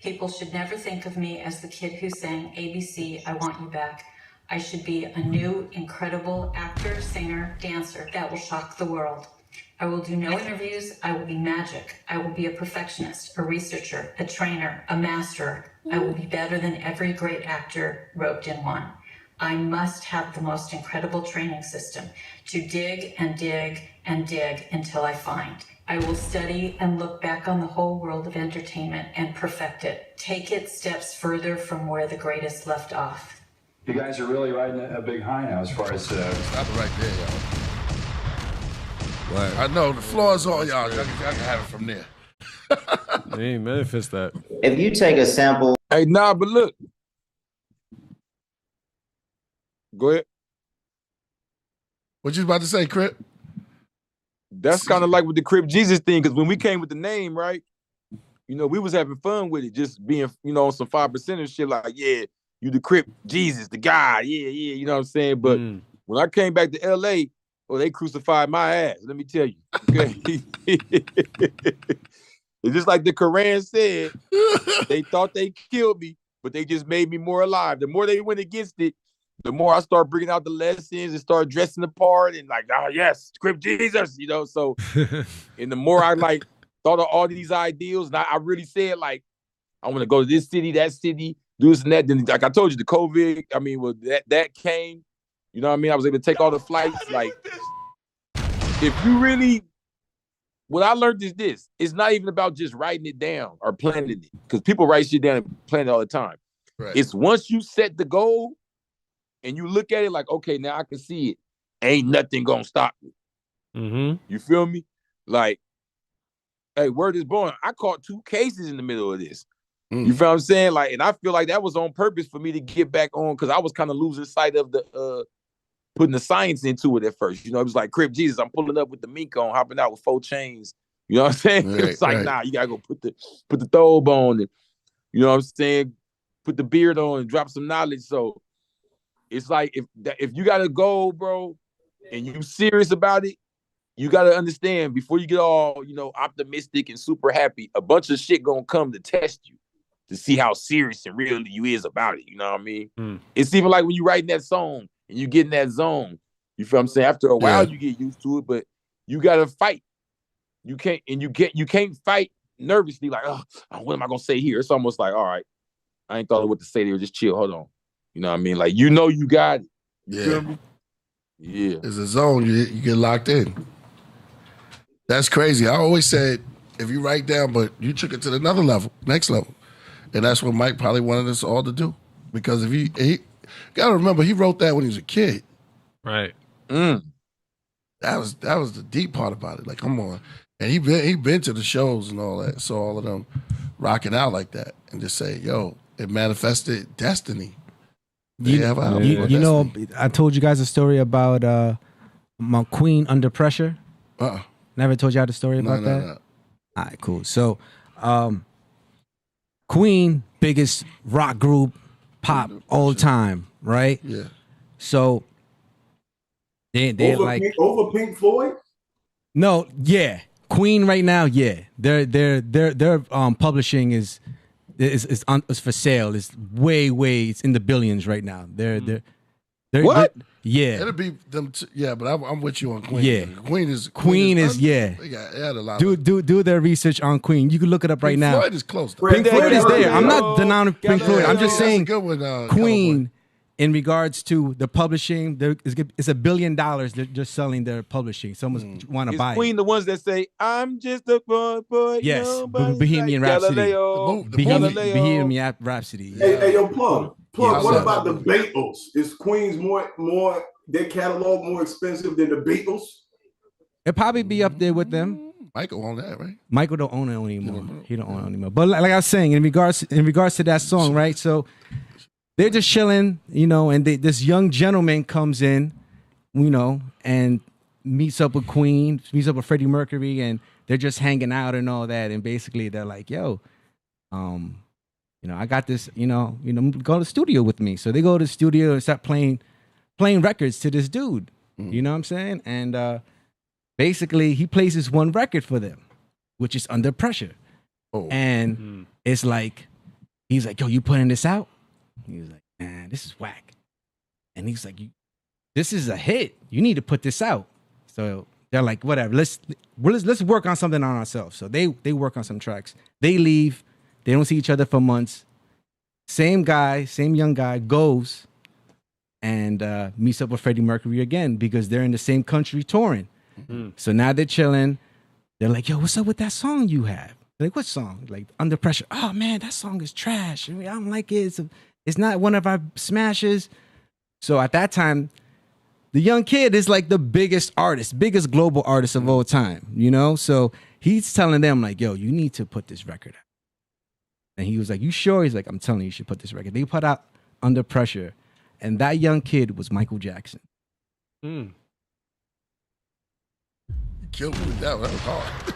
People should never think of me as the kid who sang ABC, I Want You Back. I should be a new, incredible actor, singer, dancer that will shock the world. I will do no interviews. I will be magic. I will be a perfectionist, a researcher, a trainer, a master. I will be better than every great actor roped in one. I must have the most incredible training system to dig and dig and dig until I find. I will study and look back on the whole world of entertainment and perfect it. Take it steps further from where the greatest left off. You guys are really riding a big high now as far as... Stop it right there, y'all. Right. I know, the floor is all y'all. Y'all can have it from there. Hey, manifest that. If you take a sample... Hey, nah, but look. Go ahead. What you about to say, Crip? That's kind of like with the Crip Jesus thing, because when we came with the name, right, you know, we was having fun with it, just being, you know, on some 5% and shit, like, yeah, you the Crip Jesus, the guy, yeah, you know what I'm saying? But when I came back to LA, they crucified my ass, let me tell you. Okay? It's just like the Quran said, they thought they killed me, but they just made me more alive. The more they went against it, the more I start bringing out the lessons and start dressing the part and like, oh yes, Crip Jesus, you know. So, and the more I like thought of all these ideals, and I really said like, I want to go to this city, that city, do this and that. Then, like I told you, the COVID, I mean, well, that came. You know what I mean? I was able to take all the flights. Like, if you really, what I learned is this: it's not even about just writing it down or planning it, because people write shit down and plan it all the time. Right. It's once you set the goal and you look at it like, okay, now I can see it. Ain't nothing gonna stop me. Mm-hmm. You feel me? Like, hey, word is born. I caught 2 cases in the middle of this. You feel what I'm saying? Like, and I feel like that was on purpose for me to get back on, because I was kind of losing sight of the putting the science into it at first. You know, it was like, Crip Jesus, I'm pulling up with the mink on, hopping out with 4 chains. You know what I'm saying? Right, it's like, right. nah, you gotta go put the thobe on, and you know what I'm saying? Put the beard on and drop some knowledge. So it's like, if you gotta go, bro, and you serious about it, you gotta understand, before you get all, you know, optimistic and super happy, a bunch of shit gonna come to test you, to see how serious and real you is about it. You know what I mean? It's even like when you writing that song and you get in that zone. You feel what I'm saying? After a while, you get used to it, but you gotta fight. You can't fight nervously, like, oh, what am I gonna say here? It's almost like, all right, I ain't thought of what to say there. Just chill. Hold on. You know what I mean? Like, you know, you got it. You feel me? Yeah. It's a zone. You get locked in. That's crazy. I always said, if you write down, but you took it to another level, next level. And that's what Mike probably wanted us all to do. Because if he gotta remember, he wrote that when he was a kid. Right. That was the deep part about it. Like, come on. And he been to the shows and all that. So all of them rocking out like that and just say, yo, it manifested destiny. You know, I told you guys a story about my Queen Under Pressure. Never told y'all the story about that? No. All right, cool. So, Queen, biggest rock group, pop all time, right? Yeah. So, they're like over Pink Floyd. No, yeah, Queen right now, yeah. Their publishing is for sale. It's way it's in the billions right now. They're what? Yeah, it'll be them. Yeah, but I'm with you on Queen. Yeah, Queen is yeah. They had a lot. Do their research on Queen. You can look it up right now. Pink Floyd is close. Pink Floyd is there. I'm not denying Pink Floyd. I'm just saying good one, Queen. In regards to the publishing, it's $1 billion they're just selling their publishing. Someone want to buy Queen it. The ones that say, I'm just a boy. Yes, nobody's Bohemian like Rhapsody. Galileo. Bohemian Rhapsody. Hey, yo, Plug. Yeah, What about the Beatles? Is Queen's more their catalog more expensive than the Beatles? It'll probably be up there with them. Michael own that, right? Michael don't own it anymore. He don't own it anymore. But like I was saying, in regards to that song, right? So they're just chilling, you know, and this young gentleman comes in, you know, and meets up with Queen, meets up with Freddie Mercury, and they're just hanging out and all that. And basically they're like, yo, you know, I got this, you know, go to the studio with me. So they go to the studio and start playing records to this dude. You know what I'm saying? And basically he plays this one record for them, which is Under Pressure. And it's like, he's like, yo, you putting this out? He was like, man, this is whack. And he's like, this is a hit. You need to put this out. So they're like, whatever, let's work on something on ourselves. So they work on some tracks. They leave. They don't see each other for months. Same young guy goes and meets up with Freddie Mercury again because they're in the same country touring. So now they're chilling. They're like, yo, what's up with that song you have? Like, what song? Like, Under Pressure. Oh, man, that song is trash. I don't like it. It's not one of our smashes. So at that time, the young kid is like the biggest global artist of all time, you know? So he's telling them like, yo, you need to put this record out. And he was like, you sure? He's like, I'm telling you, you should put this record. They put out Under Pressure. And that young kid was Michael Jackson. Killed me with that one. That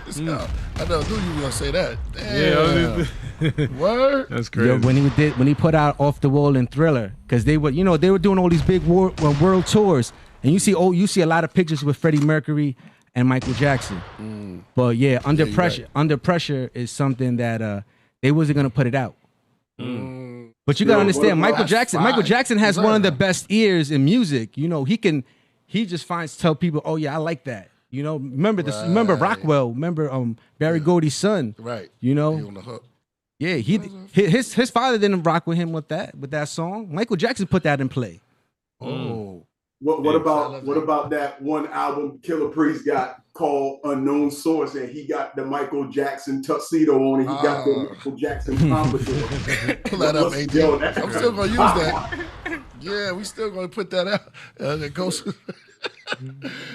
was hard. I never knew you were gonna say that. Damn. Yeah, word. That's crazy. Yo, when he put out Off the Wall and Thriller, because they were doing all these big world tours, and you see a lot of pictures with Freddie Mercury and Michael Jackson. But yeah, Under Pressure is something that they wasn't gonna put it out. But you gotta understand, Michael Jackson has one of the best ears in music. You know, he just tell people, oh yeah, I like that. You know, remember this? Remember Rockwell? Remember Barry Gordy's son? Right. You know, He on the hook. yeah. His father didn't rock with him with that song. Michael Jackson put that in play. Oh. What about that one album Killah Priest got called Unknown Source, and he got the Michael Jackson tuxedo on, and he got the Michael Jackson pompadour. Pull that up, AD. I'm still gonna use that. Yeah, we still gonna put that out. It goes.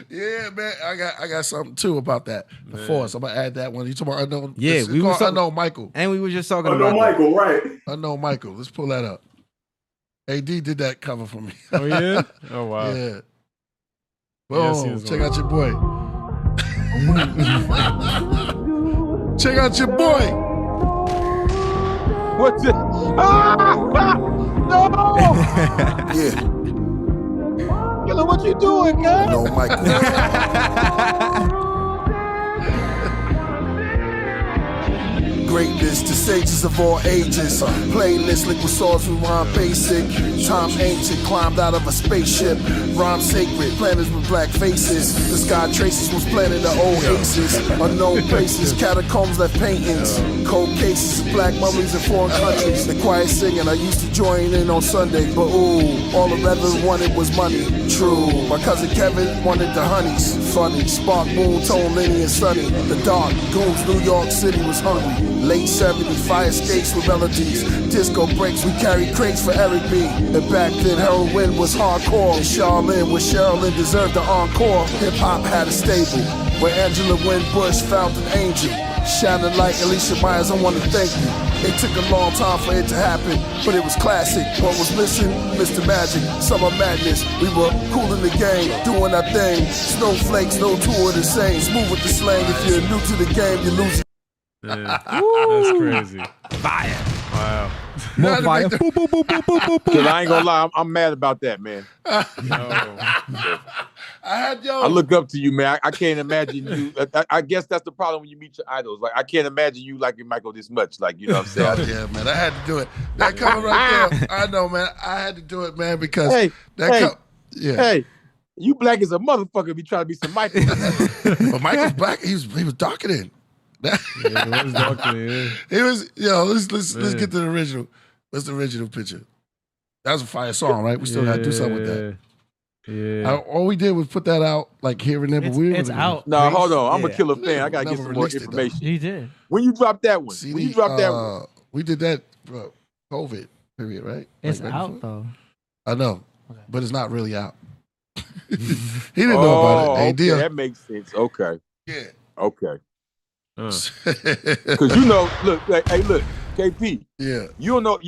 Yeah, man, I got something too about that. The Force. I'm gonna add that one. You talking about Unknown? Yeah, we were Unknown Michael. And we were just talking Unknown about Michael, right? Unknown Michael. Let's pull that up. AD did that cover for me. Oh yeah. Oh wow. Yeah. Yeah, Boom. Check out your boy. Check out your boy. What's it? No! Yeah. Killah, what you doing, guys? No, Michael. Greatness to sages of all ages. Playlist liquid swords with rhyme basic. Time ancient, climbed out of a spaceship. Rhyme sacred, planets with black faces. The sky traces was planted the oasis. Unknown places, catacombs left paintings. Cold cases of black mummies in foreign countries. The quiet singing, I used to join in on Sunday. But ooh, all the reverend wanted was money. True, my cousin Kevin wanted the honeys. Funny, spark, moon, tone, Lenny and Sunny. The dark, goons, New York City was hungry. Late 70s, fire escapes with melodies. Disco breaks, we carried crates for Eric B. And back then, heroin was hardcore. And Charlene, where Sherilyn deserved the encore. Hip hop had a stable, where Angela Winbush found an angel. Shining like Alicia Myers, I want to thank you. It took a long time for it to happen, but it was classic. What was missing? Mr. Magic, Summer Madness. We were cool in the game, doing our thing. Snowflakes, no two are the same. Smooth with the slang. If you're new to the game, you lose it. Yeah. That's crazy. Fire. Wow. More fire. Cause I ain't gonna lie, I'm mad about that, man. I look up to you, man. I can't imagine you. I guess that's the problem when you meet your idols. Like, I can't imagine you liking Michael this much. Like, you know what I'm saying? Yeah, man. I had to do it. That cover right there. I know, man. I had to do it, man, because Hey, you black as a motherfucker be trying to be some Michael. But Michael's black. He was darker than. Yeah, it was darker, yeah. It was, let's get to the original. What's the original picture? That was a fire song, right? We still got to do something with that. Yeah. All we did was put that out like here and there, but It's out. No, hold on. I'm a Killah fan. I gotta get some more information. He did. When you dropped that one? CD, when you dropped that one? We did that COVID period, right? It's right out before? though. I know, but it's not really out. He didn't know about it. Okay, that makes sense. Okay. Yeah. Okay. Because you know, look, hey, look, KP. Yeah. You don't know.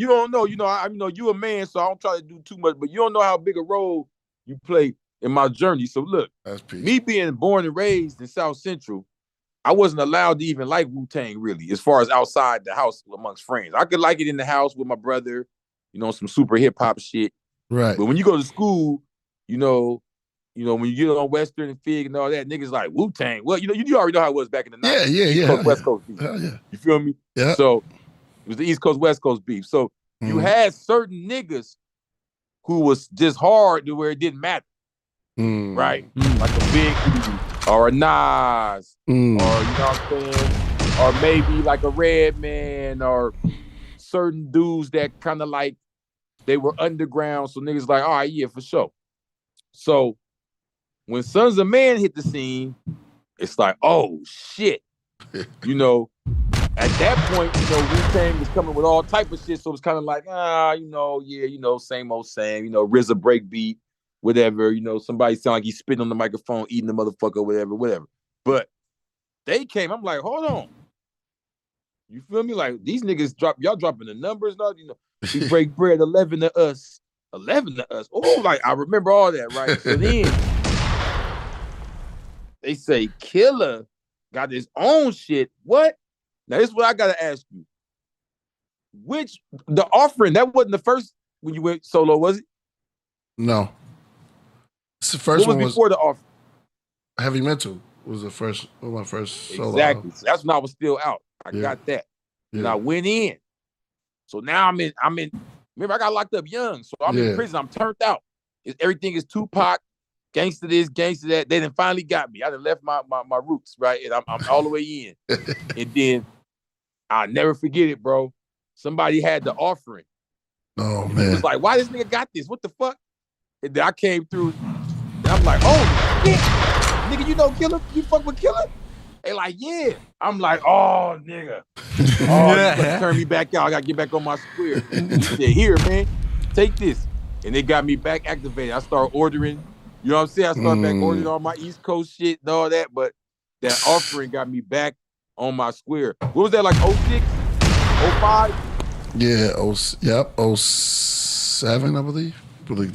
I know you a man, so I don't try to do too much. But you don't know how big a role you play in my journey. So look, me being born and raised in South Central, I wasn't allowed to even like Wu-Tang really, as far as outside the house amongst friends. I could like it in the house with my brother, some super hip hop shit. Right. But when you go to school, when you get on Western and Fig and all that, niggas like Wu-Tang. Well, you already know how it was back in the 90s. Yeah. East Coast, West Coast beef. Yeah. You feel me? Yeah. So it was the East Coast, West Coast beef. So you had certain niggas who was just hard to where it didn't matter. Right? Like a Big or a Nas, or you know what I'm saying? Or maybe like a Redman, or certain dudes that kind of like they were underground. So niggas like, all right, yeah, for sure. So when Sons of Man hit the scene, it's like, oh shit. At that point, Wu-Tang was coming with all type of shit. So it's kind of like, same old same, RZA breakbeat, whatever, somebody sound like he's spitting on the microphone, eating the motherfucker, whatever. But they came, I'm like, hold on. You feel me? Like, these niggas y'all dropping the numbers now, we break bread 11 to us. 11 to us. Oh, like, I remember all that, right? So then they say Killah got his own shit. What? Now, this is what I gotta ask you. The Offering, that wasn't the first when you went solo, was it? No. It's the first one. What was before The Offering? Heavy Mental was the first, my first solo. Exactly. So that's when I was still out. I got that. And I went in. So now I'm in. Remember, I got locked up young. So I'm in prison. I'm turned out. Everything is Tupac, gangster this, gangster that. They done finally got me. I done left my roots, right? And I'm all the way in. And then I'll never forget it, bro. Somebody had the offering. Oh, It man. was like, why this nigga got this? What the fuck? And then I came through, and I'm like, oh, shit. Nigga, you know Killah? You fuck with Killah? They like, yeah. I'm like, oh, nigga. Oh, turn me back out. I gotta get back on my square. He said, here, man, take this. And they got me back activated. I started ordering, you know what I'm saying? I started back ordering all my East Coast shit and all that, but that offering got me back on my square. What was that, like 06? 05? Yeah, 07, I believe.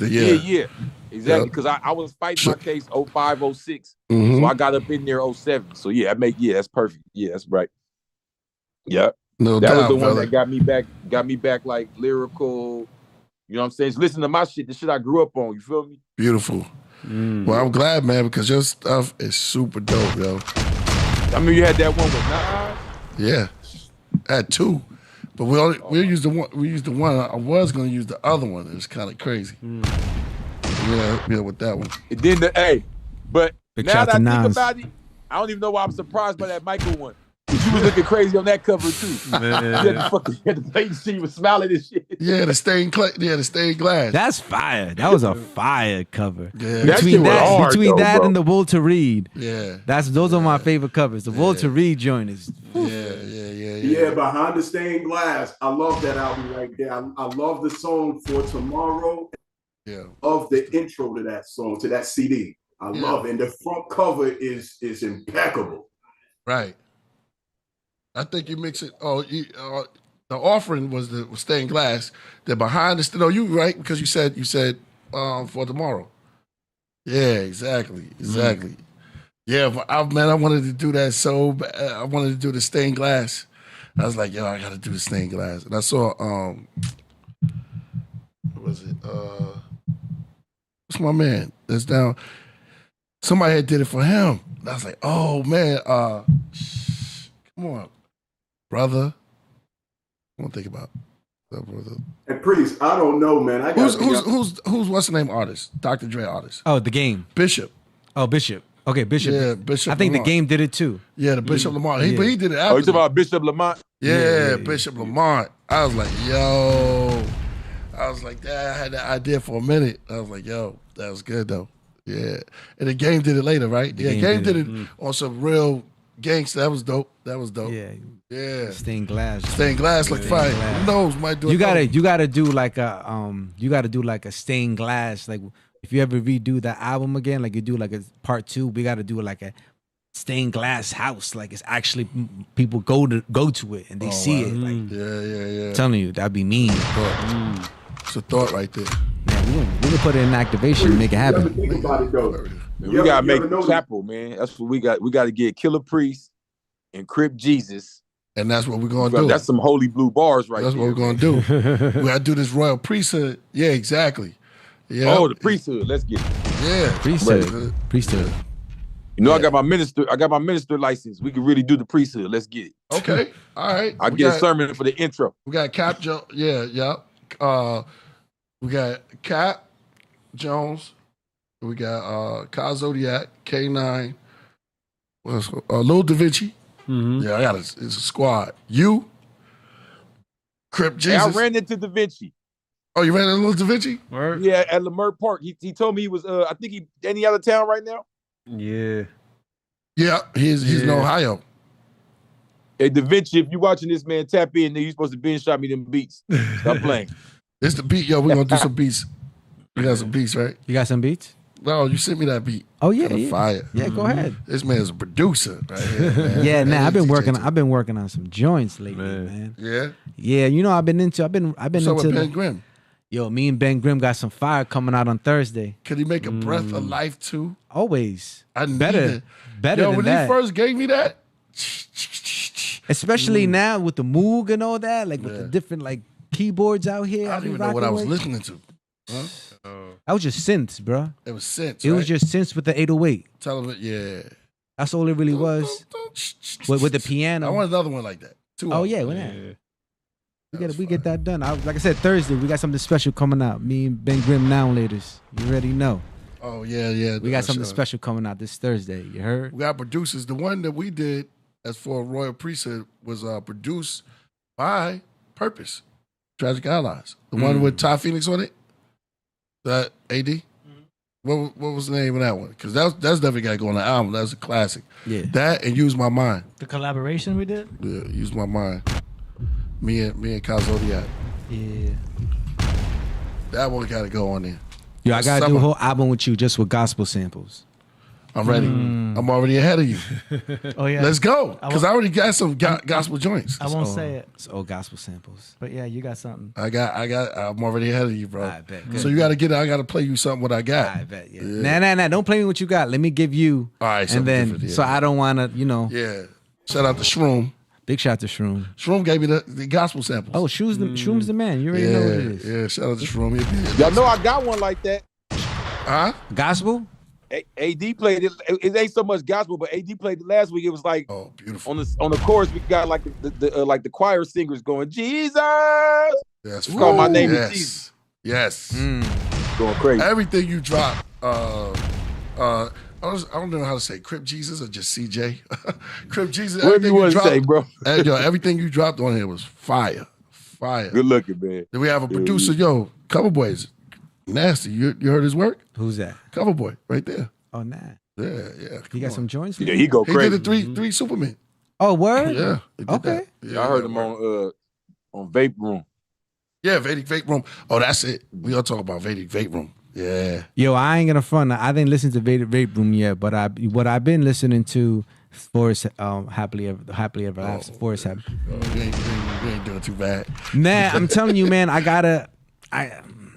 Yeah. Exactly, because I was fighting my case 05, 06. So I got up in there 07. So yeah, that's perfect. Yeah, that's right. Yeah. No that doubt, was the one brother. that got me back like lyrical. You know what I'm saying? So listen to my shit, the shit I grew up on. You feel me? Beautiful. Well, I'm glad, man, because your stuff is super dope, yo. I mean, you had that one with Nas. Yeah, I had two, but we used the one. We used the one. I was gonna use the other one. It was kind of crazy. Yeah, with that one. And then but Big now shout that to I think Nas. about it, I don't even know why I'm surprised by that Michael one. You was looking crazy on that cover too. You had the plate shit, you was smiling and shit. Yeah, the stained glass. That's fire. That was a fire cover. Yeah. That shit was hard, between though, that bro. and the Walter Reed. Yeah. Those are my favorite covers. The Walter Reed joint is. Yeah, Behind the Stained Glass. I love that album right there. I love the song For Tomorrow. Yeah. Of the intro to that song, to that CD. I love it. And the front cover is impeccable. Right. I think you mix it. The offering was stained glass. The behind the you right because you said For Tomorrow. Yeah, exactly. Yeah, but I wanted to do that so bad. I wanted to do the stained glass. I was like, yo, I got to do the stained glass. And I saw what was it? What's my man that's down? Somebody had did it for him. And I was like, oh man, come on, brother. I want to think about that, brother. And Priest, I don't know, man. Who's what's the name artist? Dr. Dre artist. Oh, The Game. Bishop. Oh, Bishop. Okay, Bishop. Yeah, Bishop. I think Lamont. The Game did it too. Yeah, the Bishop Lamont. But he did it after. Oh, you talking about Bishop Lamont? Yeah, Bishop Lamont. I was like, yo. I was like, I had that idea for a minute. I was like, yo, that was good though. Yeah. And The Game did it later, right? The Yeah, Game Game did did it on some real gangster. That was dope. Yeah. Stained glass. Stained glass like fire. Who knows? Might do it. You gotta do like a stained glass. Like if you ever redo that album again, like you do like a part 2, we gotta do like a stained glass house. Like it's actually people go to it and they see it. Like, yeah. telling you, that'd be mean. It's a thought right there. Man, we can put it in activation and make it happen. Think about it though. Man, we gotta make the chapel, man. That's what we got. We got to get Killah Priest and Crip Jesus. And that's what we're gonna do. That's some holy blue bars right That's there. what we're gonna do. We gotta do this royal priesthood. Yeah, exactly. Yeah. Oh, the priesthood. Let's get it. Yeah. Priesthood. You know, I got my minister license. We can really do the priesthood. Let's get it. Okay. All right. I'll get a sermon for the intro. We got Cap Jones. Yeah. We got Cap Jones. We got Kyle Zodiac, K9. What else? Lil Da Vinci. Mm-hmm. Yeah, it's a squad. You, Crip Jesus. Hey, I ran into Da Vinci. Oh, you ran into Lil Da Vinci? Word. Yeah, at Lamert Park. He told me he was. I think he out of town right now. Yeah. Yeah, he's in Ohio. Hey, Da Vinci, if you watching this, man, tap in. You supposed to binge shot me them beats. Stop playing. It's the beat, yo. We're gonna do some beats. We got some beats, right? You got some beats? No, you sent me that beat. Oh yeah, Kinda fire. Yeah, go ahead. This man's a producer, right here, man. Yeah, nah, I've been DJ working on some joints lately, man. Yeah. Yeah, you know I've been So into with Ben Grimm. Yo, me and Ben Grimm got some fire coming out on Thursday. Could he make a breath of life too? Always. I need better it. Better Yo, than when that. he first gave me that, especially now with the Moog and all that, like with the different like keyboards out here. I don't even know what I was listening to. Huh? That was just synths, bro. It was synths. It was just synths with the 808. Tell him, yeah. That's all it really was. With the piano. I want another one like that. Oh yeah, we get that done. Like I said, Thursday we got something special coming out. Me and Ben Grimm now laters. You already know. Oh yeah. We got something special coming out this Thursday. You heard? We got producers. The one that we did as for Royal Priesthood was produced by Purpose, Tragic Allies. The one with Ty Phoenix on it. That AD. What was the name of that one? Because that's definitely got to go on the album. That's a classic. Yeah. That and Use My Mind. The collaboration we did? Yeah, Use My Mind. Me and Kyle Zodiac. Yeah. That one got to go on there. Yo, I got to do a whole album with you just with gospel samples. I'm ready. I'm already ahead of you. Oh yeah. Let's go. Because I already got some gospel joints. I won't say it. It's old gospel samples. But yeah, you got something. I'm already ahead of you, bro. I bet. So you got to get it. I got to play you something what I got. I bet. Yeah. Nah. Don't play me what you got. Let me give you. All right. And then, so I don't want to, Yeah. Shout out to Shroom. Big shout out to Shroom. Shroom gave me the gospel samples. Oh, Shroom's the man. You already know what it is. Yeah. Shout out to Shroom. Y'all know I got one like that. Huh? Gospel? AD played it. It ain't so much gospel, but AD played it last week. It was like, oh, beautiful. On the chorus, we got like the choir singers going, Jesus. Yes. Call my name is Jesus. Yes. Going crazy. Everything you drop. I don't know how to say Crip Jesus or just CJ. Crip Jesus. Whatever you want to say, bro. Everything you dropped on here was fire. Good looking, man. Then we have a producer, Cover Boys. Nasty. You heard his work? Who's that? Cover Boy, right there. Oh, nah. Yeah. He got some joints? Yeah, he go crazy. He did the three Supermen. Oh, word? Yeah. Okay. Yeah, I heard him on Vape Room. Yeah, Vedic Vape Room. Oh, that's it. We all talk about Vedic Vape Room. Yeah. Yo, I ain't gonna front. I didn't listen to Vedic Vape Room yet, but what I've been listening to Forrest Happily Ever After. Forrest Happy. You ain't doing too bad. Nah, I'm telling you, man.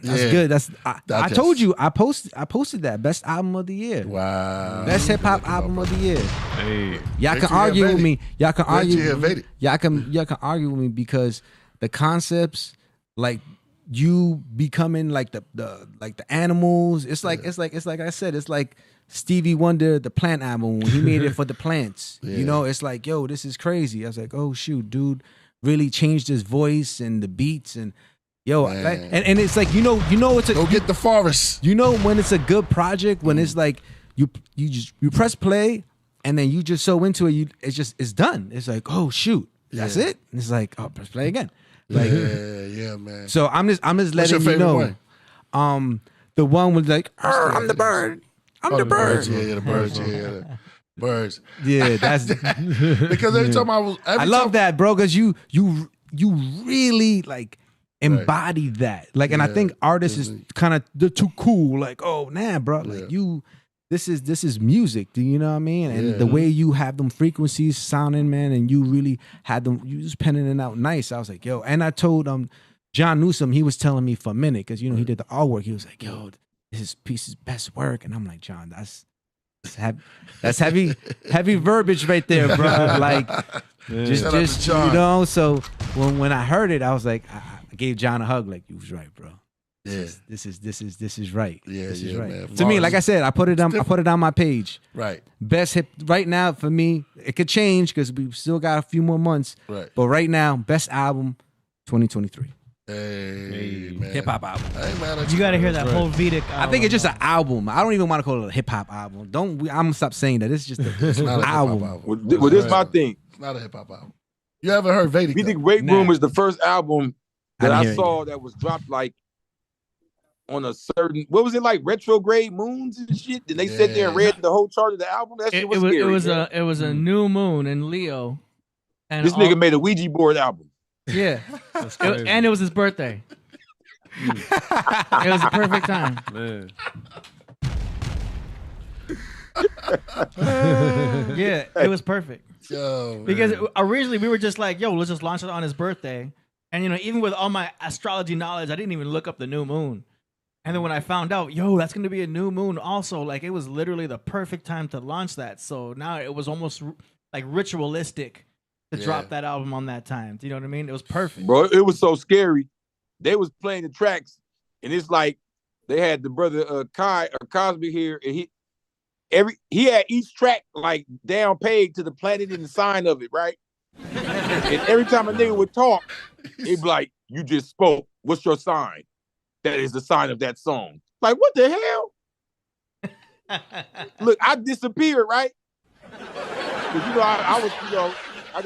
That's good. I told you. I posted that best album of the year. Wow. Best hip hop album of the year. Hey. Y'all can argue with me. Y'all can argue. Y'all can argue with me because the concepts, like you becoming like the animals. It's like I said. It's like Stevie Wonder, the Plant album when he made it for the plants. Yeah. It's like, yo, this is crazy. I was like, oh shoot, dude, really changed his voice and the beats and. Yo, and it's like you know it's a go get the forest. You know when it's a good project when it's like you press play and then you just so into it it's done. It's like, oh shoot, that's it. And it's like, oh, press play again. Like, yeah, man. So I'm just letting you know. One? The one was like, I'm the bird. I'm the bird. Yeah, the birds. Yeah, birds. Yeah, that's because every time I love that, bro. Because you really like. Embody that, like, and I think artists is kind of they're too cool. Like, oh, nah, bro, like this is music. Do you know what I mean? And the way you have them frequencies sounding, man, and you really had them, you just penning it out nice. I was like, yo, and I told John Newsom, he was telling me for a minute because he did the artwork. He was like, yo, this is piece's best work, and I'm like, John, that's heavy verbiage right there, bro. Like, just So when I heard it, I was like. I gave John a hug, like, you was right, bro. This is right. Yeah, this is right. Man. To me, like I said, I put it on my page. Right. Best hip right now for me. It could change because we still got a few more months. Right. But right now, best album, 2023. Hey, man. Hip hop album. You got to hear that whole Vedic album. I think it's just an album. I don't even want to call it a hip hop album. I'm gonna stop saying that. It's just an album. Well, this is my thing. It's not a hip hop album. You haven't heard Vedic? Vedic Vape Room is the first album that I saw that was dropped like on a certain, what was it, like retrograde moons and shit? Then they sat there and read the whole chart of the album. That shit was scary. It was a new moon in Leo. And this nigga made a Ouija board album. Yeah. And it was his birthday. It was a perfect time. Man. Yeah, it was perfect. Yo, because originally we were just like, yo, let's just launch it on his birthday. And, even with all my astrology knowledge, I didn't even look up the new moon. And then when I found out, yo, that's going to be a new moon also, like, it was literally the perfect time to launch that. So now it was almost, like, ritualistic to drop that album on that time. Do you know what I mean? It was perfect. Bro, it was so scary. They was playing the tracks, and it's like they had the brother Cosby here, and he had each track, like, down paid to the planet and the sign of it, right? And every time a nigga would talk, he'd be like, you just spoke. What's your sign? That is the sign of that song. Like, what the hell? Look, I disappeared, right? Because I was, I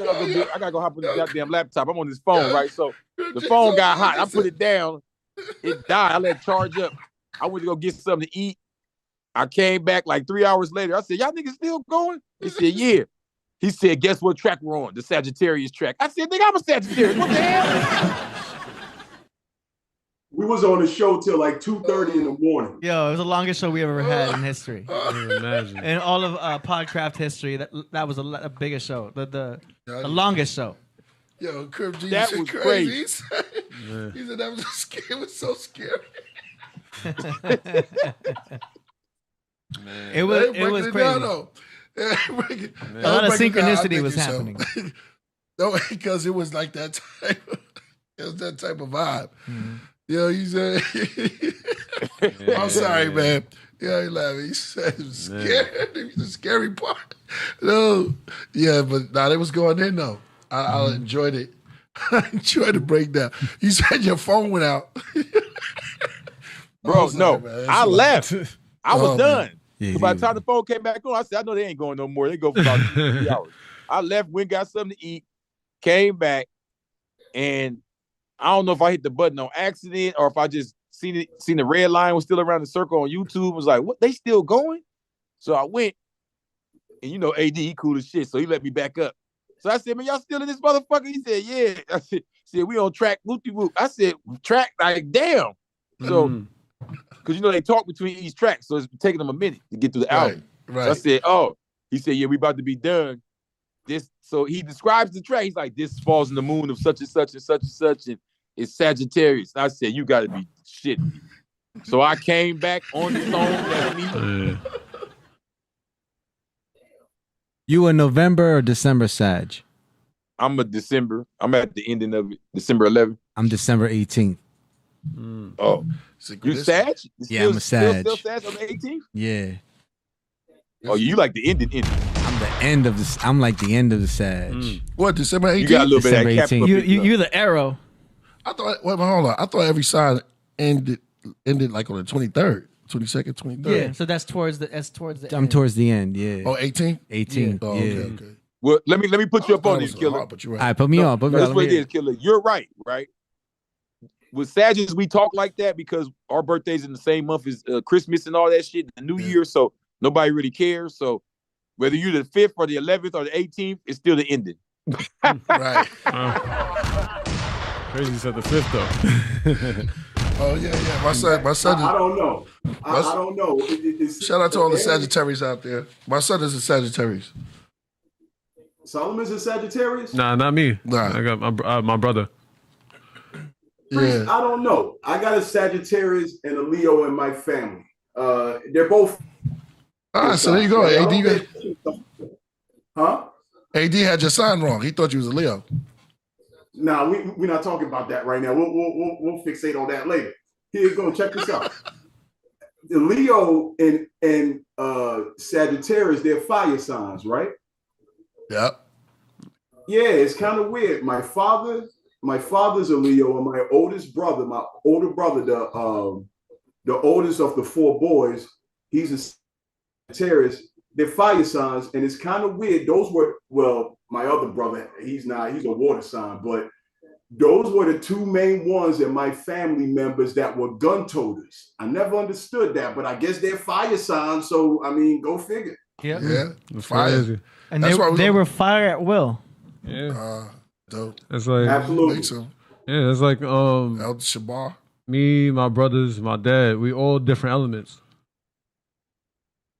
gotta go hop on this goddamn laptop. I'm on this phone, right? So the phone got hot. I put it down. It died. I let it charge up. I went to go get something to eat. I came back like 3 hours later. I said, y'all niggas still going? He said, yeah. He said, guess what track we're on? The Sagittarius track. I said, nigga, I'm a Sagittarius. What the hell? We was on the show till like 2:30 in the morning. Yo, it was the longest show we ever had in history. I can imagine. In all of Podcraft history, that was a biggest show. The longest show. Yo, Crip G That said was crazy. crazy. He said that was it was so scary. It was Breaking crazy. down, though. A lot of synchronicity was happening. No, because it was like that type. It was that type of vibe. Mm-hmm. Yo, he said. I'm sorry, man. Yeah, he laughed. He said it was scary. It was the scary part. No, yeah, but nah, it was going in though. I enjoyed it. I enjoyed the breakdown. You said your phone went out. Bro, no, I left. I was done. Yeah, So by the time the phone came back on, I said, I know they ain't going no more. They go for about 3 hours. I left, went, got something to eat, came back, and I don't know if I hit the button on accident or if I just seen the red line was still around the circle on YouTube. Was like, what? They still going? So I went, and AD, he cool as shit, so he let me back up. So I said, man, y'all still in this motherfucker? He said, yeah. I said we on track, whoopty-whoop. I said, track, like, damn. So, because, they talk between each track, so it's taking them a minute to get through the album. Right. So I said, he said, yeah, we about to be done. So he describes the track. He's like, this falls in the moon of such and such and such and such, and it's Sagittarius. And I said, you got to be shitting me. So I came back on the song. You a November or December Sag? I'm a December. I'm at the ending of it. December 11th. I'm December 18th. Oh, you Sag? Yeah, I'm a Sag. Still Sag on the 18th? Yeah. Oh, you like the ending. I'm the end of this. I'm like the end of the Sag. What, December 18th? You got a little bit of that December 18th. You're the arrow. I thought, hold on. I thought every side ended like on the 23rd, 22nd, 23rd. Yeah, so that's towards the I'm end. towards the end, yeah. Oh, 18th? 18th, Oh, yeah. okay. Well, let me put you up on this, Killer. But you're All right. right, put me on. Put me That's on. what it is, Killer. You're right? With Sagittarius, we talk like that because our birthday's in the same month as Christmas and all that shit, the New Year, so nobody really cares. So whether you're the 5th or the 11th or the 18th, it's still the ending. Right. Crazy said the 5th though. Oh yeah. My son. I don't know. I don't know. Shout out to all the Sagittarius out there. My son is a Sagittarius. Solomon's a Sagittarius? Nah, not me. Nah. I got my brother. Priest, I don't know. I got a Sagittarius and a Leo in my family. They're both. So there you go. Huh? AD had your sign wrong. He thought you was a Leo. Nah, we're not talking about that right now. We'll fixate on that later. Here you go. Check this out. The Leo and Sagittarius, they're fire signs, right? Yep. Yeah, it's kind of weird. My father's a Leo, and my older brother, the oldest of the 4 boys, he's a Sagittarius. They're fire signs, and it's kind of weird. Those were, my other brother, he's a water sign, but those were the 2 main ones in my family members that were gun toters. I never understood that, but I guess they're fire signs, so I mean, go figure. Yep. Yeah, fire. And they were fire at will. Yeah. Dope. It's like Absolutely. So. Yeah, it's like El Shabar. me, my brothers, my dad, we all different elements.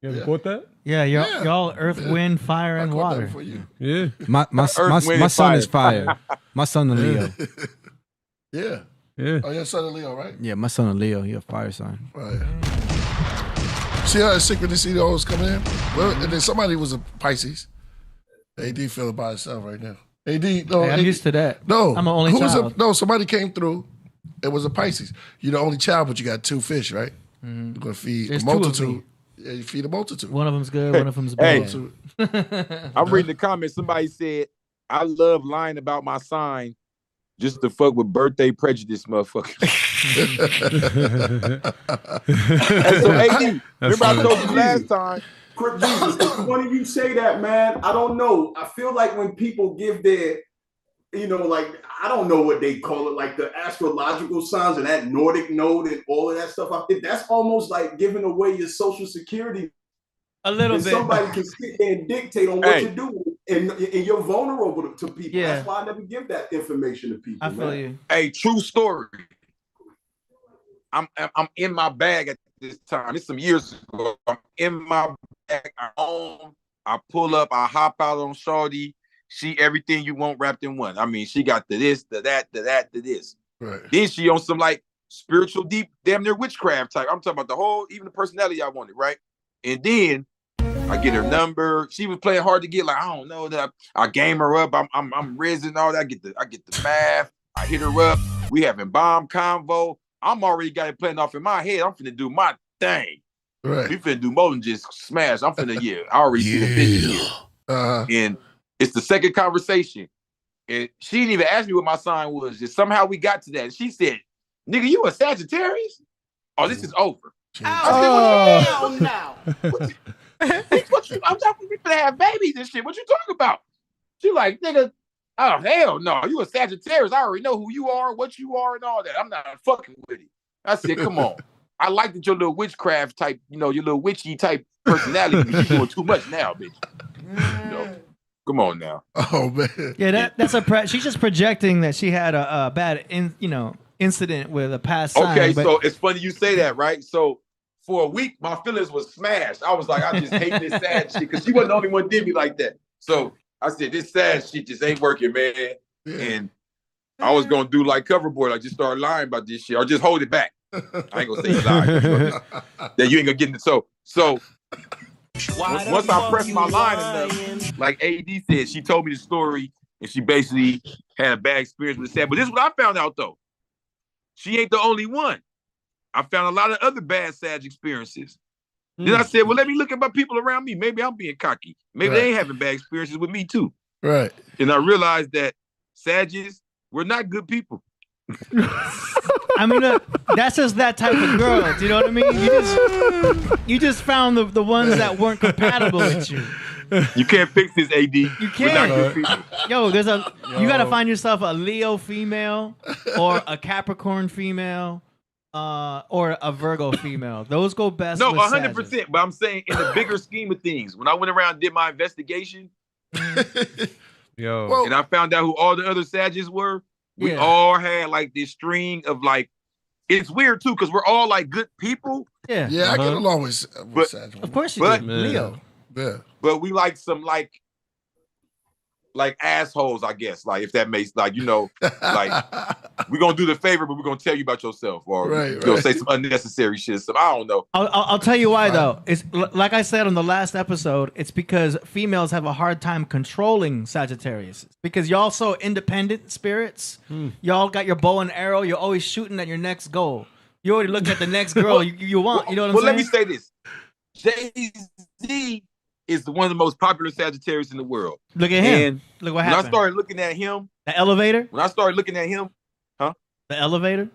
You ever caught that? Yeah, y'all earth, wind, fire, and water. For you. Yeah. My son is fire. My son a Leo. Yeah. Yeah. Oh, your son a Leo, right? Yeah, my son a Leo. He a fire sign. Right. See how the synchronicity always coming in? Well, and then somebody was a Pisces. AD feeling by himself right now. AD, no. Hey, I'm used to that. No. I'm an only child. No, somebody came through. It was a Pisces. You're the only child, but you got 2 fish, right? Mm-hmm. You're going to feed There's a 2 of multitude. me. Yeah, you feed a multitude. One of them's good, one of them's bad. I'm reading the comments. Somebody said, I love lying about my sign just to fuck with birthday prejudice, motherfucker. And so, AD, remember I told you last time. Crip Jesus, it's funny you say that, man. I don't know. I feel like when people give their, like, I don't know what they call it, like the astrological signs and that Nordic node and all of that stuff. That's almost like giving away your social security. A little bit. Somebody can sit there and dictate on what to do, and you're vulnerable to people. Yeah. That's why I never give that information to people. I feel you. Hey, true story. I'm in my bag at this time. It's some years ago. I'm in my bag. I'm home. I pull up. I hop out on Shorty. She everything you want wrapped in one. I mean, she got the this, the that, the that, the this. Right. Then she on some like spiritual, deep, damn near witchcraft type. I'm talking about the whole, even the personality I wanted, right? And then I get her number. She was playing hard to get. Like, I don't know that I game her up. I'm Resin, all that. I get the math. I hit her up. We having bomb convo. I'm already got it playing off in my head. I'm finna do my thing. Right. We finna do more than just smash. I'm finna, I already see the vision here. And it's the second conversation. And she didn't even ask me what my sign was. Just somehow we got to that. And she said, nigga, you a Sagittarius? Oh, this is over. I said, what you now? I'm talking, we finna have babies and shit. What you talking about? She like, nigga, oh, hell no. You a Sagittarius. I already know who you are, what you are, and all that. I'm not fucking with it. I said, come on. I like that your little witchcraft type, your little witchy type personality. You're doing too much now, bitch. Come on now. Oh, man. Yeah, that's she's just projecting that she had a bad, incident with a past sign. Okay, so it's funny you say that, right? So for a week, my feelings was smashed. I was like, I just hate this sad shit because she wasn't the only one did me like that. So I said, this sad shit just ain't working, man. Yeah. And I was gonna do like Coverboard. I just started lying about this shit, or just hold it back. I ain't gonna say you lied. That you ain't gonna get it. So once I pressed my line enough, like AD said, she told me the story, and she basically had a bad experience with sad. But this is what I found out though. She ain't the only one. I found a lot of other bad Sag experiences. Then I said, well, let me look at my people around me. Maybe I'm being cocky. Maybe they ain't having bad experiences with me too. Right. And I realized that Sagittarius were not good people. I mean, that's just that type of girl. Do you know what I mean? You just found the ones that weren't compatible with you. You can't fix this, AD. You can't. You got to find yourself a Leo female or a Capricorn female. Or a Virgo female. Those go best. No, with 100%. But I'm saying in the bigger scheme of things, when I went around and did my investigation, and I found out who all the other Sagittarius were, we all had like this string of like, it's weird too, because we're all like good people. Yeah. Yeah, I get along with Sagittarius. Of course you do. Leo. Yeah. But we like some like assholes, I guess. Like if that makes like we're gonna do the favor, but we're gonna tell you about yourself, or we're gonna say some unnecessary shit. So I don't know. I'll tell you why though. It's like I said on the last episode. It's because females have a hard time controlling Sagittarius because y'all so independent spirits. Y'all got your bow and arrow. You're always shooting at your next goal. You already look at the next girl you want. You know what I'm saying? Well, let me say this: Jay-Z is one of the most popular Sagittarius in the world. Look at him. And look what happened. When I started looking at him, the elevator. When I started looking at him, the elevator.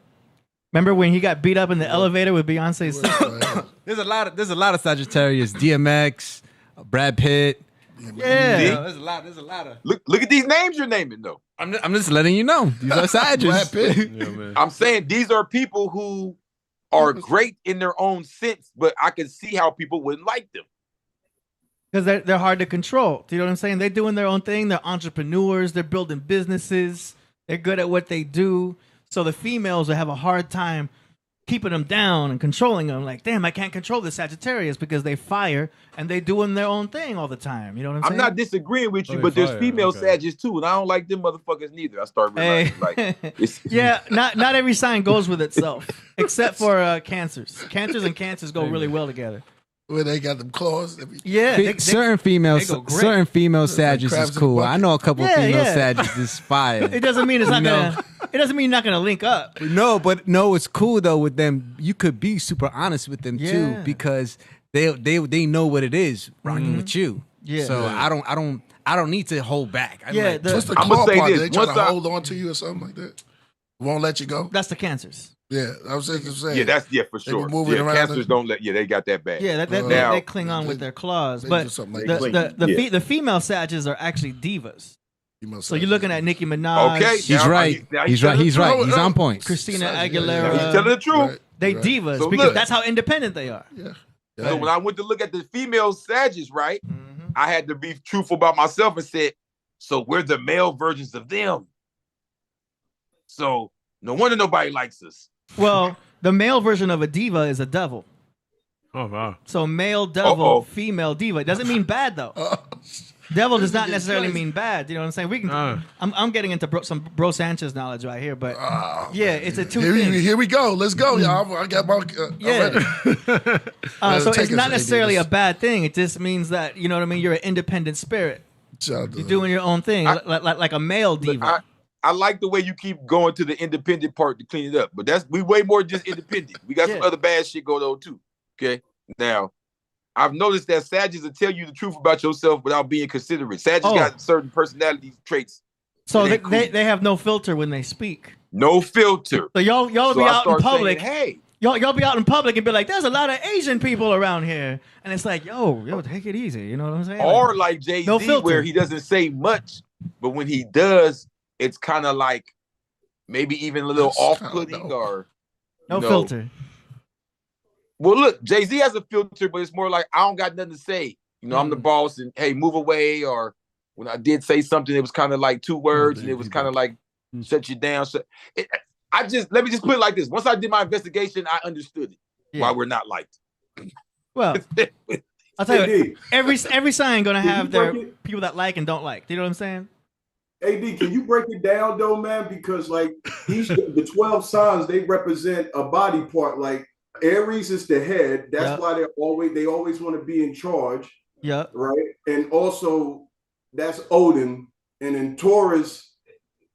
Remember when he got beat up in the elevator with Beyonce's sister? There's a lot of Sagittarius. DMX, Brad Pitt. Yeah, there's a lot of. Look at these names you're naming though. I'm just letting you know these are Sagittarius. Brad Pitt. Yeah, I'm saying these are people who are great in their own sense, but I can see how people wouldn't like them. Because they're hard to control. Do you know what I'm saying? They're doing their own thing. They're entrepreneurs. They're building businesses. They're good at what they do. So the females will have a hard time keeping them down and controlling them. Like, damn, I can't control the Sagittarius because they fire and they doing their own thing all the time. You know what I'm saying? I'm not disagreeing with you, but there's female Sagittarius too, and I don't like them motherfuckers neither. I start realizing yeah, not every sign goes with itself, except for Cancers. Cancers go really well together. Where they got them claws. Yeah, certain female Sagittarius is cool. I know a couple female Sagittarius is fire. It doesn't mean it's not gonna. It doesn't mean you're not gonna link up. No, it's cool though with them. You could be super honest with them too because they know what it is rocking with you. Yeah. So I don't need to hold back. What's the claw part? They try to hold on to you or something like that. Won't let you go. That's the Cancers. Yeah, I was just saying. Yeah, that's for They were sure. moving around Cancers and- don't let. Yeah, they got that bad. Yeah, now, they cling on with their claws. they But do something the, like the female Sages are actually divas. So you're looking at Nicki Minaj. Okay, He's right. He's right. He's right. He's on point. Christina Yeah, Aguilera. He's telling the truth. They divas So because look. that's how independent they are. Yeah. So when I went to look at the female Sages, right, I had to be truthful about myself and said, so we're the male versions of them. So no wonder nobody likes us. Well, the male version of a diva is a devil. Oh wow. So male devil, female diva. It doesn't mean bad though. Devil does not necessarily mean bad. You know what I'm saying? We can. I'm getting into some Bro Sanchez knowledge right here, but yeah, it's a two thing. Here we go. Let's go, y'all. I got my. Yeah. So Take it's us, not AD. necessarily a bad thing. It just means that you know what I mean. You're an independent spirit. You're doing your own thing, like a male diva. I like the way you keep going to the independent part to clean it up, but we way more than just independent. We got some other bad shit going on too. Okay, now I've noticed that Sages will tell you the truth about yourself without being considerate. Sages got certain personality traits. So they have no filter when they speak. No filter. So y'all be out in public. Hey, y'all be out in public and be like, "There's a lot of Asian people around here," and it's like, "Yo, take it easy." You know what I'm saying? Or like Jay-Z, no filter. where he doesn't say much, but when he does, it's kind of like maybe even a little off-putting or no filter. Well, look, Jay-Z has a filter, but it's more like I don't got nothing to say. You know, I'm the boss, and hey, move away. Or when I did say something, it was kind of like two words, and it was kind of like shut you down. So let me just put it like this: once I did my investigation, I understood it. Why we're not liked. Well, I'll tell you, every sign gonna have their people that like and don't like. Do you know what I'm saying? AD, can you break it down though, man? Because like the 12 signs, they represent a body part. Like Aries is the head. That's why they always want to be in charge. Yeah. Right. And also that's Odin. And in Taurus,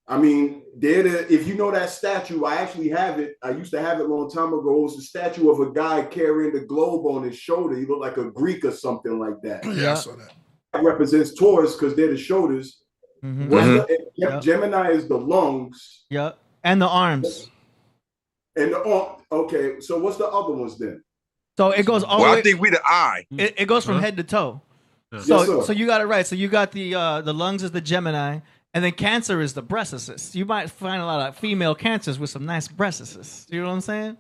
I mean, if you know that statue, I actually have it. I used to have it a long time ago. It was a statue of a guy carrying the globe on his shoulder. He looked like a Greek or something like that. Yeah, I saw that. That represents Taurus because they're the shoulders. Gemini is the lungs. Yep. And the arms. And the arm. Okay, so what's the other ones then? So it goes all the way. I think we the eye. It goes from head to toe. So you got it right. So you got the lungs is the Gemini, and then Cancer is the breastises. You might find a lot of female Cancers with some nice breastises. You know what I'm saying?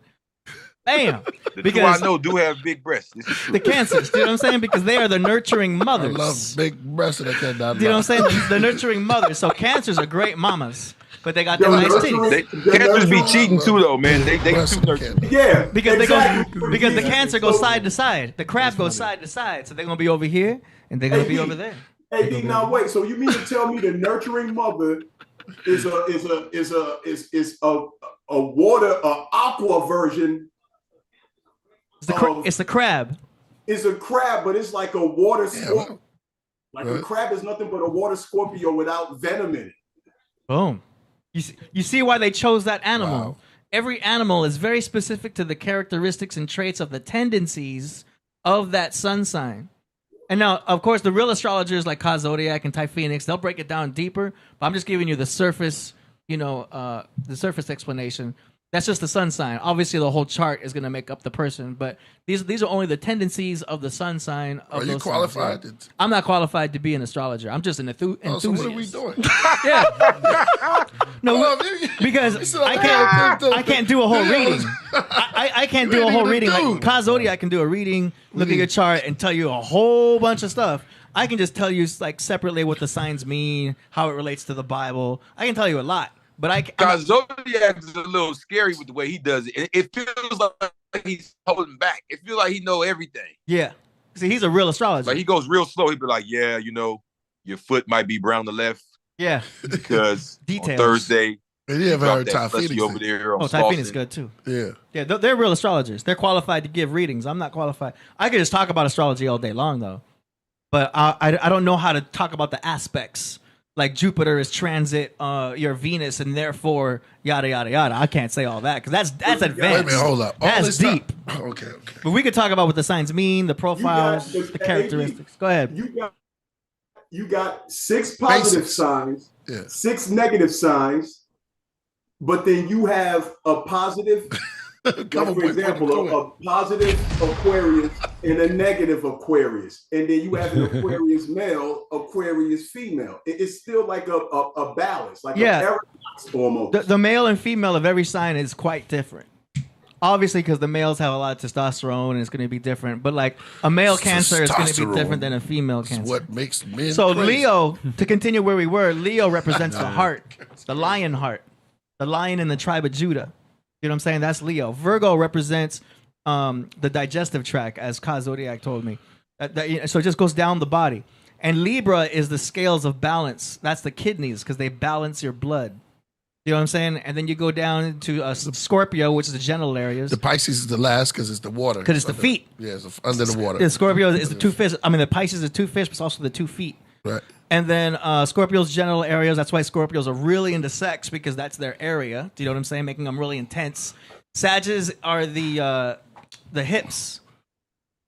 Bam. Because I know do have big breasts. The Cancers. You know what I'm saying? Because they are the nurturing mothers. I love big breasts and I cannot. You know what I'm saying? The nurturing mothers. So Cancers are great mamas. But they got them nice titties. Cancers be cheating too, though, man. They too nurturing. Yeah, because because the Cancer goes side to side. The Crab goes side to side. So they're gonna be over here and they're gonna be over there. Hey, now wait. So you mean to tell me the nurturing mother is a aqua version? It's the crab. It's a crab, but it's like a water scorpion. A crab is nothing but a water scorpion without venom in it. Boom. You see why they chose that animal. Wow. Every animal is very specific to the characteristics and traits of the tendencies of that sun sign. And now, of course, the real astrologers like Ka Zodiac and Ty Phoenix, they'll break it down deeper. But I'm just giving you the surface, the surface explanation. That's just the sun sign. Obviously, the whole chart is going to make up the person, but these are only the tendencies of the sun sign. Are you qualified? I'm not qualified to be an astrologer. I'm just an enthusiast. So what are we doing? No, because I can't do a whole reading. I can't do a whole reading. Like Ka Zodiac can do a reading, look at your chart, and tell you a whole bunch of stuff. I can just tell you like separately what the signs mean, how it relates to the Bible. I can tell you a lot. But Zodiac is a little scary with the way he does it. It feels like he's holding back. It feels like he know everything. Yeah. See, he's a real astrologer. Like he goes real slow. He'd be like, yeah, your foot might be brown on the left. Yeah. Because on Thursday. And you ever heard Ty Phoenix over there? Ty Phoenix is good too. Yeah. Yeah, they're real astrologers. They're qualified to give readings. I'm not qualified. I could just talk about astrology all day long though. But I don't know how to talk about the aspects. Like Jupiter is transit your Venus, and therefore yada yada yada. I can't say all that because that's advanced. Wait a minute, hold up. That's deep. Okay. But we could talk about what the signs mean, the profiles, the characteristics. Go ahead. You got 6 positive signs, 6 negative signs, but then you have a positive, like for example, a positive Aquarius and a negative Aquarius, and then you have an Aquarius male, Aquarius female. It's still like a balance, like a paradox almost. The male and female of every sign is quite different. Obviously, because the males have a lot of testosterone and it's going to be different. But like a male Cancer is going to be different than a female Cancer. What makes men So crazy. Leo, to continue where we were, Leo represents the heart, the lion heart, the lion in the tribe of Judah. You know what I'm saying? That's Leo. Virgo represents the digestive tract, as Ka Zodiac told me. So it just goes down the body. And Libra is the scales of balance. That's the kidneys because they balance your blood. You know what I'm saying? And then you go down to Scorpio, which is the genital areas. The Pisces is the last because it's the water. Because it's the feet. Yeah, it's under the water. The Scorpio is the two fish. I mean, the Pisces is the two fish, but it's also the 2 feet. Right. And then Scorpio's genital areas. That's why Scorpios are really into sex because that's their area. Do you know what I'm saying? Making them really intense. Sagittarius are the hips.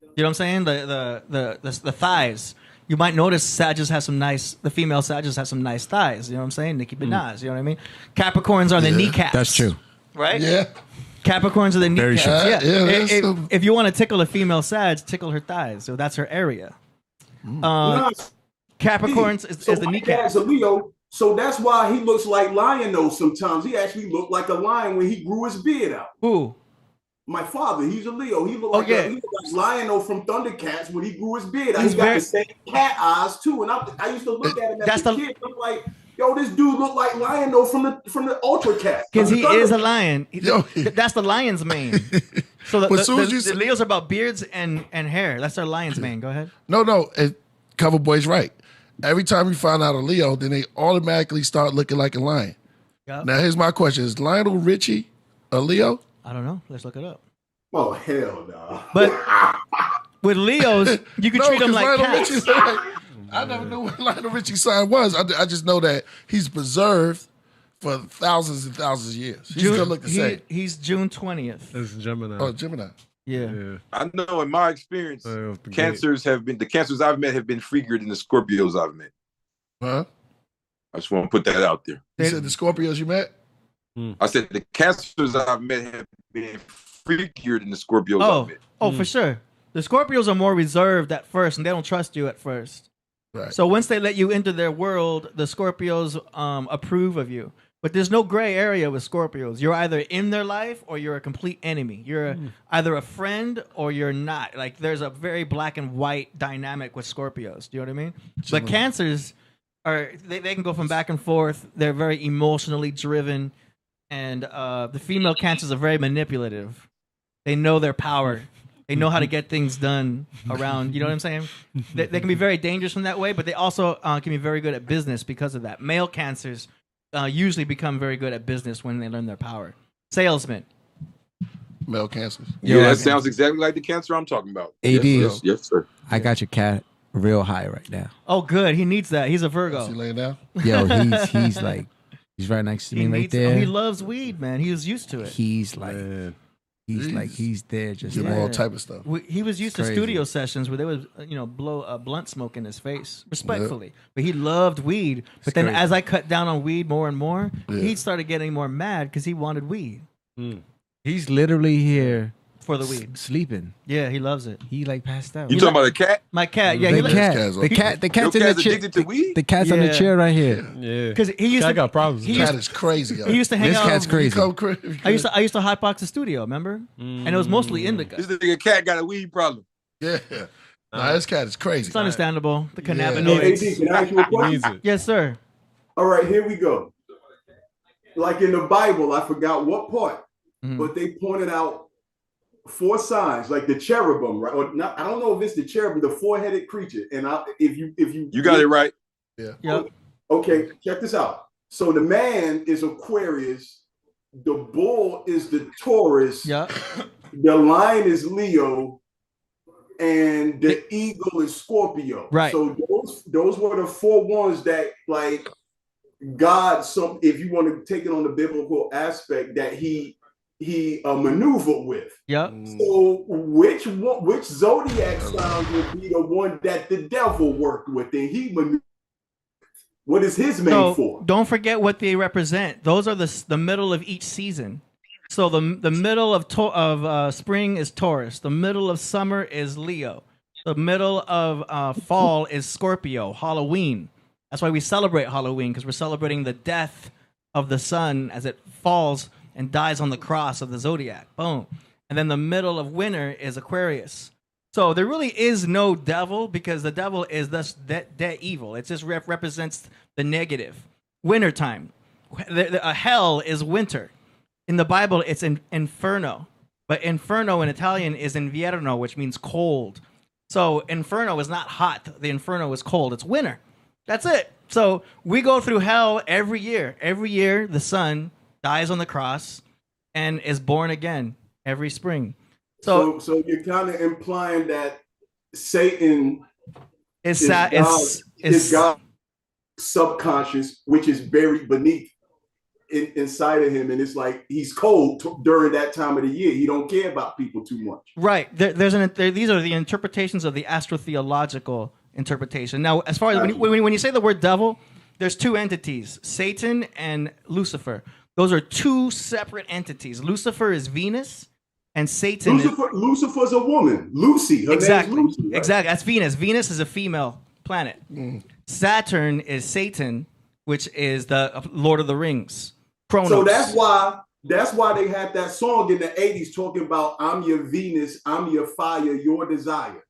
You know what I'm saying? The thighs. You might notice the female Sagittarius has some nice thighs. You know what I'm saying? Nicki Minaj. You know what I mean? Capricorns are the kneecaps. That's true. Right? Yeah. Capricorns are the Very kneecaps. true. Yeah. If you want to tickle a female Sag, tickle her thighs. So that's her area. Capricorns is the kneecaps. A Leo, so that's why he looks like Lion-O sometimes. He actually looked like a lion when he grew his beard out. Who? My father, he's a Leo. He looked like Lion-O from Thundercats when he grew his beard out. He's He got the same cat eyes too. And I used to look at him as a kid. I'm like, yo, this dude look like Lion-O from the Ultra Cats. Because he is a lion. That's the lion's mane. So the Leos are about beards and hair. That's their lion's mane. Go ahead. No. Coverboy's right. Every time you find out a Leo, then they automatically start looking like a lion. Yep. Now, here's my question. Is Lionel Richie a Leo? I don't know. Let's look it up. Oh, hell no. But with Leos, you can treat them like cats. Richie's like, I never knew what Lionel Richie's sign was. I just know that he's preserved for thousands and thousands of years. He's going to look the same. He's June 20th. It's Gemini. Oh, Gemini. Yeah. I know in my experience, the cancers I've met have been freakier than the Scorpios I've met. Huh? I just want to put that out there. You said the Scorpios you met? I said the cancers I've met have been freakier than the Scorpios I've met. Oh, for sure. The Scorpios are more reserved at first, and they don't trust you at first. Right. So once they let you into their world, the Scorpios approve of you. But there's no gray area with Scorpios. You're either in their life or you're a complete enemy. You're either a friend or you're not. Like there's a very black and white dynamic with Scorpios. Do you know what I mean? But Cancers they can go from back and forth. They're very emotionally driven. And the female Cancers are very manipulative. They know their power. They know how to get things done around, you know what I'm saying? They can be very dangerous in that way, but they also can be very good at business because of that. Male Cancers usually become very good at business when they learn their power. Salesmen. Male Cancers. Yeah, that sounds exactly like the Cancer I'm talking about. AD, yes, sir. I got your cat real high right now. Oh, good. He needs that. He's a Virgo. Is he laying down? Yo, he's like, he's right next to me right there. He loves weed, man. He was used to it. He's like... He's there just doing all type of stuff. He was used to studio sessions where they would, blow a blunt smoke in his face, respectfully. But he loved weed. But then as I cut down on weed more and more, he started getting more mad because he wanted weed. He's literally here for the weed, sleeping. Yeah, he loves it. He like passed out. You talking about a cat? My cat. Yeah, the cat's in the chair. Addicted to weed? The cat's on the chair right here. Yeah, because he used to got problems. Cat is crazy. He used to hang this out. Cat's crazy. I used to hotbox the studio, remember? And it was mostly indica. This nigga cat got a weed problem. Yeah. Nah, this cat is crazy. It's understandable. The Hey, cannabinoids. AD, can I ask you a question? Yes, sir. All right, here we go. Like in the Bible, I forgot what part, but they pointed out 4 signs, like the cherubim, right? Or not, I don't know if it's the cherubim, the 4-headed creature. And if you got it right. Yeah. Yep. Okay, check this out. So the man is Aquarius, the bull is the Taurus, Yep. the lion is Leo, and the eagle is Scorpio. Right. So those were the 4 ones that, like, God, if you want to take it on the biblical aspect, that he maneuvered with. Yep. So which zodiac sign would be the one that the devil worked with and he maneuvered? What is his mane for? Don't forget what they represent. Those are the middle of each season. So the middle of spring is Taurus. The middle of summer is Leo. The middle of fall is Scorpio. Halloween. That's why we celebrate Halloween, because we're celebrating the death of the sun as it falls and dies on the cross of the zodiac. Boom. And then the middle of winter is Aquarius. So there really is no devil, because the devil is thus that evil. It just represents the negative. Wintertime. Hell is winter. In the Bible, it's inferno. But inferno in Italian is invierno, which means cold. So inferno is not hot. The inferno is cold. It's winter. That's it. So we go through hell every year. Every year, the sun dies on the cross and is born again every spring. So you're kind of implying that Satan is God's subconscious, which is buried beneath inside of him, and it's like he's cold during that time of the year. He don't care about people too much. Right. These are the interpretations of the astrotheological interpretation. Now, as far as when you say the word devil, there's two entities, Satan and Lucifer. Those are two separate entities. Lucifer is Venus, and Satan Lucifer's a woman. Lucy. Her exactly. name's Lucy, right? Exactly. That's Venus. Venus is a female planet. Saturn is Satan, which is the Lord of the Rings. Kronos. So that's why they had that song in the 80s talking about I'm your Venus, I'm your fire, your desire.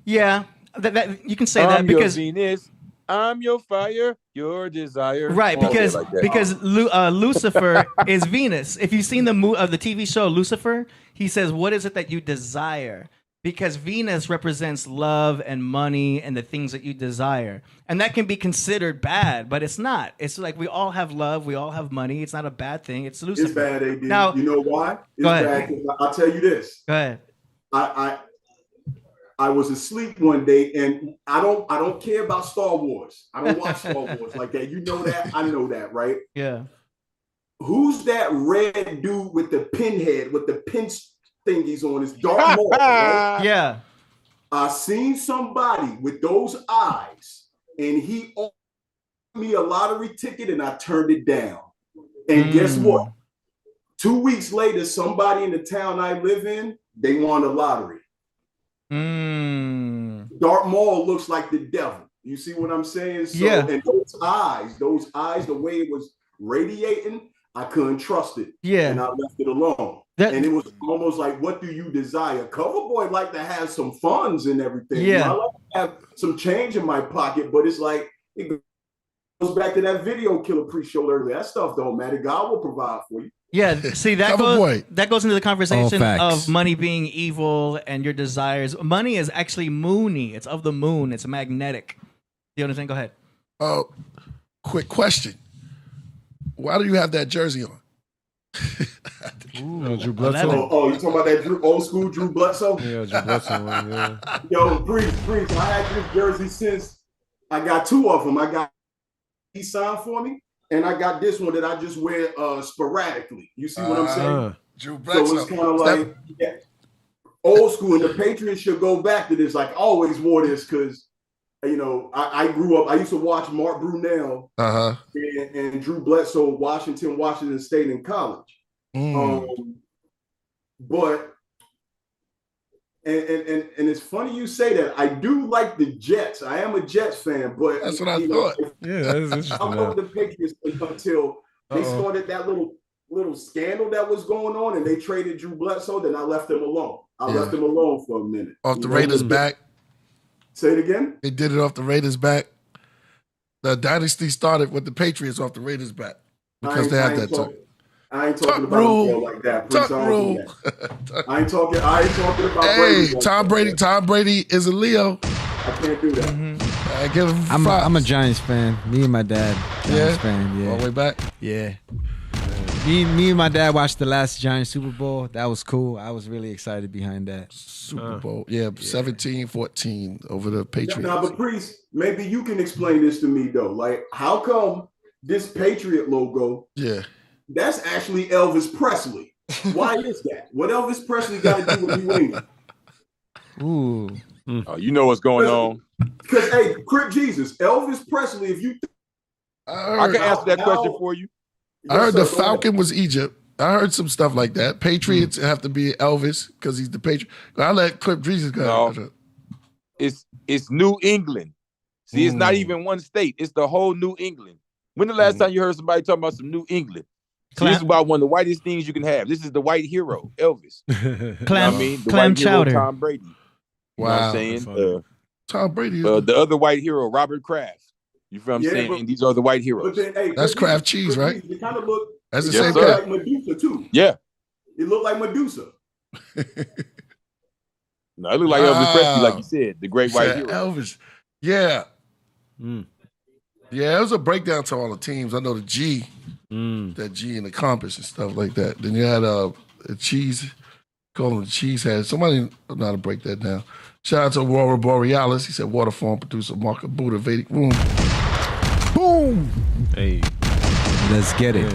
Yeah, that you can say that because your Venus, I'm your fire, your desire. Right, because Lucifer is Venus. If you've seen the TV show Lucifer, he says, "What is it that you desire?" Because Venus represents love and money and the things that you desire. And that can be considered bad, but it's not. It's like we all have love, we all have money. It's not a bad thing. It's Lucifer. It's bad, AD. Now, you know why? It's go ahead. bad 'cause I'll tell you this. Go ahead. I was asleep one day, and I don't care about Star Wars. I don't watch Star Wars like that. You know that? I know that, right? Yeah. Who's that red dude with the pinhead, with the pin thingies on his Darth Maul, right? Yeah. I seen somebody with those eyes, and he offered me a lottery ticket, and I turned it down. And guess what? 2 weeks later, somebody in the town I live in, they won a lottery. Darth Maul looks like the devil. You see what I'm saying? So, yeah. And those eyes, the way it was radiating, I couldn't trust it. Yeah. And I left it alone. And it was almost like, what do you desire? Coverboy like to have some funds and everything. Yeah. You know, I like to have some change in my pocket, but it's like, it goes back to that video Killah Priest showed earlier. That stuff don't matter. God will provide for you. Yeah, see that goes into the conversation of money being evil and your desires. Money is actually moony. It's of the moon. It's magnetic. You understand? Go ahead. Quick question. Why do you have that jersey on? Drew Bledsoe. Oh, you talking about that old school Drew Bledsoe? Yeah, Drew Bledsoe one, yeah. Yo, Priest, I had this jersey since I got two of them. I got he signed for me, and I got this one that I just wear sporadically. You see what I'm saying? Drew Bledsoe. So it's kind of like old school, and the Patriots should go back to this. Like I always wore this because, you know, I grew up. I used to watch Mark Brunell and Drew Bledsoe, Washington State in college. But it's funny you say that. I do like the Jets. I am a Jets fan, but that's what I thought. Yeah, that's interesting. I love the Patriots until they started that little scandal that was going on, and they traded Drew Bledsoe. Then I left them alone. I left them alone for a minute. Off the Raiders' back. Say it again. They did it off the Raiders' back. The dynasty started with the Patriots off the Raiders' back because they had that talk. I ain't talking about rule like that. Tuck rule. I ain't talking about Brady. Hey, Tom Brady is a Leo. I can't do that. I give him I'm a Giants fan. Me and my dad. Giants fan. Yeah. All the way back. Yeah. Me and my dad watched the last Giants Super Bowl. That was cool. I was really excited behind that. Super Bowl. Yeah, 17-14 over the Patriots. Now, but Priest, maybe you can explain this to me, though. Like, how come this Patriot logo, that's actually Elvis Presley? Why is that? What Elvis Presley got to do with New England? Oh, you know what's going on. Because, hey, Crip Jesus, Elvis Presley, if you I can answer that question for you. I heard the Falcon was Egypt. I heard some stuff like that. Patriots have to be Elvis because he's the Patriot. I let Clip Jesus go. No. It's New England. See, it's not even one state. It's the whole New England. When the last time you heard somebody talking about some New England? See, this is about one of the whitest things you can have. This is the white hero, Elvis. Clam, the clam white chowder. hero, Tom Brady. You know what I'm saying? Tom Brady. The other white hero, Robert Kraft. You feel what I'm saying? These are the white heroes. But then, that's Kraft cheese, right? It kind of look. That's the same same like Medusa too. Yeah. It looked like Medusa. No, it looked like Elvis Presley, like you said, the great white hero. Elvis. Yeah. Yeah, it was a breakdown to all the teams. I know the G, that G and the compass and stuff like that. Then you had a cheese, call him the cheese head. Somebody know how to break that down. Shout out to Aurora Borealis. He said waterform producer Mark Buddha Vedic. Boom. Boom. Hey. Let's get it.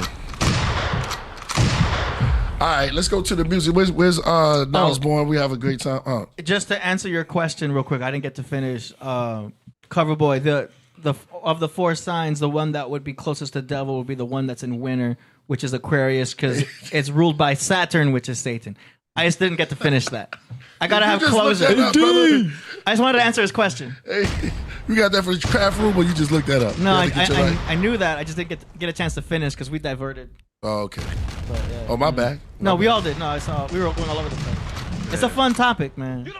All right, let's go to the music. Where's Niles Born? We have a great time. Just to answer your question real quick, I didn't get to finish. Coverboy, the of the 4 signs, the one that would be closest to devil would be the one that's in winter, which is Aquarius, because it's ruled by Saturn, which is Satan. I just didn't get to finish that. I gotta have closure. I just wanted to answer his question. Hey, you got that for the craft room, or you just looked that up? No, I knew that. I just didn't get a chance to finish because we diverted. Oh, okay. But, yeah. Oh, my bad. No, we all did. No, I saw we were going all over the place. It's a fun topic, man.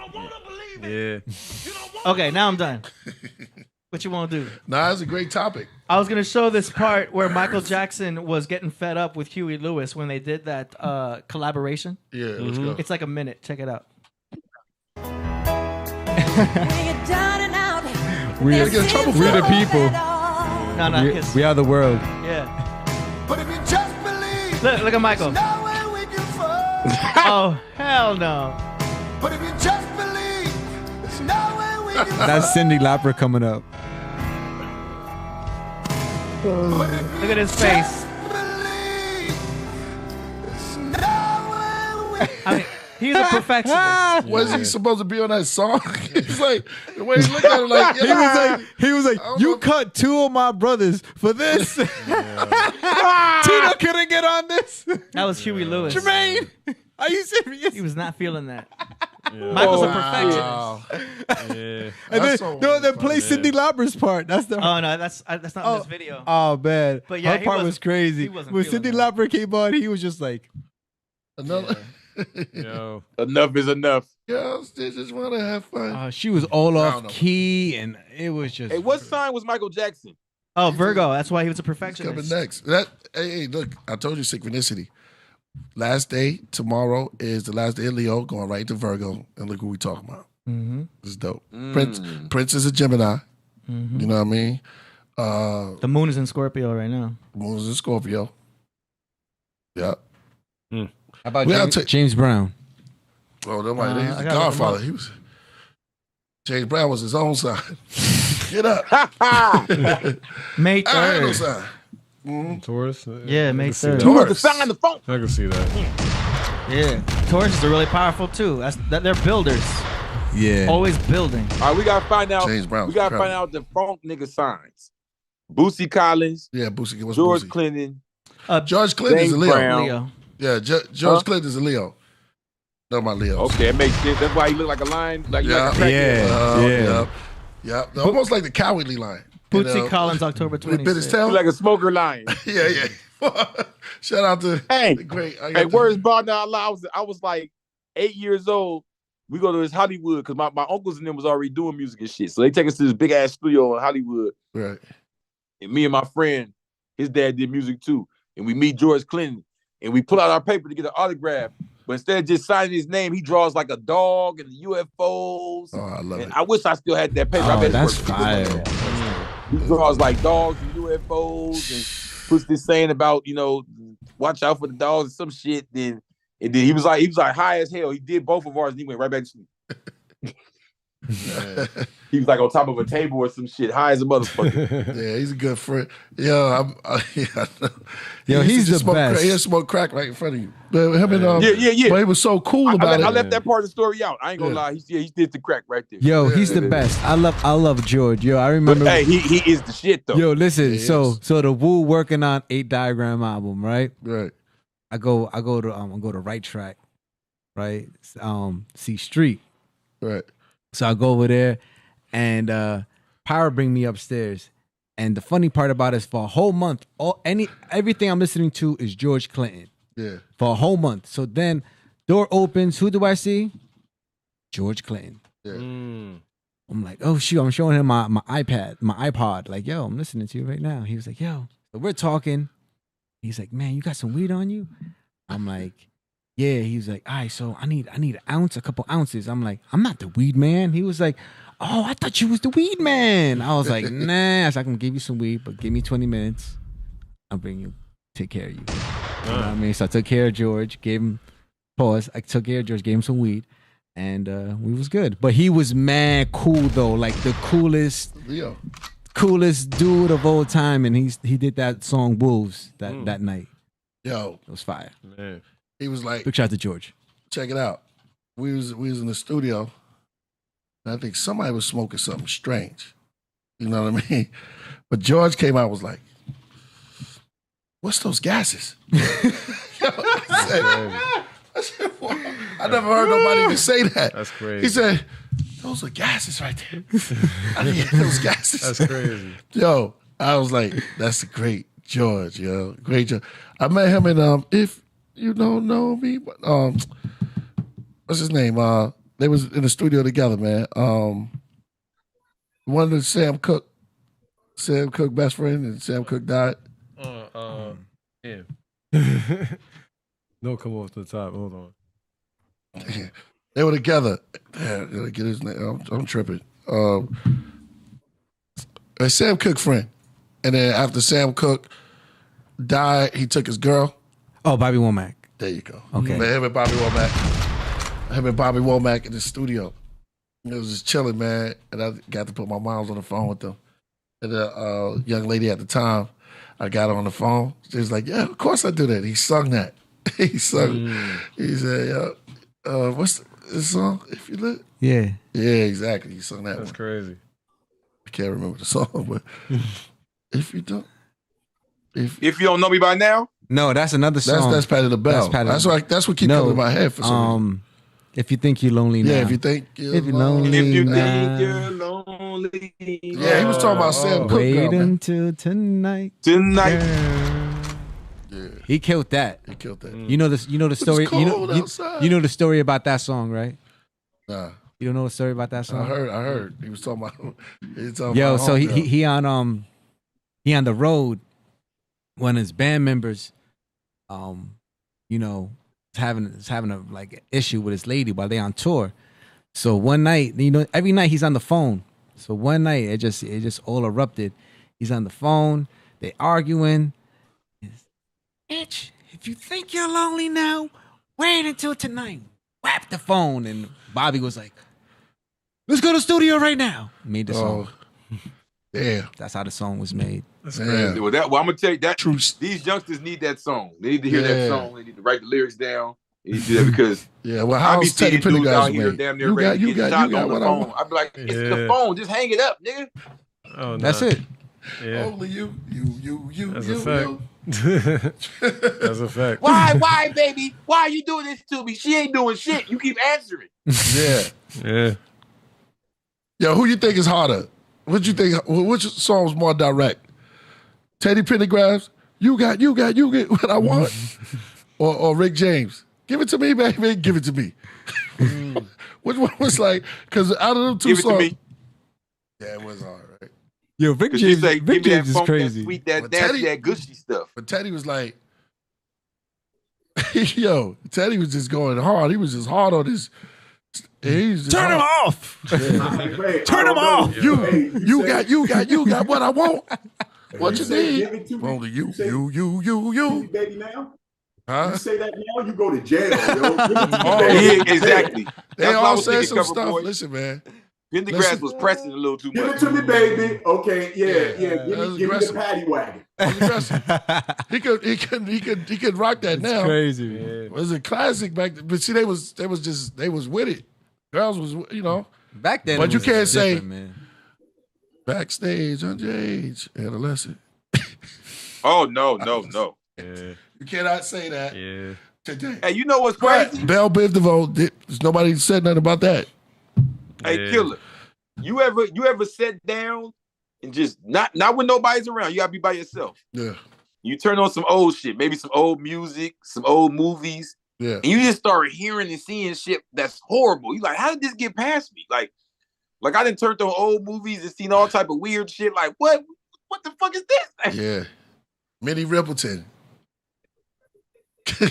Yeah. Okay, now I'm done. What you want to do? Nah, it's a great topic. I was going to show this part where Michael Jackson was getting fed up with Huey Lewis when they did that collaboration. Yeah, let's go. It's like a minute. Check it out. We're the people. No, We are the world. Yeah. But if you just believe, look at Michael. Oh, hell no. But if you just believe, there's nowhere we can That's Cyndi Lauper coming up. Look at his face. I mean, he's a perfectionist. Was he supposed to be on that song? It's like the way he looked at it, like he was like, you cut 2 of my brothers for this. Tina couldn't get on this. That was Huey Lewis. Jermaine, are you serious? He was not feeling that. Michael's a perfectionist. Yeah. And then play Cyndi Lauper's part. That's the. Oh no, that's not in this video. Oh man, but yeah, her part was crazy. When Cyndi Lauper came on, he was just like, another. Yo. Enough is enough. Girls, they just want to have fun. She was all off key, and it was just. Hey, what sign was Michael Jackson? Oh, Virgo. That's why he was a perfectionist. Coming next. Hey, look, I told you synchronicity. Last day, tomorrow is the last day of Leo, going right to Virgo, and look what we talking about. Mm-hmm. This is dope. Prince is a Gemini. Mm-hmm. You know what I mean? The moon is in Scorpio right now. The moon is in Scorpio. Yeah. How about James Brown? Oh, nobody. He's the Godfather. He was. James Brown was his own sign. Get up. May 3rd. I ain't no sign. Taurus? Yeah, May 3rd. Taurus. The sign the phone. I can see that. Yeah. Tauruses are really powerful too. They're builders. Yeah. Always building. All right, we gotta find out. James Brown's we gotta find out the funk nigga signs. Boosie Collins. Yeah, Boosie. What's George Boosie? Clinton. George Clinton is a Leo. Brown. Leo. Yeah, George Clinton is a Leo. No, my Leo. Okay, it makes sense. That's why he look like a lion. Like Yeah. like a Yeah. Almost like the cowardly lion. Bootsy Collins, October 26th. Bit his tail. like a smoker lion. Yeah. Shout out to Hey, the great. where's Bob Now Allah? I was like 8 years old. We go to his Hollywood because my uncles and them was already doing music and shit. So they take us to this big ass studio in Hollywood. Right. And me and my friend, his dad did music too. And we meet George Clinton. And we pull out our paper to get an autograph. But instead of just signing his name, he draws like a dog and the UFOs. Oh, I love it. I wish I still had that paper. I bet that's it's worth fire. it. He draws like dogs and UFOs and puts this saying about, watch out for the dogs and some shit. And then he was like high as hell. He did both of ours and he went right back to sleep. He was like on top of a table or some shit, high as a motherfucker. Yeah, he's a good friend. Yo, he's the smoke best. He smoked crack right in front of you. But him and yeah. But he was so cool about it. I left that part of the story out. I ain't gonna lie. He did the crack right there. Yo, he's the best. I love George. Yo, I remember. But, hey, he is the shit though. Yo, listen. So the Wu working on 8 Diagram album, right? Right. I go to Right Track, right? C Street. Right. So I go over there, and Power bring me upstairs. And the funny part about it is, for a whole month, everything I'm listening to is George Clinton. Yeah. For a whole month. So then, door opens. Who do I see? George Clinton. Yeah. I'm like, oh shoot! I'm showing him my iPod. Like, yo, I'm listening to you right now. He was like, yo. So we're talking. He's like, man, you got some weed on you? I'm like, yeah. He was like, all right, so I need an ounce, a couple ounces. I'm like, I'm not the weed man. He was like, oh, I thought you was the weed man. I was like, nah. So I can give you some weed, but give me 20 minutes. I'll bring you, take care of you. You know what I mean? So I took care of George, gave him, pause. I took care of George, gave him some weed, and we was good. But he was mad cool though, like the coolest dude of all time. And he did that song Wolves that night. Yo, it was fire. Man. He was like, big shout out to George. Check it out. We was in the studio. And I think somebody was smoking something strange. You know what I mean? But George came out and was like, what's those gases? I never heard nobody even say that. That's crazy. He said, those are gases right there. I didn't get those gases. That's crazy. Yo, I was like, that's a great George, yo. Great George. I met him in, if you don't know me, what's his name? They was in the studio together, man. One of Sam Cooke best friend, and Sam Cooke died. Yeah. No, come off the top. Hold on. They were together. Damn, did I get his name? I'm tripping. A Sam Cooke friend, and then after Sam Cooke died, he took his girl. Oh, Bobby Womack. There you go. Okay. Man, him and Bobby Womack in the studio. It was just chilling, man. And I got to put my moms on the phone with them. And the young lady at the time, I got her on the phone. She was like, yeah, of course I do that. He sung that. He sung. He said, what's the song? If you look. Yeah. Yeah, exactly. He sung that. That's crazy. I can't remember the song, but if you don't. If you don't know me by now. No, that's another song. That's Patti LaBelle. That's what keeps coming in my head for some reason. If you think you're lonely now. Yeah, if you think you're lonely If you now. think you're lonely. Yeah, he was talking about Sam Cooke. Wait until tonight. Yeah. He killed that. He killed that. You know this. You know the story. cold outside. You know the story about that song, right? Nah. You don't know the story about that song? I heard. He was talking about. Yo, so he on the road. One of his band members, you know, is having a like issue with his lady while they on tour. So one night, you know, every night he's on the phone. So one night it just all erupted. He's on the phone. They arguing. Bitch, if you think you're lonely now, wait until tonight. Whap the phone, and Bobby was like, "Let's go to the studio right now." Made the song. Yeah, that's how the song was made. Well, I'm gonna tell you that these youngsters need that song. They need to hear that song. They need to write the lyrics down. They need to do that because well, I be how's Teddy seeing dudes out Pendergrass here made? damn near You ready got- to you get got- shot you got on the what I phone. want. I'd be like, it's the Yeah. phone. Just hang it up, nigga. Oh, That's nah. it. Yeah. Only you. That's you, a fact. That's a fact. Why, baby? Why are you doing this to me? She ain't doing shit. You keep answering. Yeah. Yeah. Yo, who you think is harder? What you think? Which song was more direct? Teddy Pendergrass, you get what I want, or Rick James? Give it to me, baby. Give it to me. Which one was like? Because out of them two Give it to songs, me. yeah, it was all right. Yo, Rick Cause James, she's like, Rick give me that James is funk, crazy. that sweet, that But nasty, Teddy- that gushy stuff. But Teddy was like, yo, Teddy was just going hard. He was just hard on his. Turn him off. Turn him off. You got what I want. What you say, need? give it to me. Only you. Baby now? Huh? You say that now, you go to jail, yo. Give it to me, Oh, baby. Yeah, exactly. They That's what I all was said thinking, some Cover stuff. Boy. Listen, man. Pendergrass was pressing a little too Give much. it to me, baby. Okay, yeah. Give me the paddy wagon. He could rock that now. Crazy, man. It was a classic back then. But see, they was with it. Girls was, Back then, But it you was can't say different, man. backstage, underage, adolescent. Oh no. You cannot say that today. Hey, you know what's crazy? Belle Biv DeVoe, nobody said nothing about that. Hey, Killer, you ever sat down and just not when nobody's around? You gotta be by yourself. Yeah. You turn on some old shit, maybe some old music, some old movies. Yeah. And you just start hearing and seeing shit that's horrible. You like, how did this get past me? Like I done turned on old movies and seen all type of weird shit. Like, what the fuck is this? Yeah. Minnie Rippleton. The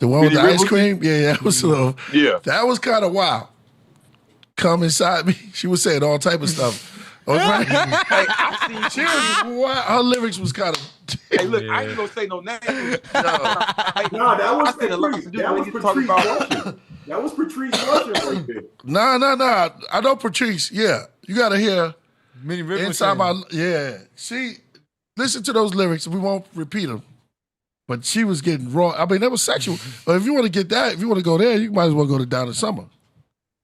one with Minnie the ice Rippleton? cream? Yeah, that was a little. Yeah. That was kind of wild. Come inside me. She was saying all type of stuff. Right? Hey, I seen She was wild. Her lyrics was kind of. Hey, look, I ain't gonna say no names. No, that was Patrice. That was Patrice Russian. That was Patrice Russian right there. No. I know Patrice. Yeah. You got to hear Minnie Rippleton. inside my. Yeah. She, listen to those lyrics. We won't repeat them. But she was getting raw. I mean, that was sexual. But if you want to get that, if you want to go there, you might as well go to Down in Summer.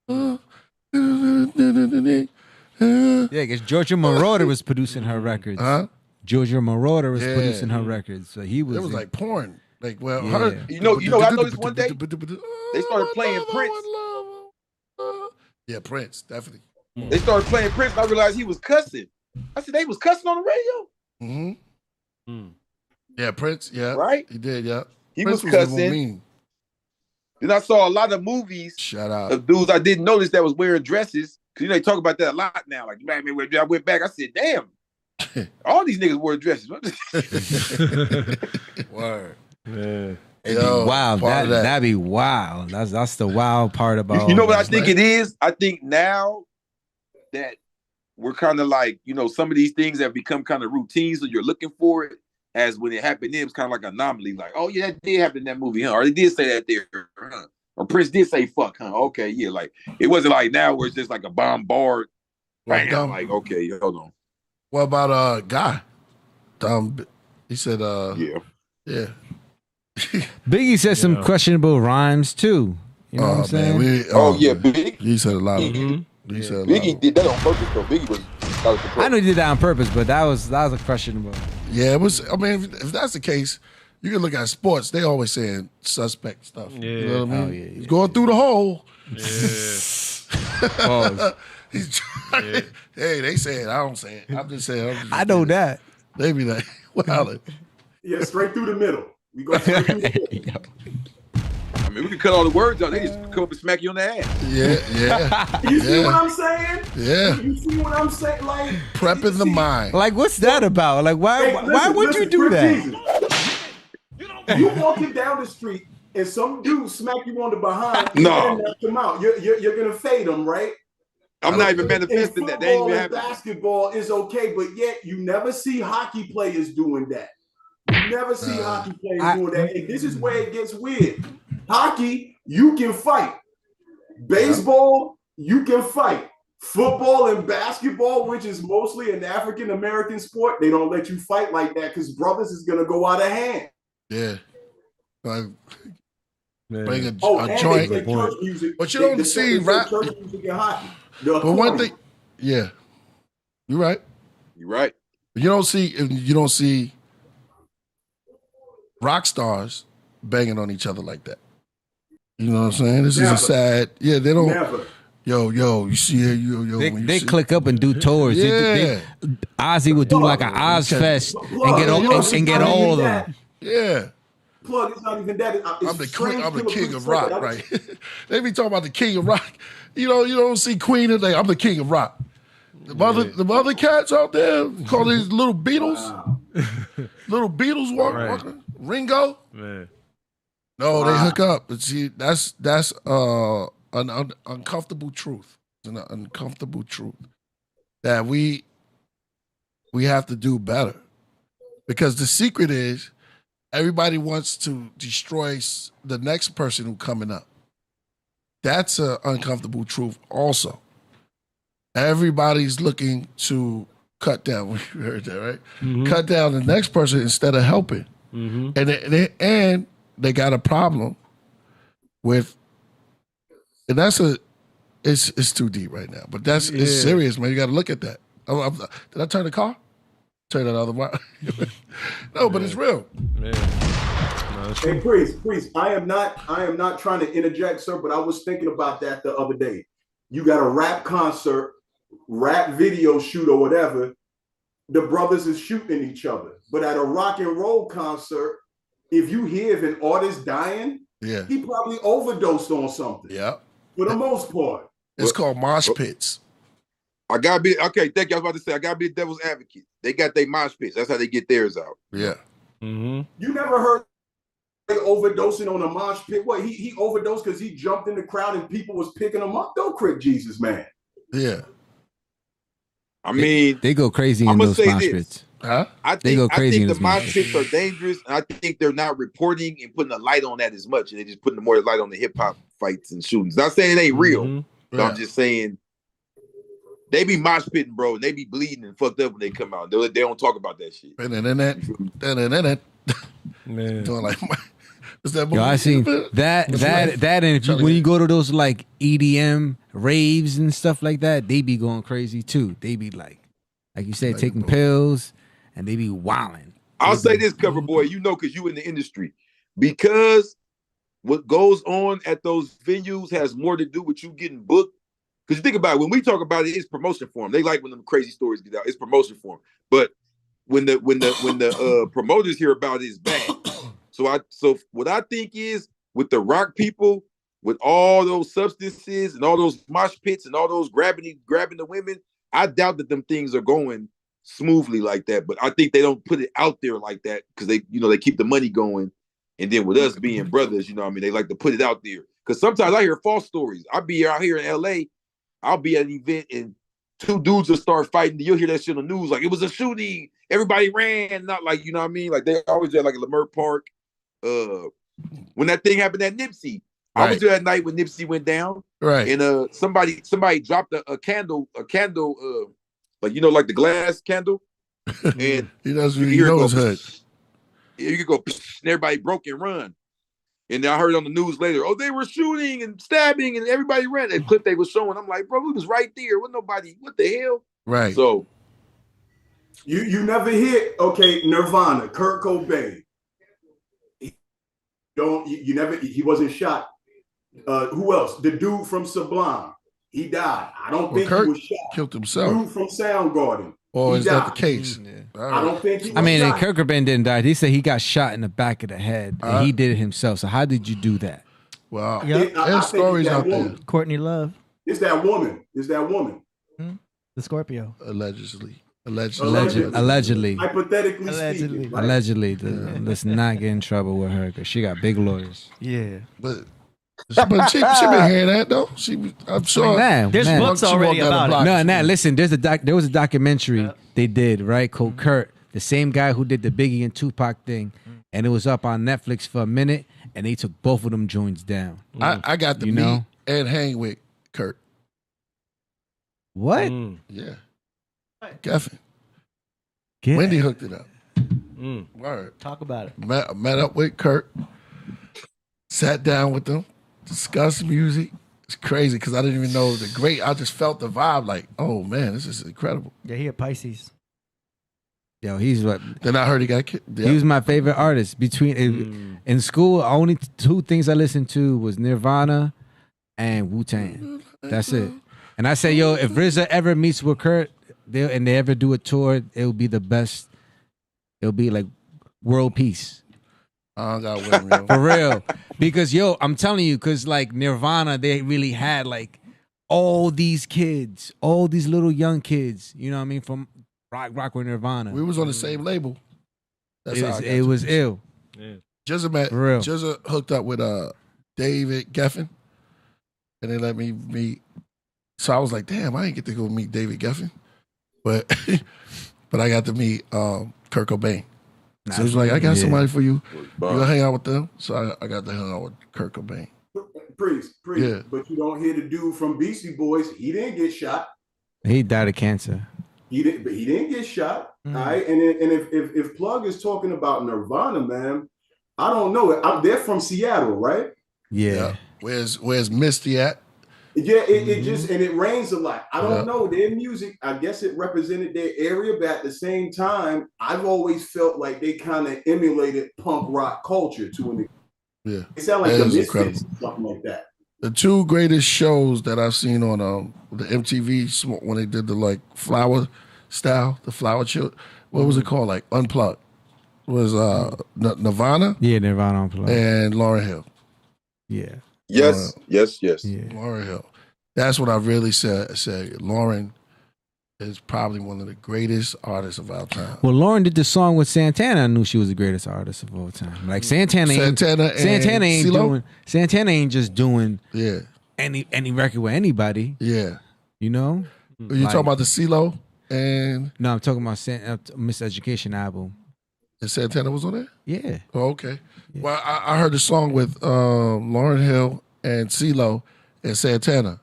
Yeah, because Georgia Moroder was producing her records. Huh? Georgia Moroder was Yeah. producing her records, so he was. It was like porn. Like, well, Yeah. her. You know, I noticed one day they started playing Prince. Yeah, Prince, definitely. They started playing Prince, and I realized he was cussing. I said they was cussing on the radio. Mm-hmm. Yeah, Prince. Yeah, Right? He did. Yeah, He Prince was a little cussing. mean. Then I saw a lot of movies Shout out. of dudes I didn't notice that was wearing dresses. Cause they talk about that a lot now. Like, man, I went back. I said, damn, all these niggas wore dresses. Word. Yeah. It'd be wild. That'd be wild. That's the wild part about. You know what I think it is? I think now that we're kind of like, some of these things have become kind of routine, so you're looking for it. As when it happened, it was kind of like an anomaly. Like, oh yeah, that did happen in that movie, huh? Or they did say that there, huh? Or Prince did say fuck, huh? Okay, yeah. Like it wasn't like now where it's just like a bombard. Bam, like okay, hold on. What about Guy? He said, yeah. Biggie said some questionable rhymes too. You know what I'm saying? Biggie. He said a lot of them. He said a lot Biggie of did that on purpose though. Biggie was. I know he did that on purpose, but that was a questionable. Yeah, it was. I mean, if that's the case, you can look at sports. They always saying suspect stuff. Yeah. You know what I mean? Oh, yeah, He's going through the hole. Pause. He's trying. Yeah. Hey, they say it. I don't say it. I'm just saying. I know that. They be like, wow. Yeah, straight through the middle. We go straight through the middle. I mean, we can cut all the words out. They just come up and smack you on the ass. Yeah. You see what I'm saying? Yeah. You see what I'm saying? Like prepping the mind. Like, what's that about? Like, why would you do that? You walking down the street and some dude smack you on the behind. No. And knock him out. You're gonna fade him, right? I'm not even manifesting that. They ain't Football even and happening. basketball is okay, but yet you never see hockey players doing that. You never see hockey players doing that. And this is where it gets weird. Hockey, you can fight. Baseball, you can fight. Football and basketball, which is mostly an African American sport, they don't let you fight like that because brothers is gonna go out of hand. Yeah. Like, Man. bring a And joint. they play church music. But you don't see rap. Church music and hockey. But one thing, yeah, you're right. You're right. You don't see rock stars banging on each other like that. You know what I'm saying? This is a sad. Yeah, they don't. Never. Yo, you see it, yo. They click up and do tours. Yeah. Ozzy would do like an Oz Fest and get all of them. Yeah. Plug, it's not even that. I'm the king of rock, right? They be talking about the king of rock. You don't see Queen and I'm the king of rock. The other cats out there call these little Beatles. Wow. Little Beatles walking. Ringo. Man. No, they hook up. But see, that's an uncomfortable truth. It's an uncomfortable truth that we have to do better. Because the secret is everybody wants to destroy the next person who's coming up. That's an uncomfortable truth also. everybody's looking to cut down. You heard that, right? Cut down the next person instead of helping. And they got a problem with, and it's too deep right now, but it's serious, man. You got to look at that. Did I turn the car? Turn that other way. No, but it's real. Hey, Priest, I am not trying to interject, sir, but I was thinking about that the other day. You got a rap concert, rap video shoot or whatever, the brothers is shooting each other. But at a rock and roll concert, if you hear of an artist dying, he probably overdosed on something. Yeah. For the most part. It's called mosh pits. I gotta be okay. Thank you. I was about to say I gotta be a devil's advocate. They got their mosh pits. That's how they get theirs out. Yeah. You never heard overdosing on a mosh pit? What, he overdosed because he jumped in the crowd and people was picking him up? Don't Crip Jesus, man. Yeah. I mean, they go crazy in those mosh pits. Huh? I think the mosh pits are dangerous, and I think they're not reporting and putting a light on that as much, and they're just putting more light on the hip hop fights and shootings. Not saying it ain't real, but I'm just saying they be mosh pitting, bro, and they be bleeding and fucked up when they come out. They don't talk about that shit. Man, doing like, what's that movie? Yo, I seen that, and if you, when you go to those like EDM raves and stuff like that, they be going crazy too. They be like you said, taking pills, and they be wilding. I'll say this, cover boy, you know, because you in the industry, because what goes on at those venues has more to do with you getting booked. Because you think about it, when we talk about it, it's promotion for them. They like when them crazy stories get out. It's promotion for them. But when the promoters hear about it, it's bad. So what I think is, with the rock people, with all those substances and all those mosh pits and all those grabbing the women, I doubt that them things are going smoothly like that. But I think they don't put it out there like that because they keep the money going. And then with us being brothers, you know what I mean, they like to put it out there. Because sometimes I hear false stories. I'll be out here in LA, I'll be at an event and two dudes will start fighting. You'll hear that shit on the news, like it was a shooting, everybody ran, not like, you know what I mean? Like they always at like a Leimert Park. When that thing happened at Nipsey, I was there that night when Nipsey went down. Right. And somebody dropped a candle, like, you know, like the glass candle. And he doesn't really know his head. You could go, and everybody broke and run. And then I heard on the news later, oh, they were shooting and stabbing and everybody ran. That clip they was showing, I'm like, bro, we was right there. What the hell? Right. So you never hear, okay, Nirvana, Kurt Cobain. He wasn't shot. Who else? The dude from Sublime. He died. I don't think Kurt he was shot. Killed himself. Dude from Soundgarden. Or is that died. the case? I don't think he was I mean, shot. Kurt Cobain didn't die. He said he got shot in the back of the head, and he did it himself. So how did you do that? Well, there's stories out there. Courtney Love. It's that woman. The Scorpio. Allegedly. Hypothetically speaking. Right? Allegedly. Let's not get in trouble with her because she got big lawyers. Yeah. But she been hearing that though. I'm sure. There's books already about it. No, listen. There was a documentary they did, right? Called Kurt, the same guy who did the Biggie and Tupac thing, and it was up on Netflix for a minute, and they took both of them joints down. I got to meet and hang with Kurt. What? Yeah. Geffen. Wendy hooked it up. Word. Talk about it. Met up with Kurt. Sat down with them. Discussed music. It's crazy because I didn't even know I just felt the vibe like, oh man, this is incredible. Yeah, he a Pisces. Yo, he's what? Then I heard he got killed. He was my favorite artist. In school, only two things I listened to was Nirvana and Wu-Tang. That's it. And I say, yo, if RZA ever meets with Kurt and they ever do a tour, it'll be the best. It'll be like world peace. I don't got one real. For real. Because, yo, I'm telling you, because like Nirvana, they really had like all these kids, all these little young kids, you know what I mean, from rock with Nirvana. We was on the same label. It was ill. Yeah. Jizza hooked up with David Geffen, and they let me meet. So I was like, damn, I didn't get to go meet David Geffen, but I got to meet Kurt Cobain. So he was like, I got somebody for you. You gonna hang out with them? So I got to hang out with Kurt Cobain. Priest. Yeah. But you don't hear the dude from Beastie Boys. He didn't get shot. He died of cancer. He didn't get shot. All right. And if Plug is talking about Nirvana, man, I don't know. They're from Seattle, right? Yeah. Where's Misty at? Yeah, it just, and it rains a lot. I don't know. Their music, I guess it represented their area, but at the same time, I've always felt like they kind of emulated punk rock culture to an extent. Yeah. It sounded like the Misfits, something like that. The two greatest shows that I've seen on the MTV when they did the like flower style, the flower chill. What was it called? Like Unplugged. It was Nirvana? Yeah, Nirvana Unplugged. And Lauryn Hill. Yeah. Yes. Yeah. Lauryn Hill. That's what I really said. Lauryn is probably one of the greatest artists of our time. Well, Lauryn did the song with Santana. I knew she was the greatest artist of all time. Like Santana ain't just doing any record with anybody. Yeah. You know? You talking about the CeeLo and no, I'm talking about Miseducation album. And Santana was on there? Yeah. Oh, okay. Yeah. Well, I heard the song with Lauryn Hill and CeeLo and Santana.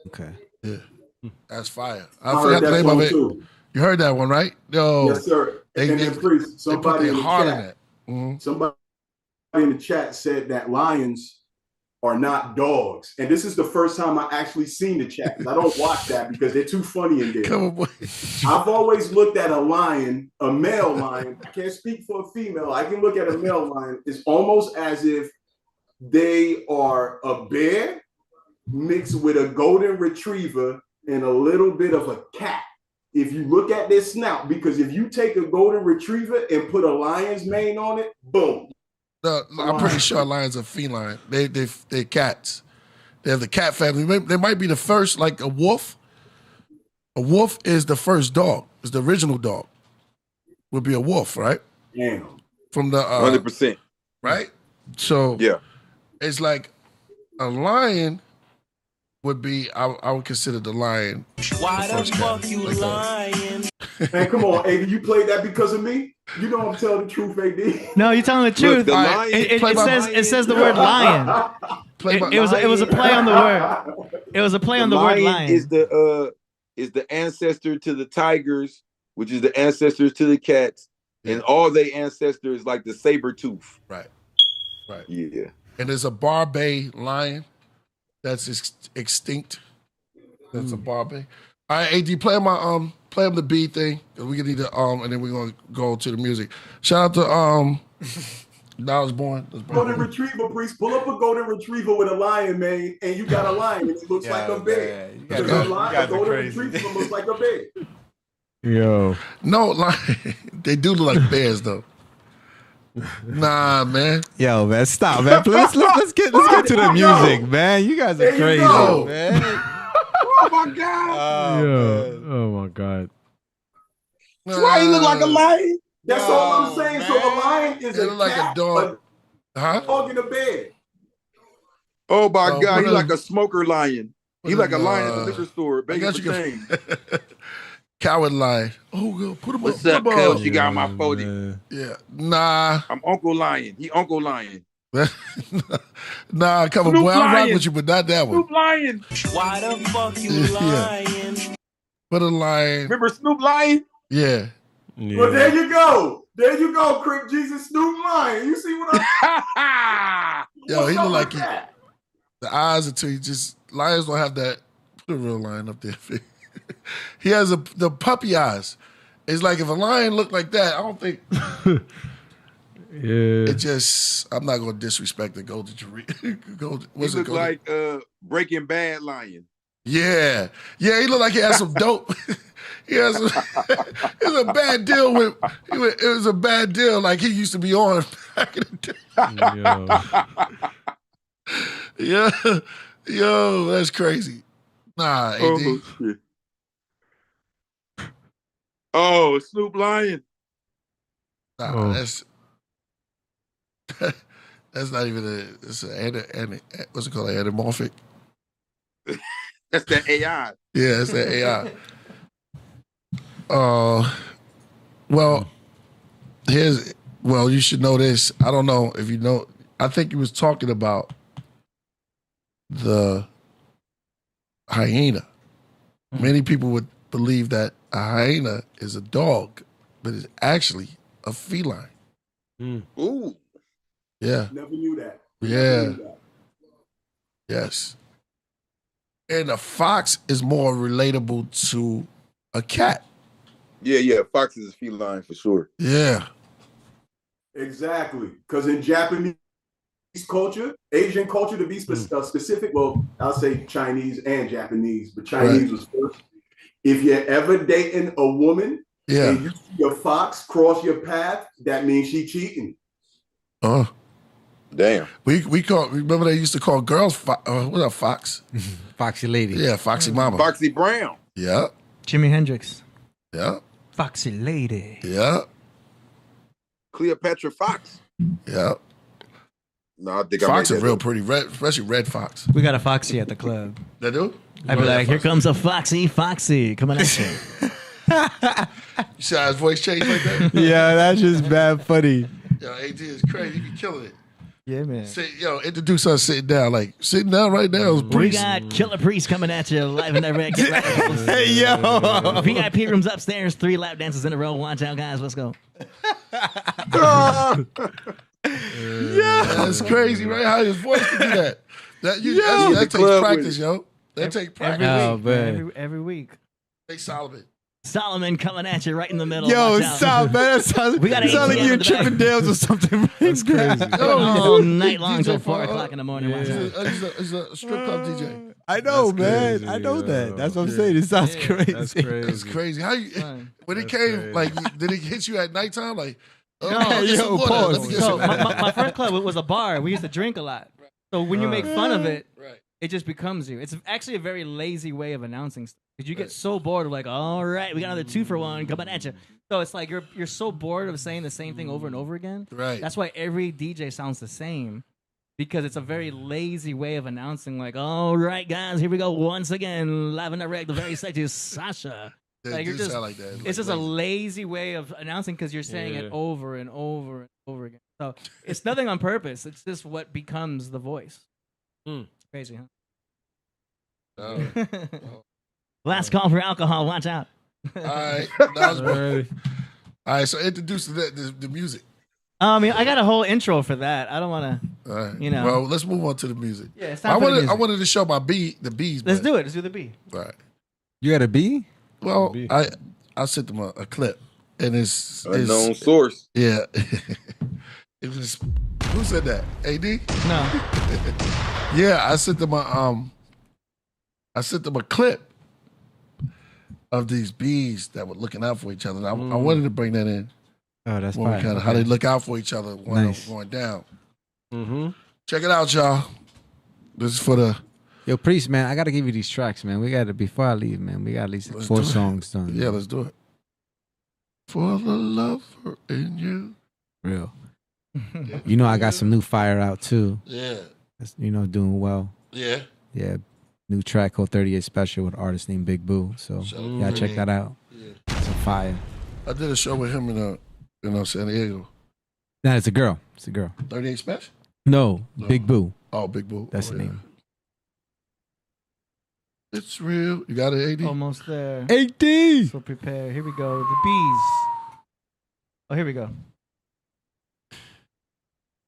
Okay. Yeah. That's fire. I forgot the name of it. Too. You heard that one, right? Yo, yes, sir. Priest, somebody in the chat. Somebody in the chat said that lions are not dogs, and this is the first time I actually seen the chat. I don't watch that because they're too funny in there. Come on, boy. I've always looked at a lion, a male lion. I can't speak for a female. I can look at a male lion. It's almost as if they are a bear mixed with a golden retriever and a little bit of a cat. If you look at their snout, because if you take a golden retriever and put a lion's mane on it, boom. No, I'm pretty sure lions are feline. They're cats. They have the cat family. They might be the first, like a wolf. A wolf is the first dog. It's the original dog. Would be a wolf, right? Damn. From the 100%. Right? So yeah, it's like a lion would be. I would consider the lion. Why the fuck you lying? Man, come on, AD. You played that because of me? You know I'm telling the truth, AD. No, you're telling the truth. Look, it says the word lion. It was a play on the word. It was a play on the word lion. Is the ancestor to the tigers, which is the ancestors to the cats, and all their ancestors like the saber tooth. Right. Right. Yeah. And there's a Barbet lion that's extinct. That's a Barbet. All right, AD, play him the B thing. We need to and then we're gonna go to the music. Shout out to Knowledge Born. Golden retriever, Priest. Pull up a golden retriever with a lion mane, and you got a lion. It looks like a bear. A golden retriever looks like a bear. Yo. No, they do look like bears though. Nah, man. Yo, man, stop, man. Let's get to the music, man. You guys are crazy, man. Oh my God. Oh my God. That's why he look like a lion. That's all I'm saying. Man. So a lion is like a dog. A dog in a bed. Oh my God, he's like a smoker lion. He's like a lion at the liquor store. I got you. Coward lion. Oh, put him What's up. What's up, cuz? You got my 40. Yeah. Nah. I'm Uncle Lion. He Uncle Lion. Nah, come on, boy. I'll rock with you, but not that one. Snoop Lion. Why the fuck you lying? Put a lion. Remember Snoop Lion? Yeah. Well, there you go. There you go, Crip Jesus, Snoop Lion. You see what I'm Yo, he look like the eyes until lions don't have that. Put a real lion up there. He has the puppy eyes. It's like if a lion looked like that, I don't think. Yeah. It just, I'm not going to disrespect the golden. What's it like Breaking Bad lion. Yeah. Yeah, he looked like he had some dope. He has it was a bad deal with, it was a bad deal like he used to be on back in the day. Yeah. Yo, that's crazy. Nah, AD. Oh, Snoop Lion. Nah, that's not even what's it called? Anamorphic. That's that AI. Yeah, that's that AI. Well, you should know this. I don't know if you know. I think he was talking about the hyena. Many people would believe that a hyena is a dog, but it's actually a feline. Ooh. Yeah. Never knew that. Yeah. Yes. And a fox is more relatable to a cat. Yeah. Fox is a feline for sure. Yeah. Exactly. Because in Japanese culture, Asian culture to be specific, well, I'll say Chinese and Japanese, but Chinese was first. If you're ever dating a woman and you see a fox cross your path, that means she cheating. Oh. Damn. We remember they used to call girls what up, Fox? Foxy lady. Yeah, Foxy Mama. Foxy Brown. Yeah. Jimi Hendrix. Yeah. Foxy lady. Yeah. Cleopatra Fox. Yeah. No, I think Fox is real pretty, red, especially red fox. We got a Foxy at the club. They do? I'd be like, here comes a Foxy coming at you. You see how his voice changed like that? Yeah, that's just bad funny. Yo, AD is crazy. He be killing it. Yeah, man. Introduce us sitting down. Like, sitting down right now is We Priest. got Killah Priest coming at you live and direct. Hey, yo. VIP rooms upstairs, 3 lap dances in a row. Watch out, guys. Let's go. Yeah, that's crazy, right? How his voice can do that. That takes practice, yo. That takes practice. Every week. Hey, Solomon coming at you right in the middle. Yo, stop, man. That sounds like you're tripping Dales or something. That's crazy. All night long till 4 o'clock in the morning. Watch out. He's a strip club DJ. I know, man. crazy, I know that. That's what I'm Yeah. saying. It sounds crazy. That's crazy. That's crazy. How you when it came? Like, did it hit you at nighttime? Like, No, get some water. pause. Let me get So some- my first club was a bar. We used to drink a lot. So when you make fun of it, Right. it just becomes you. It's actually a very lazy way of announcing stuff. Because you get so bored of like, all right, we got another 2-for-1 coming at you. So it's like you're so bored of saying the same thing over and over again. Right. That's why every DJ sounds the same. Because it's a very lazy way of announcing, like, all right, guys, here we go once again, live and direct, the very sexy Sasha. They Like, do you're just, sound like that. it's Like just a lazy way of announcing because you're saying it over and over and over again. So it's nothing on purpose. It's just what becomes the voice. Crazy, huh? Last call for alcohol. Watch out. All right. That was all right. So introduce the music. I got a whole intro for that. I don't want All right. to, you know. Well, let's move on to the music. Yeah, it's time for the music. I wanted to show my the bees. Let's but- do it. Let's do the B. Right. You got a B? Well, I sent them a clip, and it's Unknown source. Yeah. It was who said that? AD? No. Yeah, I sent them a clip of these bees that were looking out for each other. And I wanted to bring that in. Oh, that's When we fine. kinda- how they look out for each other when Nice. going down. Check it out, y'all. This is for the. Yo, Priest, man, I got to give you these tracks, man. We got to, before I leave, man, we got at least Let's 4 do it. songs done. Yeah, let's do it. For the lover in you. Real. You know, I got some new fire out, too. Yeah. That's, doing well. Yeah. Yeah. New track called 38 Special with an artist named Big Boo. So, yeah, check that out. Yeah. Some fire. I did a show with him in San Diego. Nah, it's a girl. It's a girl. 38 Special? No, Big Boo. Oh, Big Boo. That's Oh, the yeah. name. It's real. You got it, AD? Almost there. AD! So prepare. Here we go. The bees. Oh, here we go.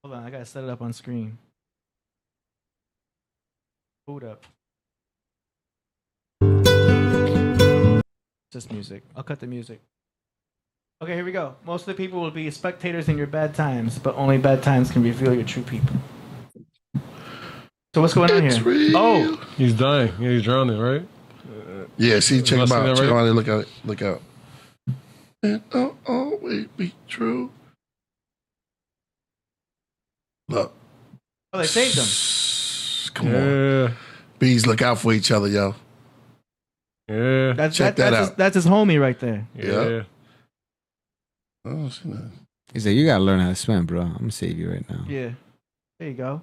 Hold on. I got to set it up on screen. Hold up. Just music. I'll cut the music. Okay, here we go. Most of the people will be spectators in your bad times, but only bad times can reveal your true people. So what's going on here? Real. Oh, He's dying. Yeah, he's drowning, right? Yeah, see, check Am I him seeing out. that Check him right? out. Look out. Look out. And I'll always be true. Look. oh, they saved them. Come on. Bees look out for each other, yo. Yeah. Check that out. That's his homie right there. Yeah. Oh, see that. He said, you got to learn how to swim, bro. I'm going to save you right now. Yeah. There you go.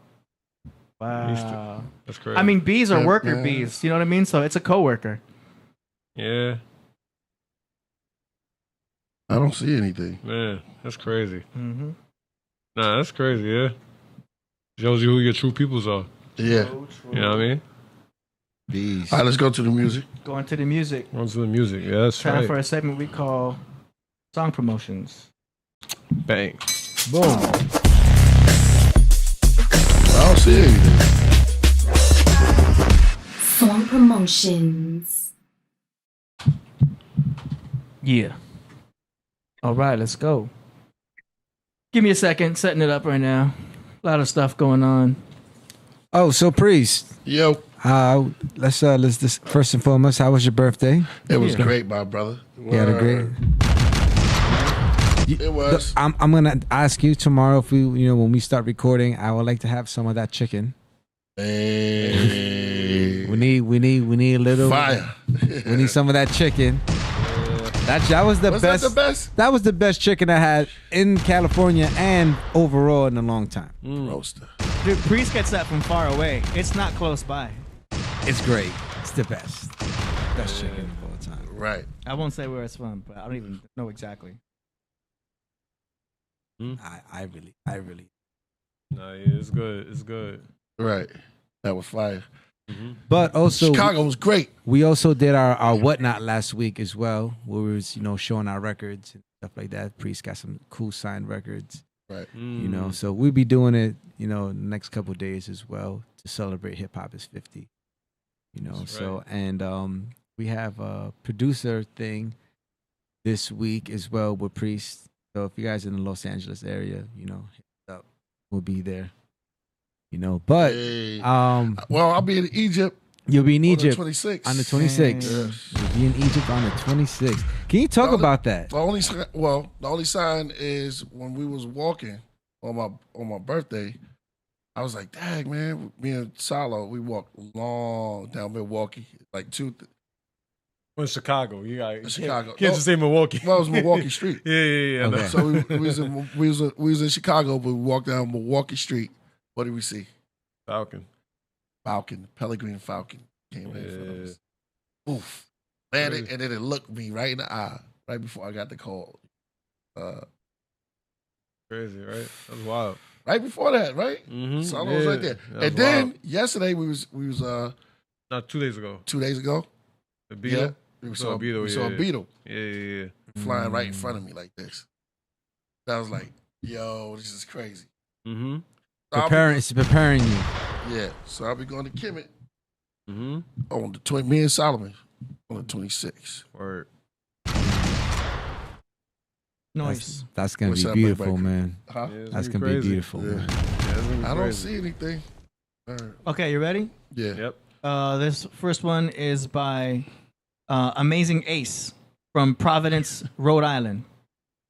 Wow. That's crazy. I mean, bees are Yeah, worker man. bees. You know what I mean? So it's a coworker. Yeah. I don't see anything. Man, that's crazy. Mm-hmm. Nah, that's crazy, yeah. Shows you who your true peoples are. Yeah. You know what I mean? All right, let's go to the music. Going to the music. Going to the music. Yeah, that's Time right. for a segment we call song promotions. Bang. Boom. I don't see anything. Song promotions. Yeah. All right, let's go. Give me a second. Setting it up right now. A lot of stuff going on. Oh, so Priest. Yo. Let's just first and foremost, how was your birthday? It was great, my brother. You had a great. It was. I'm gonna ask you tomorrow if when we start recording, I would like to have some of that chicken. Hey. We need a little fire. We need some of that chicken. That was the Was best. that the best? That was the best chicken I had in California and overall in a long time. Roaster. Dude, Priest gets that from far away. It's not close by. It's great. It's the best. Best chicken of all time. Right. I won't say where it's from, but I don't even know exactly. I really. No, yeah, it's good. It's good. Right. That was fire. But also Chicago was great. We also did our whatnot last week as well, where we was showing our records and stuff like that. Priest got some cool signed records. Right. So we'll be doing it, in the next couple of days as well to celebrate Hip Hop is 50. That's So right. and we have a producer thing this week as well with Priest. So if you guys in the Los Angeles area, hit us up. We'll be there. But Hey. Well, I'll be in Egypt. You'll be in Egypt on the 26th. On the 26th. Yes. You'll be in Egypt on the 26th. Can you talk about that? The only sign is when we was walking on my birthday, I was like, dang, man, me and Salo, we walked long down Milwaukee, like In Chicago, you got Chicago. Can't just say Milwaukee. Well, it was Milwaukee Street. Yeah. Okay. So we was in Chicago, but we walked down Milwaukee Street. What did we see? Falcon, Pellegrin Falcon came in front of us. Oof. Landed, and then it looked me right in the eye right before I got the call. Crazy, right? That's wild. Right before that, right? Mm-hmm. Solo was right there. That's And then wild. yesterday we was Not 2 days ago. 2 days ago. The Beetle. Yeah, we saw a beetle. Yeah. Flying right in front of me like this. I was like, yo, this is crazy. Mm-hmm. It's preparing you. Yeah. So I'll be going to Kemet Mm-hmm. on the me and Solomon on the 26th. Word. Nice. That's gonna What's be up, beautiful, my man. Huh? Yeah, it's That's gonna gonna be be crazy. beautiful, Yeah. man. I don't see anything. Okay, you ready? Yeah. Yep. This first one is by Amazing Ace from Providence, Rhode Island.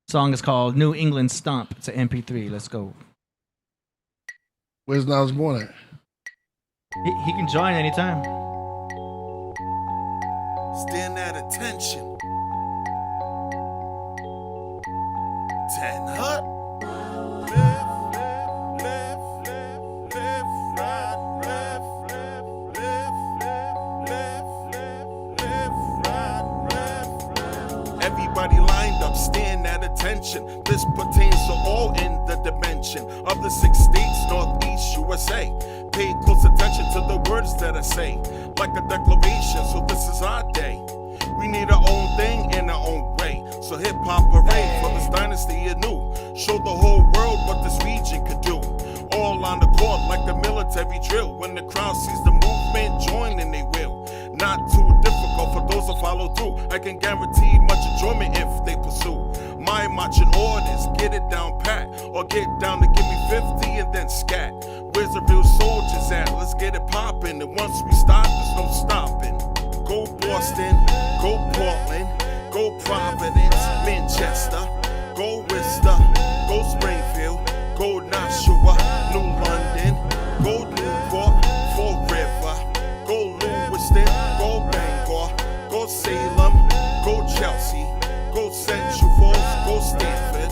Song is called New England Stomp. It's an MP3. Let's go. Where's Niles born at? He can join anytime. Stand at attention. 10 hut. Everybody lined up, stand at attention. This pertains to all in the dimension of the 6 states, Northeast USA. Pay close attention to the words that I say, like a declaration, so this is our day. We need our own thing in our own way. So hip-hop parade for this dynasty anew. Show the whole world what this region could do. All on the court like a military drill. When the crowd sees the movement, join and they will. Not too difficult for those to follow through. I can guarantee much enjoyment if they pursue my marching orders. Get it down pat, or get down to give me 50 and then scat. Where's the real soldiers at? Let's get it poppin'. And once we start, there's no stopping. Go Boston, go Portland, go Providence, Manchester, go Worcester, go Springfield, go Nashua, New London, go Newport, Fall River, go Lewiston, go Bangor, go Salem, go Chelsea, go Central Falls, go Stanford.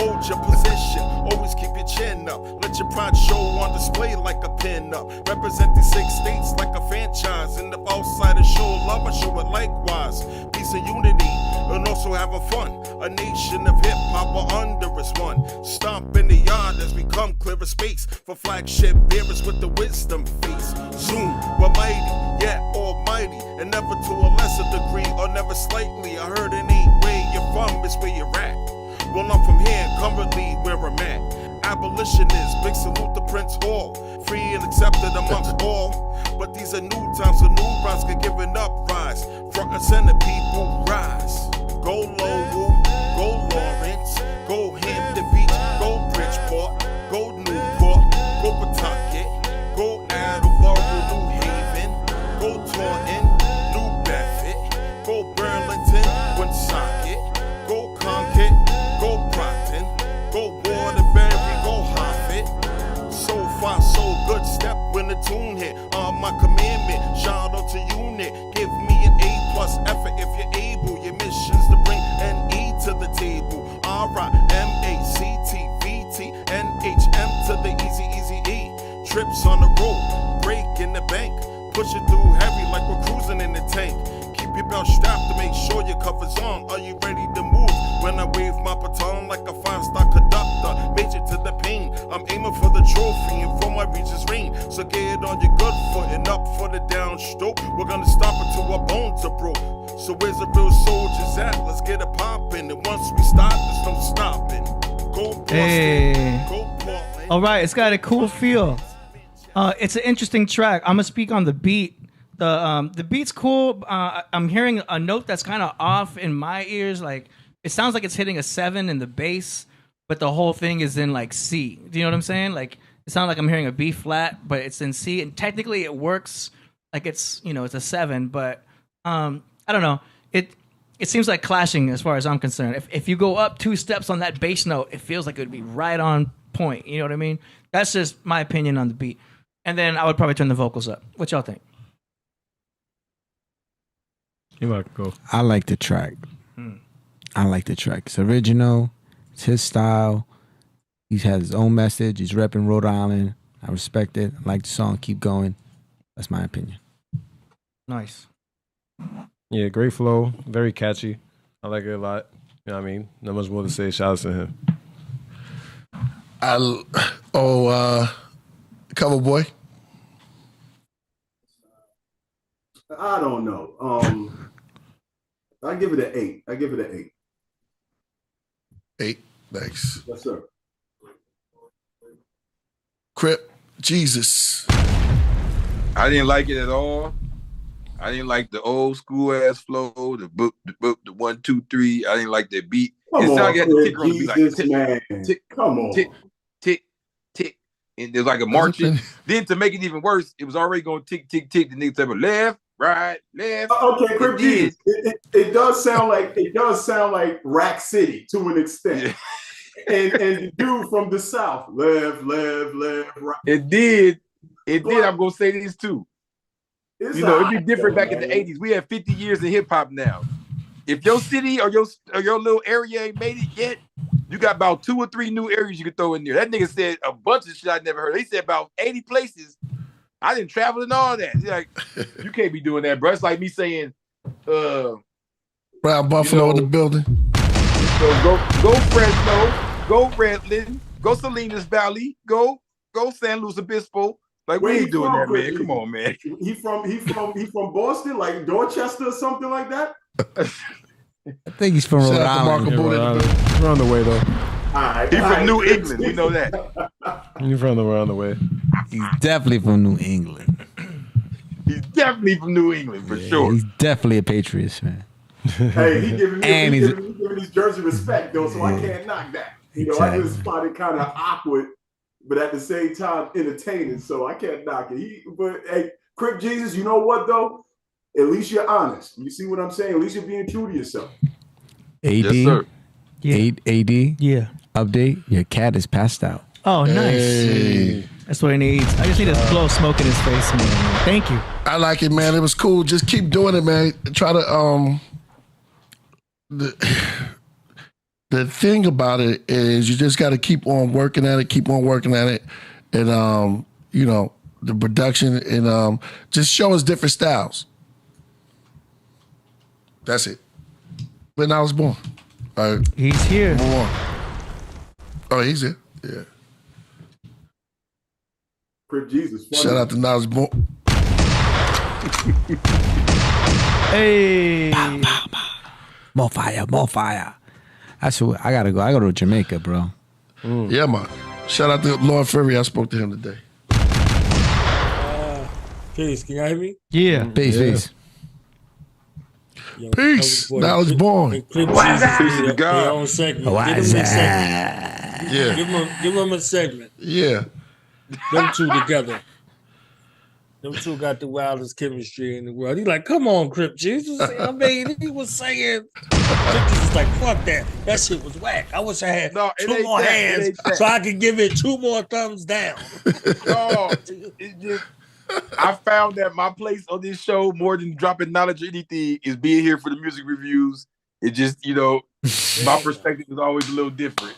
Hold your position, always keep your chin up. Let your pride show on display like a pin up. Representing 6 states like a franchise. And if outsiders show love, I show it likewise. Peace and unity, and also having fun. A nation of hip hop are under us one. Stomp in the yard as we come clear a space for flagship bearers with the wisdom face. Zoom, we're mighty, yet almighty, and never to a lesser degree or never slightly. I heard it ain't where you're from, it's where you're at. Well, I'm from here, currently where I'm at. Abolitionist, big salute to Prince Hall. Free and accepted amongst all. But these are new times, so new rhymes get given up rise. Front and center, people rise. Go Lowell, go Lawrence, go Hampton Beach, go Bridgeport, go Newport, go Pawtucket, go Attleboro, New Haven, go Taunton, New Bedford, go Burlington, Woonsocket, go Concord, go Brockton, go Waterbury, go Hartford. So far, so good, step when the tune hit. My commandment, shout out to unit. Give me an A+ effort if you're able. Your mission's to bring an E to the table. RIMACTVTNHM to the easy E. Trips on the road, break in the bank. Push it through heavy like we're cruising in the tank. Keep your belt strapped to make sure your cover's on. Are you ready to move? When I wave my baton like a 5-star conductor, major to the pain. I'm aiming for the trophy and for my reaches ring. So get on your good foot and up for the downstroke. We're gonna stop it till our bones are broke. So where's the real soldiers at? Let's get it poppin'. And once we start, there's no stopping. Go Boston, Hey. go Portland. All right, it's got a cool feel. It's an interesting track. I'm gonna speak on the beat. The beat's cool. I'm hearing a note that's kind of off in my ears. Like it sounds like it's hitting a 7 in the bass, but the whole thing is in like C. Do you know what I'm saying? Like it sounds like I'm hearing a B flat, but it's in C, and technically it works. Like it's it's a 7, but I don't know. It seems like clashing as far as I'm concerned. If you go up 2 steps on that bass note, it feels like it would be right on point. You know what I mean? That's just my opinion on the beat. And then I would probably turn the vocals up. What y'all think? You might go. I like the track. I like the track. It's original. It's his style. He has his own message. He's repping Rhode Island. I respect it. I like the song. Keep going. That's my opinion. Nice. Yeah, great flow. Very catchy. I like it a lot. You know what I mean? Not much more to say. Shout out to him. Cover Boy. I don't know. I give it an 8. 8. Thanks. Yes, sir. Crip, Jesus. I didn't like it at all. I didn't like the old school ass flow, the 1, 2, 3. I didn't like that beat. Come it sounded on, like it had the ticker on the beat, Jesus, like man. tick, Come on. tick, tick, tick, and there's like a marching. Then to make it even worse, it was already going tick, tick, tick. The nigga said, left, right, left. Okay, Crip Jesus. It does sound like Rack City to an extent. And the dude from the South, left, right. It did. I'm gonna say this too. It'd be different back in the 80s. We have 50 years of hip hop now. If your city or your little area ain't made it yet, you got about 2 or 3 new areas you can throw in there. That nigga said a bunch of shit I never heard. He said about 80 places. I didn't travel and all that. He's like, you can't be doing that, bro. It's like me saying, Brown Buffalo in the building. So go Fresno, go Redland, go Salinas Valley, go San Luis Obispo. Like, we ain't doing that, man. Come on, man. He from Boston, like Dorchester or something like that. I think he's from Rhode Island. He's on the way though. He's from New England. We know that. He's from around the way. He's definitely from New England. He's definitely from New England for sure. He's definitely a Patriots fan. Hey, he giving his jersey respect though, so I can't knock that. I just find it kind of awkward, but at the same time entertaining, so I can't knock it. But hey, Crip Jesus, you know what though? At least you're honest. You see what I'm saying? At least you're being true to yourself. AD, yes, sir. Yeah. AD, yeah. Update. Your cat is passed out. Oh, nice. Hey. That's what he needs. I just need to blow smoke in his face, man. Thank you. I like it, man. It was cool. Just keep doing it, man. Try to the thing about it is you just got to keep on working at it, and the production and just show us different styles. That's it. When I was born. All right. He's here. Move on. Oh, he's here. Yeah. Crip Jesus. Funny. Shout out to Nas Born. Hey. More fire, more fire. That's what I gotta go. I go to Jamaica, bro. Yeah, man. Shout out to Lord Ferry. I spoke to him today. Peace. Can y'all hear me? Yeah. Peace. Yo, Peace. boy, Now it's born. What's that? Peace to God. Own segment. What's Give him a segment. Yeah. Give him a segment. Yeah. Them two together. Them two got the wildest chemistry in the world. He's like, come on, Crip Jesus. I mean, he was saying, Crip Jesus was like, fuck that. That shit was whack. I wish I had two more hands so I could give it 2 more thumbs down. No, it just, I found that my place on this show, more than dropping knowledge or anything, is being here for the music reviews. It just, my perspective is always a little different.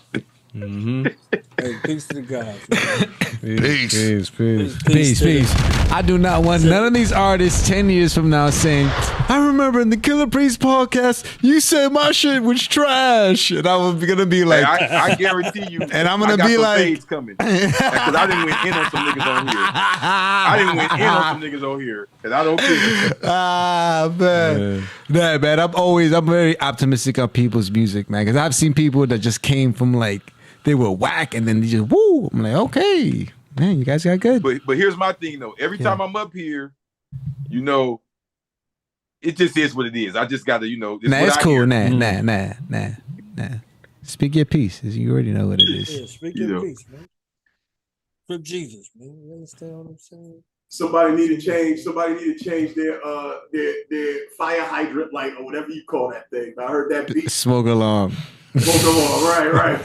Hey, peace to the guys. Peace. I do not want none of these artists 10 years from now saying, I remember in the Killah Priest podcast, you said my shit was trash. And I was going to be like, hey, I guarantee you. And I'm going to be like, coming. Because I didn't went in on some niggas on here. I didn't went in on some niggas on here. And I don't care. Man. Nah, man, I'm very optimistic of people's music, man. Because I've seen people that just came from like, they were whack and then they just woo. I'm like, okay, man, you guys got good. But here's my thing though. Every time I'm up here, it just is what it is. I just gotta, it's cool. Nah. Speak your piece. You already know what it is. Yeah, speak your piece, man. Crip Jesus, man. You understand what I'm saying? Somebody need to change their fire hydrant light or whatever you call that thing. I heard that beat. Smoke alarm. Right.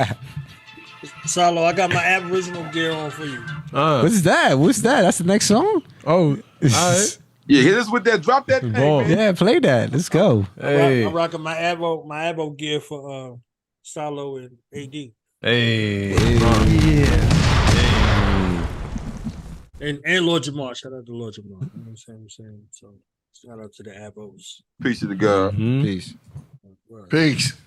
Salo, I got my Aboriginal gear on for you. What's that? That's the next song? Oh, all right. Yeah, hit us with that. Drop that thing, man. Yeah, play that. Let's go. I'm rocking my Abo gear for Salo and AD. Hey. And Lord Jamar. Shout out to Lord Jamar. You know what I'm saying? So shout out to the Abos. Peace to the God. Peace. Peace.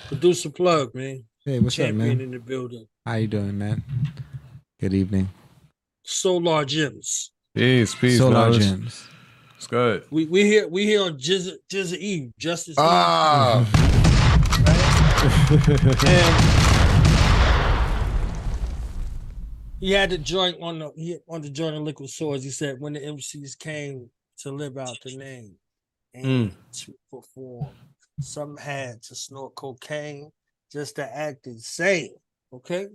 Producer Plug, man. Hey, what's up, Champion man? in the building. How you doing, man? Good evening. Solar Gems. Peace, Solar man. Gems. It's good. We here on Jizza Eve, Justice Eve. And he had the joint on the joint of Liquid Swords. He said when the MCs came to live out the name and to perform, some had to snort cocaine just to act insane. Okay.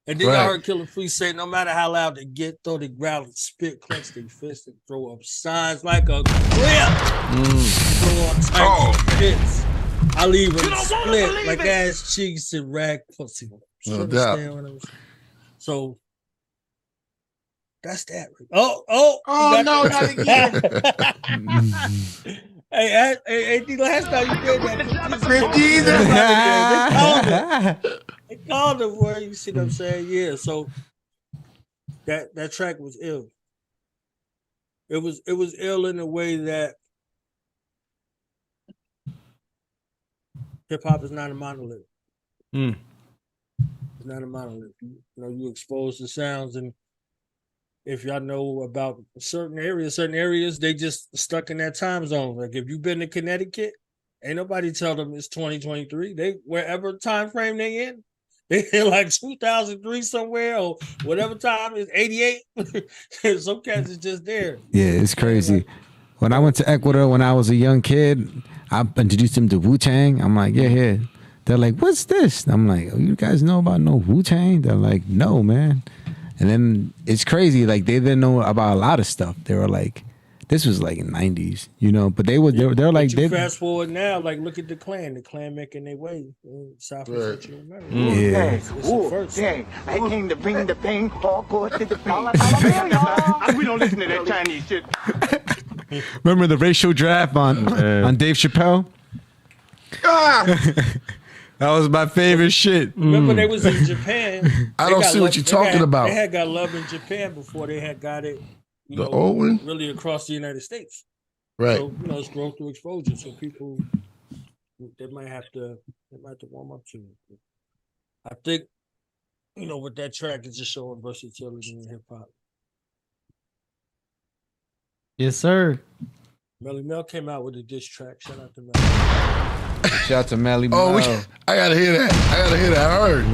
And then I heard Killah Priest say, no matter how loud they get, throw the growl and spit, clench their fist and throw up signs like a grip. Throw up tight hits. I leave them split like ass cheeks and rag pussy. No doubt. So that's that. Oh no, not again. Hey, last time you did that, Crip Jesus. They called him, boy. You see what I'm saying? Yeah. So that track was ill. It was ill in a way that hip hop is not a monolith. It's not a monolith. You expose the sounds, and if y'all know about certain areas, they just stuck in that time zone. Like if you've been to Connecticut, ain't nobody tell them it's 2023. They wherever time frame they in like 2003 somewhere or whatever time is 88. Some cats is just there. Yeah, it's crazy. When I went to Ecuador when I was a young kid, I introduced them to Wu-Tang. I'm like, yeah. They're like, what's this? I'm like, oh, you guys know about no Wu-Tang? They're like, no, man. And then it's crazy. Like they didn't know about a lot of stuff. They were like, this was like in the 90s, but they're like, you fast forward now, like look at the Klan making their way in South and Central America. Yeah. Dang, I came to bring the pain, hardcore to the pain. We don't listen to that Chinese shit. Remember the racial draft on Dave Chappelle? That was my favorite shit. Remember they was in Japan. I don't see what you're talking about. They had got love in Japan before they had got it. The old one? Really across the United States. Right. So it's growth through exposure. So people they might have to warm up to it. I think with that track, it's just showing versatility in hip hop. Yes, sir. Melly Mel came out with a diss track. Shout out to Melly. Shout out to Melly Mel. Oh, I gotta hear that. I heard.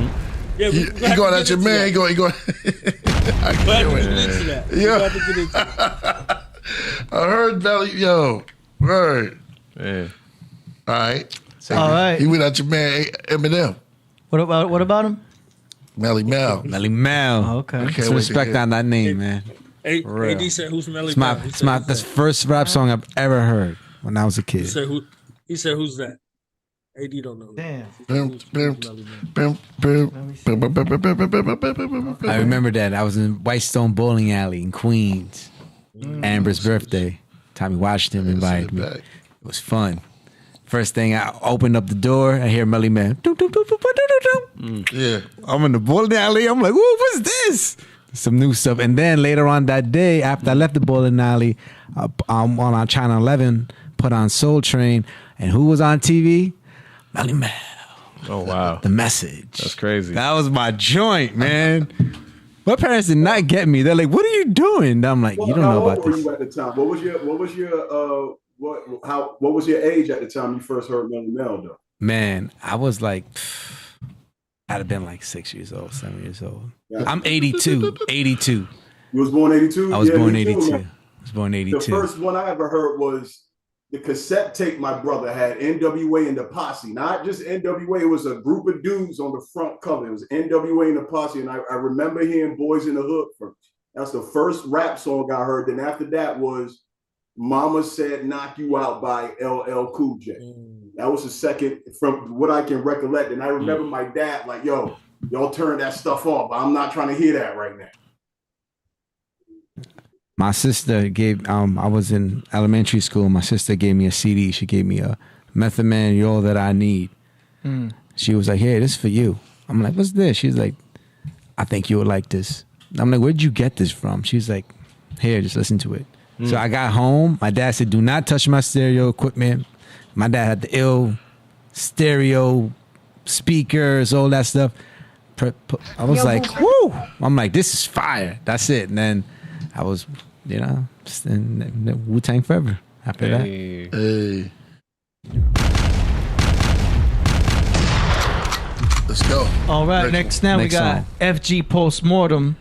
Yeah, he going at your man. He going. I can't wait. Get into that. Yeah. To get into that. I heard Melly. Yo, word. Yeah. All right. All right. He went at your man Eminem. What about him? Melly Mel. Melly Mel. Oh, okay. Some respect on that name, man. AD said, "Who's Melly It's Mel?" that's the first rap song I've ever heard when I was a kid. He said, "Who's that?" AD don't know. Damn. I remember that. I was in Whitestone Bowling Alley in Queens. Amber's birthday. Tommy Washington invited me. It was fun. First thing, I opened up the door. I hear Melly Man. Yeah. I'm in the bowling alley. I'm like, whoa, what's this? Some new stuff. And then later on that day, after I left the bowling alley, on Channel 11, put on Soul Train. And who was on TV? Melly Man. Oh, wow. The Message. That's crazy. That was my joint, man. My parents did not get me. They're like, what are you doing? And I'm like, you don't know about this. How old were you at the time? What was your age at the time you first heard Melly Mel though? Man, I was like, I'd have been like 6 years old, 7 years old. Yeah. I'm 82. 82. You was born 82? I was born 82. I was born 82. The first one I ever heard was the cassette tape my brother had, NWA and the Posse. Not just NWA, it was a group of dudes on the front cover. It was NWA and the Posse. And I remember hearing Boys in the Hood first. That's the first rap song I heard. Then after that was Mama Said Knock You Out by LL Cool J. That was the second from what I can recollect. And I remember my dad like, yo, y'all turn that stuff off. I'm not trying to hear that right now. My sister gave, I was in elementary school. My sister gave me a CD. She gave me a Method Man, You're All That I Need. She was like, hey, this is for you. I'm like, what's this? She's like, I think you would like this. I'm like, where'd you get this from? She's like, here, just listen to it. So I got home. My dad said, do not touch my stereo equipment. My dad had the ill stereo speakers, all that stuff. I was like, whoo! I'm like, this is fire. That's it. And then I was, just in Wu-Tang forever after that. Hey. Let's go. All right, next we got song. FG Postmortem.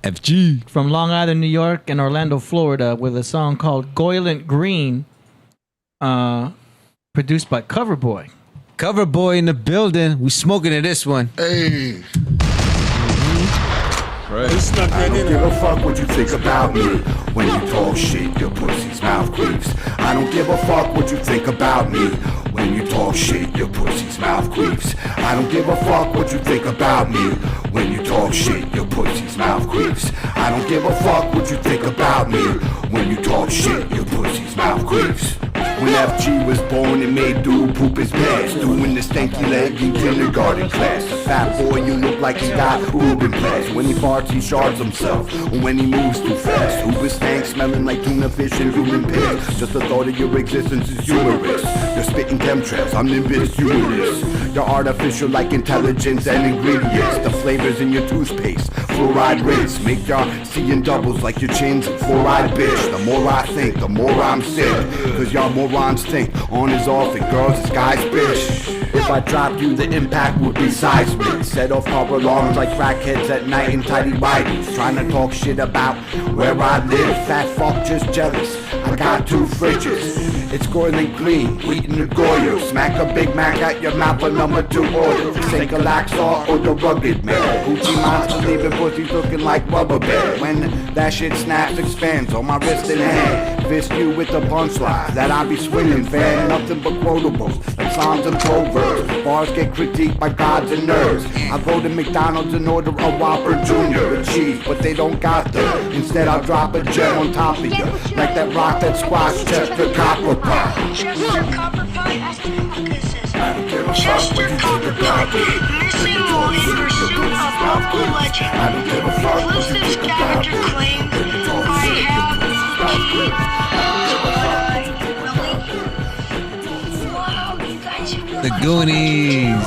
FG. From Long Island, New York and Orlando, Florida, with a song called Goyland Green, produced by Coverboy. Coverboy in the building. We smoking to this one. Hey. Right. I don't give a fuck what you think about me. When you talk shit, your pussy's mouth creeps. I don't give a fuck what you think about me. When you talk shit, your pussy's mouth creeps. I don't give a fuck what you think about me. When you talk shit, your pussy's mouth creeps. I don't give a fuck what you think about me. When you talk shit, your pussy's mouth creeps. When FG was born, it made dude poop his pants. Doing the stanky leg in kindergarten class. A fat boy, you look like he got Ruben plans. When he farts, he shards himself. Or when he moves too fast. Uber stank, smelling like tuna fish and human piss. Just the thought of your existence is humorous. You're spitting chemtrails, I'm nimbus humorous. You're artificial like intelligence and ingredients. The flavors in your toothpaste, fluoride rinse. Make y'all seeing doubles like your chin's fluoride bitch. The more I think, the more I'm sick. Cause y'all morons think on is off and girls is guys bitch. If I dropped you, the impact would be seismic. Set off car alarms like crackheads at night in tidy whities. Trying to talk shit about where I live. Fat fuck just jealous, I got 2 fridges. It's Goyland Green, eating the Goyo. Smack a Big Mac at your mouth for number 2 order. Take a Laxar or the rugged man. Gucci monster leaving pussies looking like rubber band. When that shit snaps, expands on my wrist and hand. Fist you with the punchline that I be swinging, fan. Nothing but quotables, like songs and proverbs. Bars get critiqued by gods and nerds. I go to McDonald's and order a Whopper Jr. with cheese, but they don't got them. Instead I'll drop a gem on top of you, like that rock that squash Chester Copper Pie. Chester Copper Pie, ask the fuck this is. Chester Copper Pie, missing role in pursuit of local legend. Exclusive scavenger claim. I have key. The Goonies.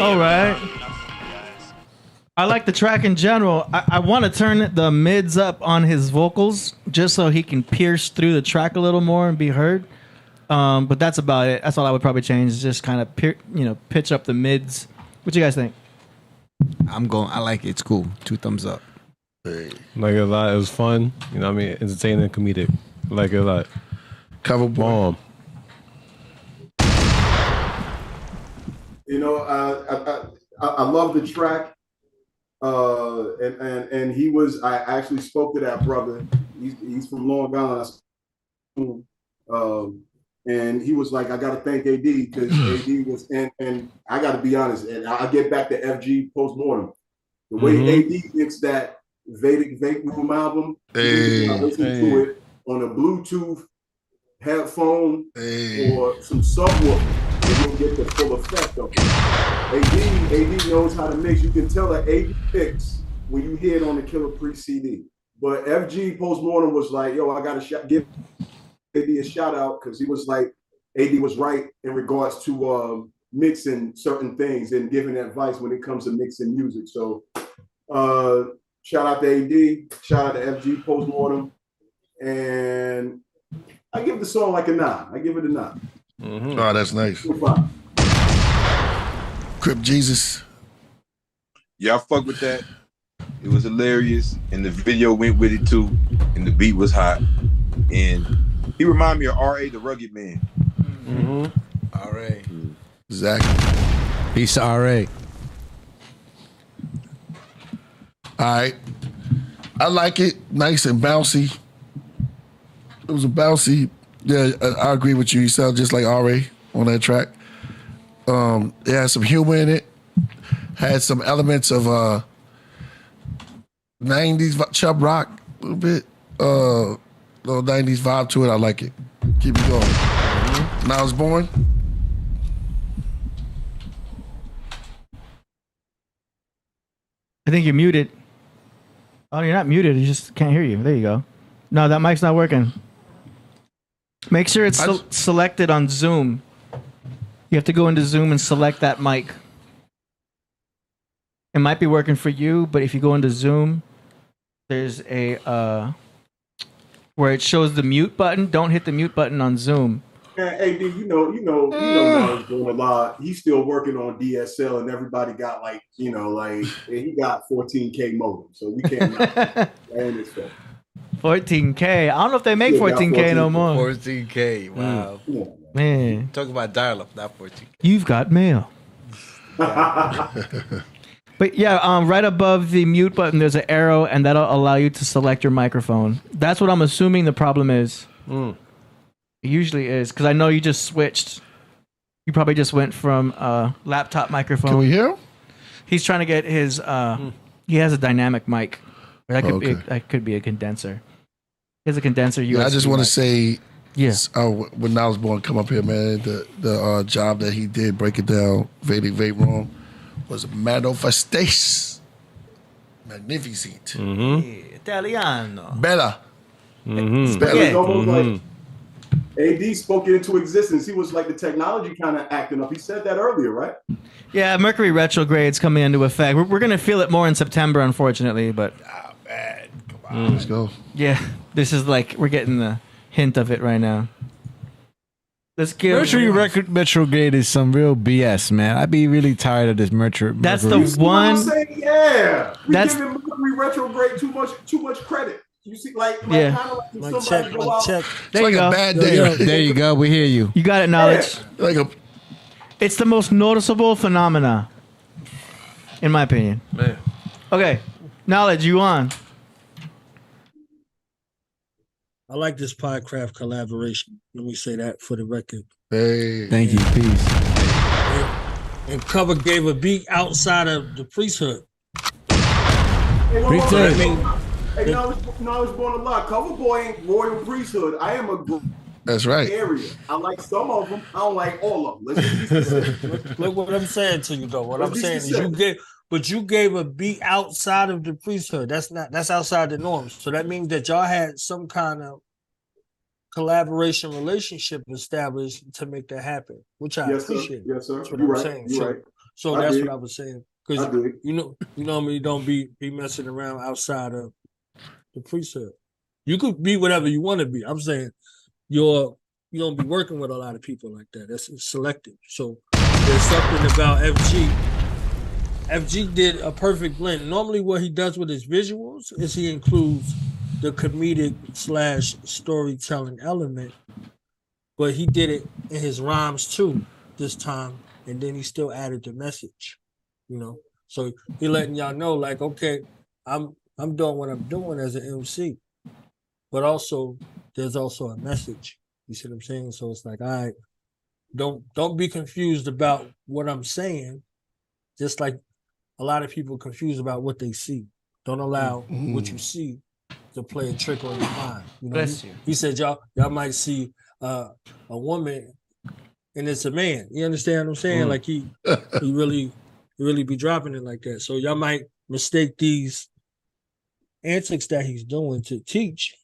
All right. I like the track in general. I want to turn the mids up on his vocals just so he can pierce through the track a little more and be heard. But that's about it. That's all I would probably change. Is just kind of pitch up the mids. What you guys think? I like it. It's cool. 2 thumbs up. Like it a lot. It was fun. You know what I mean? Entertaining and comedic. Like it a lot. Cover bomb. You know, I love the track. And he was. I actually spoke to that brother. He's from Long Island. And he was like, I got to thank AD because AD was, and I got to be honest, and I'll get back to FG postmortem. The way AD mixed that Vedic Room album, I listened to it on a Bluetooth headphone or some subwoofer, you'll get the full effect of it. AD knows how to mix. You can tell that AD mix when you hear it on the Killah Priest CD. But FG postmortem was like, yo, I got to give AD a shout out because he was like, AD was right in regards to mixing certain things and giving advice when it comes to mixing music. So shout out to AD, shout out to FG postmortem, and I give the song like a 9. I give it a 9. Oh, that's nice. Crip Jesus. Yeah, I fuck with that. It was hilarious, and the video went with it too, and the beat was hot, and he reminded me of R.A. the Rugged Man. R.A. Exactly. Peace to R.A. All right. I like it. Nice and bouncy. It was a bouncy. Yeah, I agree with you. You sound just like R.A. on that track. It had some humor in it. Had some elements of 90s chub rock a little bit. Little 90s vibe to it. I like it. Keep it going. Now I was born. I think you're muted. Oh, you're not muted. You just can't hear you. There you go. No, that mic's not working. Make sure it's selected on Zoom. You have to go into Zoom and select that mic. It might be working for you, but if you go into Zoom, there's a where it shows the mute button. Don't hit the mute button on Zoom. Hey, dude, you know, Marlon's doing a lot. He's still working on DSL, and everybody got he got 14K modem, so we can't. And it's 14K. I don't know if they make 14K no more. 14K. Wow. Man. Talk about dial-up, not 14K. You've got mail. But yeah, right above the mute button, there's an arrow, and that'll allow you to select your microphone. That's what I'm assuming the problem is. It usually is, because I know you just switched. You probably just went from laptop microphone. Can we hear him? He's trying to get his. He has a dynamic mic. That could be a condenser. He has a condenser. USB I just want to say, yes. When I was born, come up here, man. The job that he did, break it down, Vedic Vape Room, was manifestation, magnificent, Italiano, bella. It's almost like AD spoke it into existence. He was like the technology kind of acting up. He said that earlier, right? Yeah, Mercury retrograde's coming into effect. We're going to feel it more in September, unfortunately, but Man, come on. Let's go. Yeah, this is we're getting the hint of it right now. Let's get Mercury retrograde is some real BS, man. I'd be really tired of this Mercury. That's the one. I'm saying, yeah, we giving Mercury retrograde too much credit. You see, kind of like somebody go out. It's like a bad day. There you go. We hear you. You got it, Knowledge. Yeah. It's the most noticeable phenomena, in my opinion. Man. Okay, Knowledge, you on? I like this Podcraft collaboration. Let me say that for the record. Hey. Thank you. Peace. And Cover gave a beat outside of the priesthood. Hey, Knowledge born a lot. Cover boy ain't royal priesthood. I am a That's right. area. I like some of them. I don't like all of them. Let's be specific. Look what I'm saying to you, though. What I'm saying is you gave a beat outside of the priesthood. That's outside the norms. So that means that y'all had some kind of collaboration relationship established to make that happen, which I appreciate. Yes, sir. That's what You're I'm right. saying. You're So, right. so I that's dig. what I was saying. Because you know me, don't be messing around outside of the priesthood. You could be whatever you want to be. I'm saying you don't be working with a lot of people like that. That's selective. So there's something about FG. FG did a perfect blend. Normally what he does with his visuals is he includes the comedic / storytelling element, but he did it in his rhymes too this time, and then he still added the message, So he letting y'all know, like, okay, I'm doing what I'm doing as an MC, but also there's also a message. You see what I'm saying? So it's like, all right, don't be confused about what I'm saying, just like a lot of people confused about what they see. Don't allow what you see to play a trick on your mind. Bless you. He said y'all might see a woman and it's a man. You understand what I'm saying? Like he really be dropping it like that. So y'all might mistake these antics that he's doing to teach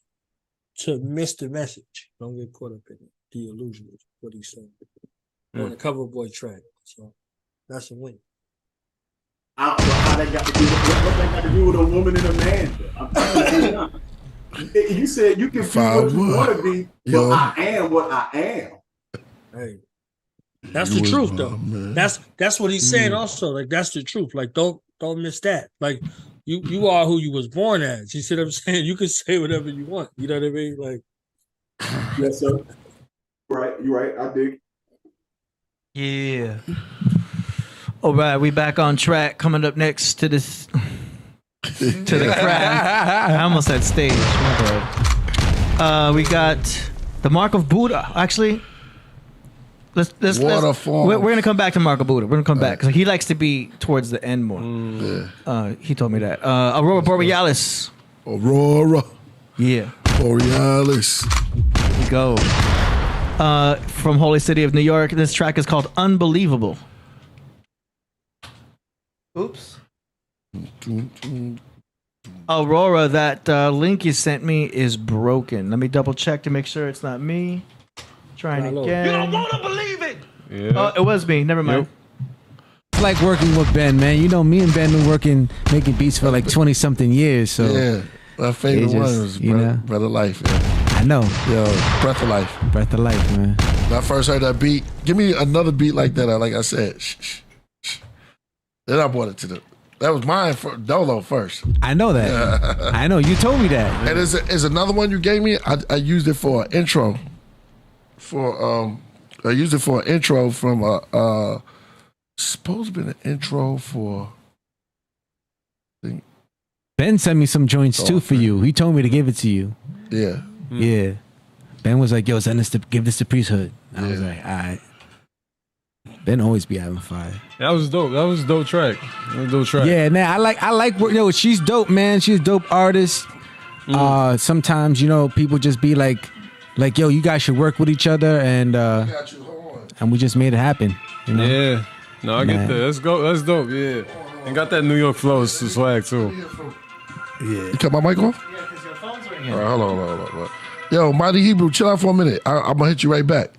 to miss the message. Don't get caught up in it. The illusion of what he's saying on the Cover Boy track. So that's a win. I don't know how that got to do what that got to do with a woman and a man. I'm telling you, you said you can be what you want to be, but I am what I am. Hey, that's the truth, though. That's what he's saying. Also, like that's the truth. Like don't miss that. Like you are who you was born as. You see what I'm saying? You can say whatever you want. You know what I mean? Like, yes, sir. Right, you're right. I dig. Yeah. All right, we back on track. Coming up next to this, to the craft. I almost said stage. My bad. We got the Mark of Buddha. Actually, let's we're gonna come back to Mark of Buddha. We're gonna come back because he likes to be towards the end more. He told me that. Aurora Borealis. Aurora. Yeah. Borealis. Here we go. From Holy City of New York. This track is called Unbelievable. Oops. Aurora, that link you sent me is broken. Let me double check to make sure it's not me. Trying again. You don't want to believe it. Yeah. Oh, it was me. Never mind. It's like working with Ben, man. You know, me and Ben been making beats for like 20-something years. So yeah, my favorite one is Breath of Life. Yeah. I know. Yo, Breath of Life. Breath of Life, man. When I first heard that beat, give me another beat like that. Like I said, shh. Then I brought it to that was mine for Dolo first. I know that. I know. You told me that. And is another one you gave me. I used it for an intro. I used it for an intro from supposed to be an intro for. Ben sent me some joints too for you. He told me to give it to you. Yeah. Yeah. Ben was like, "Yo, give this to Priesthood." I was like, "All right." Ben always be having fire. That was dope. That was a dope track. Yeah, man. I like. She's dope, man. She's a dope artist. Sometimes people just be like, yo, you guys should work with each other, and we just made it happen. Yeah. No, I get that. Let's go. That's dope. Yeah. And got that New York flow swag too. Yeah. You cut my mic off? Yeah, because your phone's ringing. All right, hold on. Yo, Mighty Hebrew, chill out for a minute. I'm gonna hit you right back.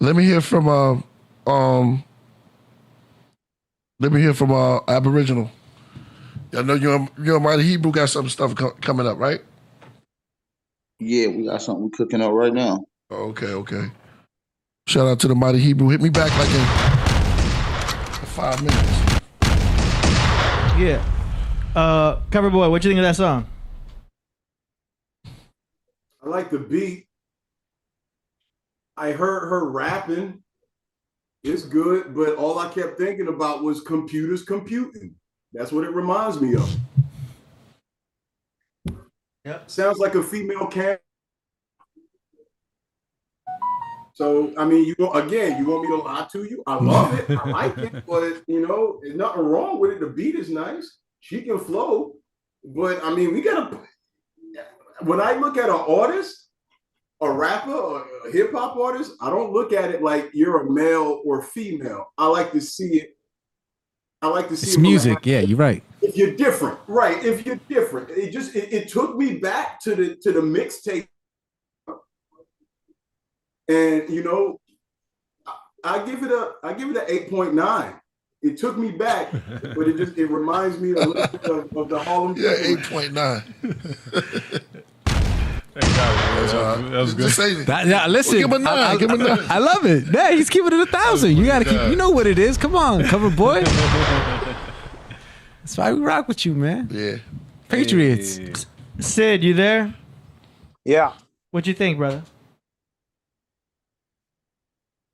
Let me hear from Aboriginal. I know you and Mighty Hebrew got some stuff coming up, right? Yeah, we got something cooking up right now. Okay. Shout out to the Mighty Hebrew. Hit me back like in 5 minutes. Yeah. Cover Boy, what you think of that song? I like the beat. I heard her rapping. It's good, but all I kept thinking about was computers computing. That's what it reminds me of. Yep. Sounds like a female cat. So, I mean, you want me to lie to you? I love it. I like it, but, there's nothing wrong with it. The beat is nice. She can flow. But, I mean, when I look at an artist, a rapper or a hip hop artist, I don't look at it like you're a male or female. I like to see it. It's music. Yeah, you're right. If you're different, right? If you're different, it took me back to the mixtape And you know, I give it an 8.9. It took me back, but it reminds me a little bit of the Harlem. Yeah, 8.9. Thank God. That was good. Just say it. Listen, Give him a 9. Give him a 9. I love it. Yeah, he's keeping it 1,000. You gotta keep. You know what it is. Come on, cover boy. That's why we rock with you, man. Yeah. Patriots. Hey. Sid, you there? Yeah. What'd you think, brother?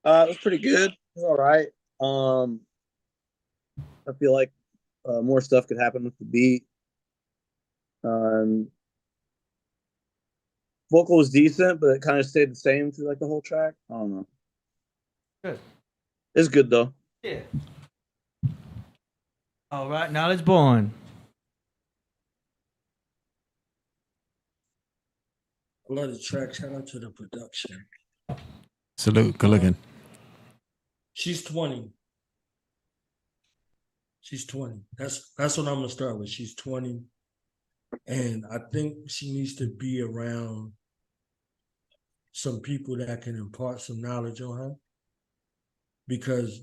It was pretty good. It was all right. I feel like more stuff could happen with the beat. Vocal was decent, but it kind of stayed the same through like the whole track. I don't know. Good. It's good though. Yeah. All right, knowledge born. I love the track. Shout out to the production. Salute. Good looking. She's 20. She's 20. That's what I'm gonna start with. She's 20. And I think she needs to be around some people that can impart some knowledge on her. Because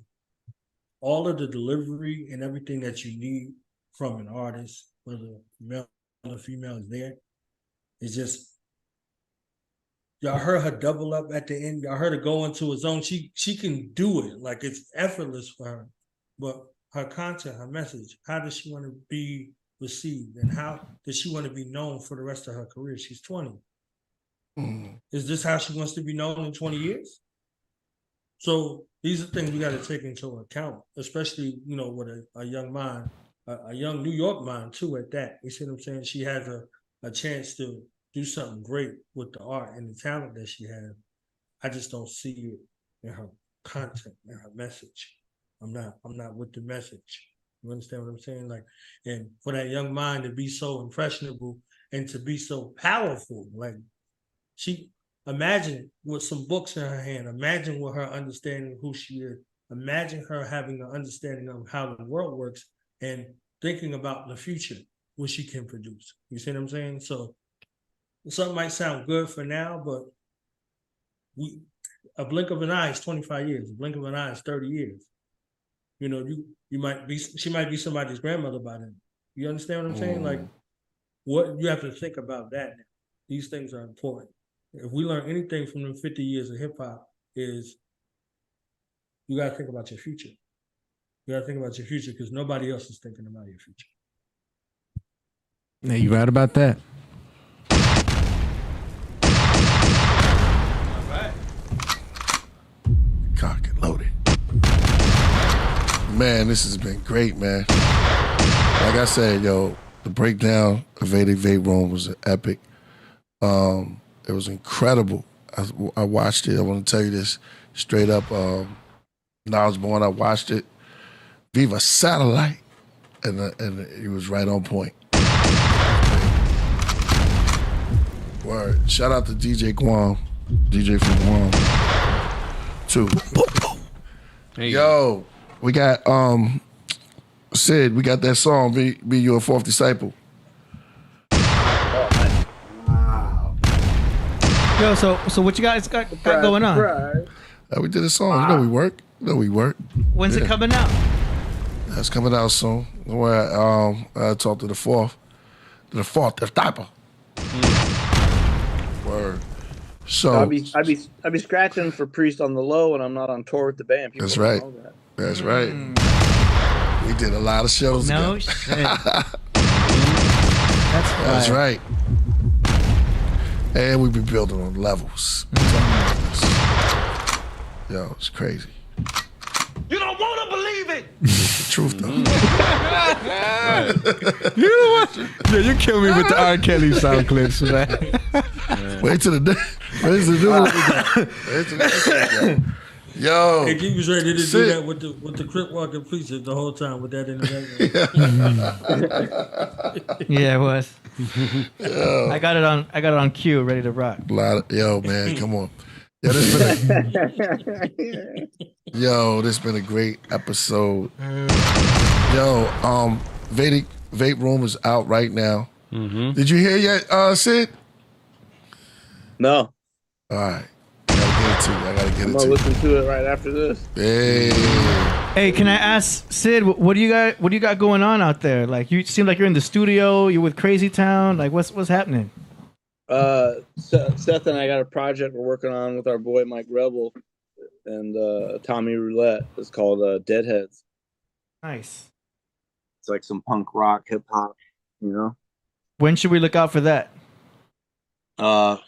all of the delivery and everything that you need from an artist, whether male or female, is there. It's just, y'all heard her double up at the end. Y'all heard her go into a zone. She can do it. Like, it's effortless for her. But her content, her message, how does she want to be received? And how does she want to be known for the rest of her career? She's 20. Is this how she wants to be known in 20 years? So these are things we got to take into account, especially, you know, with a young mind, a young New York mind too at that. You see what I'm saying? She has a chance to do something great with the art and the talent that she has. I just don't see it in her content, in her message. I'm not with the message. You understand what I'm saying? Like, and for that young mind to be so impressionable and to be so powerful, like she, imagine with some books in her hand, imagine with her understanding who she is, imagine her having an understanding of how the world works and thinking about the future, what she can produce. You see what I'm saying? So something might sound good for now, but a blink of an eye is 25 years. A blink of an eye is 30 years. You know, she might be somebody's grandmother by then. You understand what I'm saying? Like, what you have to think about that now. These things are important. If we learn anything from the 50 years of hip hop, is you got to think about your future. You got to think about your future because nobody else is thinking about your future. Yeah, you right about that. All right. Cock and loaded. Man, this has been great, man. Like I said, yo, the breakdown of Vedic Vape Room was epic. It was incredible. I watched it. I want to tell you this straight up. When I was born, I watched it. Viva Satellite. And it was right on point. Word. Shout out to DJ Guam. DJ from Guam. Too. Hey. Yo, we got Sid, we got that song, Be Your Fourth Disciple. Yo, so what you guys got going on? We did a song. You know we work. When's it coming out? That's coming out soon. Where I talked to the fourth disciple. Word. So I'd be scratching for Priest on the low when I'm not on tour with the band. People that's right. That. That's right. We did a lot of shows. No together. shit. That's right. And we be building on levels. Yo, it's crazy. You don't want to believe it. It's the truth, though. You know what? Yeah, you kill me with the R. Kelly sound clips, man. Wait till the day. Wait till the day. Yo, Hey, he was ready to do that with the Crip walking preacher the whole time with that internet. Yeah, it was. Yo. I got it on cue, ready to rock. Yo, man, come on. Yo, this been a great episode. Yo, Vedic Vape Room is out right now. Mm-hmm. Did you hear yet, Sid? No. All right. Gotta it to you. I gotta get I'm it gonna to you. listen to it right after this. Hey. Hey, can I ask Sid, what do you got going on out there? Like, you seem like you're in the studio. You're with Crazy Town. Like, what's happening? Seth and I got a project we're working on with our boy Mike Rebel and Tommy Roulette. It's called Deadheads. Nice. It's like some punk rock, hip hop, you know. When should we look out for that? I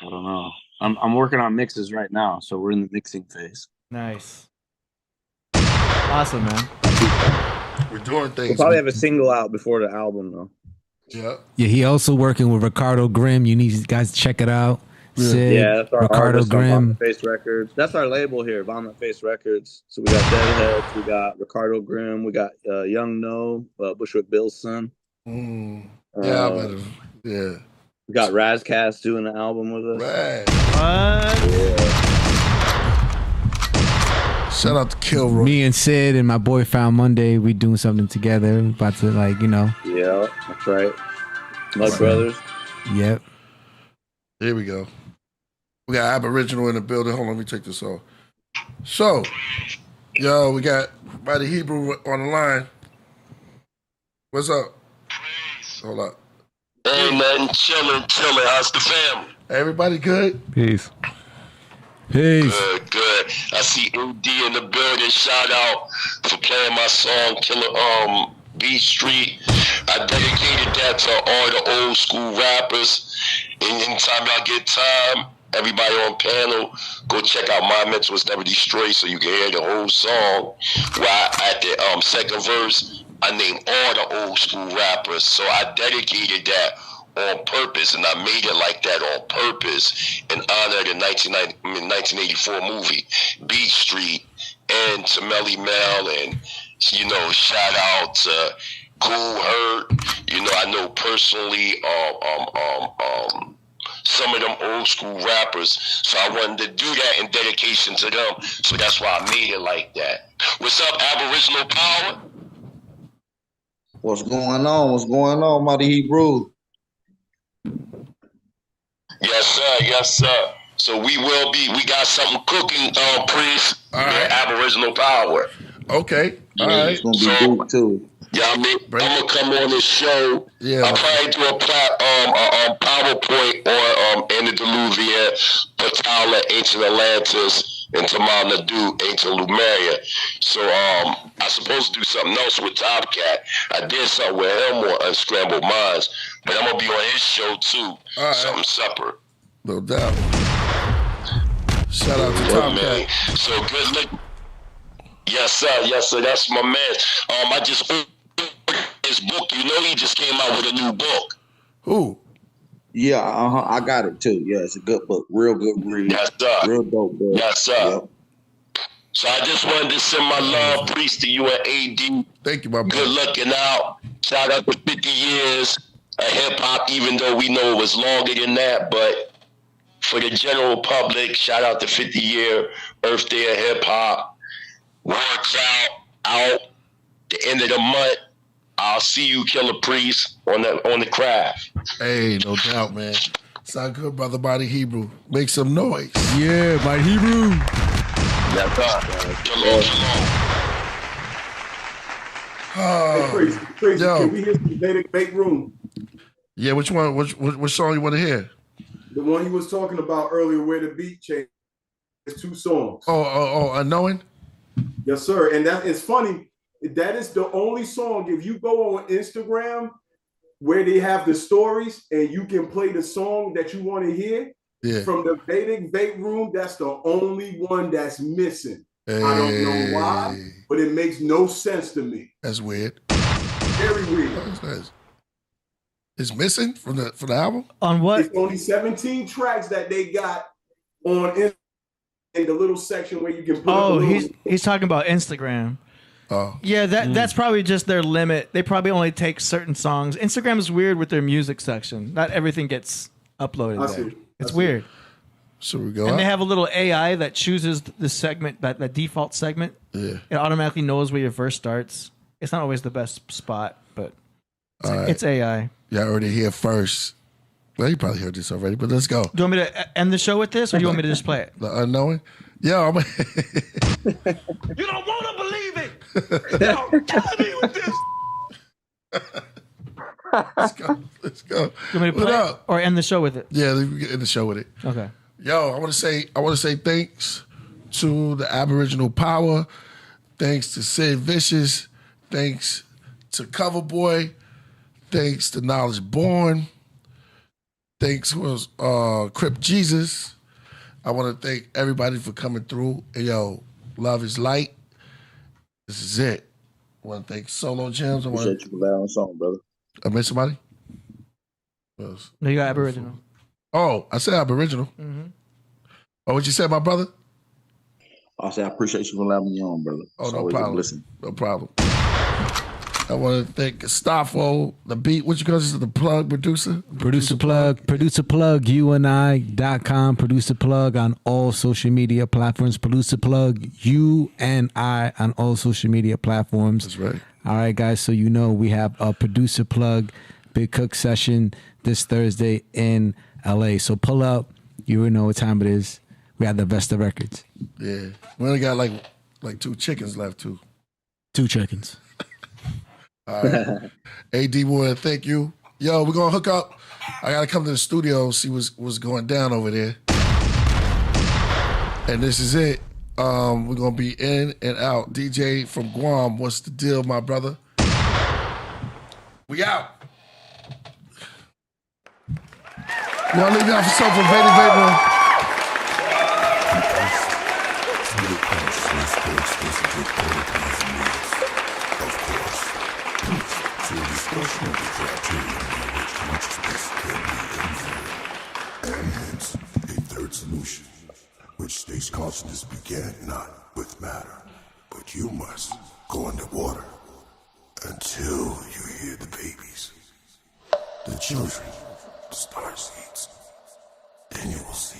don't know. I'm working on mixes right now, so we're in the mixing phase. Nice. Awesome, man. We're doing things. We'll probably have a single out before the album, though. Yeah. Yeah, he also working with Ricardo Grimm. You need guys to check it out. Sid, Yeah, that's our Ricardo artist on Grimm. Vomit Face Records. That's our label here, Vomit Face Records. So we got Deadheads, we got Ricardo Grimm, we got Young No, Bushwick Bill's son. Yeah, I better. Yeah. We got Razcast doing the album with us. Right. What? Shout out to Kilroy. Me and Sid and my boy Found Monday, we doing something together. About to Yeah, that's right. Mud Brothers. Yep. Here we go. We got Aboriginal in the building. Hold on, let me take this off. So, yo, we got Mighty Hebrew on the line. What's up? Hold up. Ain't nothing chilling. How's the family? Everybody good? Peace. Peace. Good. I see AD in the building. Shout out for playing my song, Killer Beat Street. I dedicated that to all the old school rappers. And anytime y'all get time, everybody on panel, go check out My Mental Was Never Destroyed so you can hear the whole song. Where at the second verse, I named all the old school rappers. So I dedicated that on purpose, and I made it like that on purpose in honor of the 1984 movie Beat Street, and to Melly Mel, and shout out to Cool Hurt. I know personally some of them old school rappers, so I wanted to do that in dedication to them. So that's why I made it like that. What's up, Aboriginal Power? What's going on, Mighty Hebrew? Yes, sir. So we got something cooking, Priest. All right. Aboriginal Power. Okay. All right. It's gonna be good too. Yeah, I'm gonna come on this show. Yeah. I'll probably do a PowerPoint on Antediluvian, Patala, Ancient Atlantis, and Tamal Nadu, Ancient Lumeria. So I supposed to do something else with Top Cat. I did something with him on Unscrambled Minds, but I'm gonna be on his show too. All right. Something separate. No doubt. Shout out to Top Cat. So good luck. Yes, sir. That's my man. I just ordered his book. He just came out with a new book. Who? Yeah, I got it too. Yeah, it's a good book. Real good read. Yes, sir. Real dope book. Yes, sir. Yep. So I just wanted to send my love, Priest, to you and AD. Thank you, my brother. Good looking out. Shout out to 50 years of hip hop, even though we know it was longer than that. But for the general public, shout out to 50-year Earth Day of hip hop. Works out the end of the month. I'll see you, Killah Priest, on the craft. Hey, no doubt, man. Sound good, brother. Mighty Hebrew. Make some noise. Yeah, Mighty Hebrew. Yes, sir. Shalom. Hey, Crazy. Can we hear the Vedic Bait Room? Yeah, which one? Which song you want to hear? The one you was talking about earlier, where the beat changed. It's 2 songs. Oh, Unknowing? Yes, sir. And that is funny. That is the only song, if you go on Instagram where they have the stories and you can play the song that you want to hear from the Vedic Bait Room, that's the only one that's missing. Hey. I don't know why, but it makes no sense to me. That's weird. Very weird. It's missing from the album? On what? It's only 17 tracks that they got on Instagram. In the little section where you can put he's talking about Instagram. Oh. Yeah, that's probably just their limit. They probably only take certain songs. Instagram is weird with their music section. Not everything gets uploaded there. It's weird. So we go and out? they have a little AI that chooses the segment, that default segment. Yeah. It automatically knows where your verse starts. It's not always the best spot, but it's AI. Y'all already here first. Well, you probably heard this already, but let's go. Do you want me to end the show with this, or do you want me to just play it? The unknowing? Yeah, You don't want to believe it. Y'all killing me with this. Let's go. Do you want me to play it or end the show with it? Yeah, we can end the show with it. Okay. Yo, I want to say thanks to the Aboriginal Power. Thanks to Sid Vicious. Thanks to Coverboy. Thanks to Knowledge Born. Thanks to Crip Jesus. I want to thank everybody for coming through. And yo, love is light. This is it. I want to thank Solo Gems. Appreciate you for that on song, brother. I missed somebody? No, you got Aboriginal. Oh, I said Aboriginal. Mm-hmm. Oh, what you said, my brother? I said I appreciate you for allowing me on, brother. Oh, It's no always a problem. blessing. No problem. I want to thank Gustavo, the beat. What you call this? The plug producer? Producer plug, youandI.com, producer plug on all social media platforms, producer plug, you and I on all social media platforms. That's right. All right, guys. So you know we have a producer plug, Big Cook session this Thursday in LA. So pull up. You already know what time it is. We have the Vesta Records. Yeah. We only got like 2 chickens left, too. 2 chickens. All right. AD Wood, thank you. Yo, we're going to hook up. I got to come to the studio and see what's going down over there. And this is it. We're going to be in and out. DJ from Guam, what's the deal, my brother? We out. Y'all leave me off for something. Vader Vapor. Discussion of the criteria by which consciousness can be inferred, and hence a third solution, which states consciousness began not with matter, but you must go underwater until you hear the babies, the children, the star seeds. Then you will see.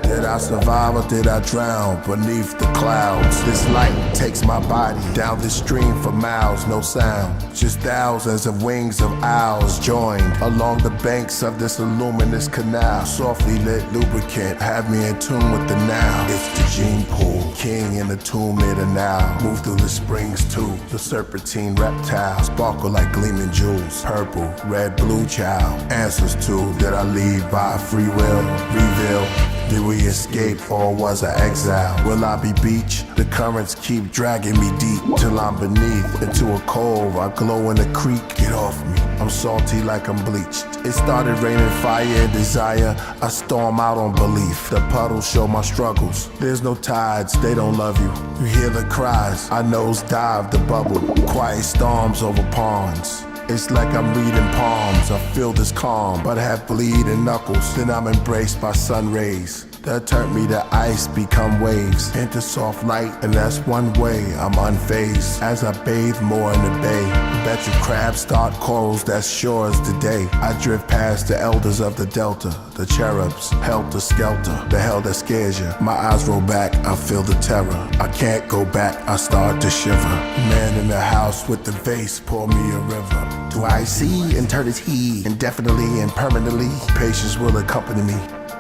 Did I survive or did I drown beneath the clouds? This light takes my body down this stream for miles, no sound. Just thousands of wings of owls joined along the banks of this luminous canal. Softly lit lubricant, have me in tune with the now. It's the gene pool, king in the tomb near the now. Move through the springs too, the serpentine reptile. Sparkle like gleaming jewels, purple, red, blue child. Answers to, did I leave by free will? Reveal. Did we escape or was I exile? Will I be beach? The currents keep dragging me deep till I'm beneath. Into a cove, I glow in a creek. Get off me, I'm salty like I'm bleached. It started raining fire and desire. I storm out on belief. The puddles show my struggles. There's no tides, they don't love you. You hear the cries, I nose dive the bubble. Quiet storms over ponds. It's like I'm reading palms. I feel this calm, but I have bleeding knuckles. Then I'm embraced by sun rays that turn me to ice, become waves into soft light, and that's one way I'm unfazed. As I bathe more in the bay, bet you crabs start corals, that's sure as the day. I drift past the elders of the delta, the cherubs, helter-skelter, the hell that scares you. My eyes roll back, I feel the terror. I can't go back, I start to shiver. Man in the house with the vase, pour me a river. Do I see and turn his he indefinitely and permanently? Patience will accompany me,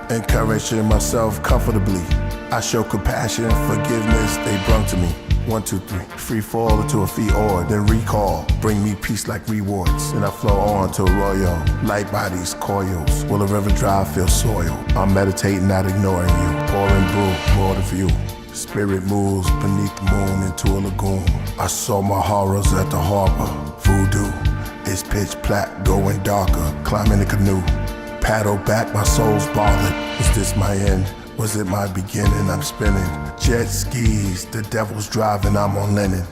encouraging myself comfortably. I show compassion and forgiveness they brought to me. 1, 2, 3, free fall into a fee or then recall. Bring me peace like rewards. And I flow on to a royal. Light bodies, coils. Will a river dry feel soil? I'm meditating, not ignoring you. Pouring brew, more to view. Spirit moves beneath the moon into a lagoon. I saw my horrors at the harbor. Voodoo. It's pitch black, going darker. Climbing the canoe. Paddle back, my soul's bothered. Is this my end? Was it my beginning? I'm spinning. Jet skis, the devil's driving, I'm on linen.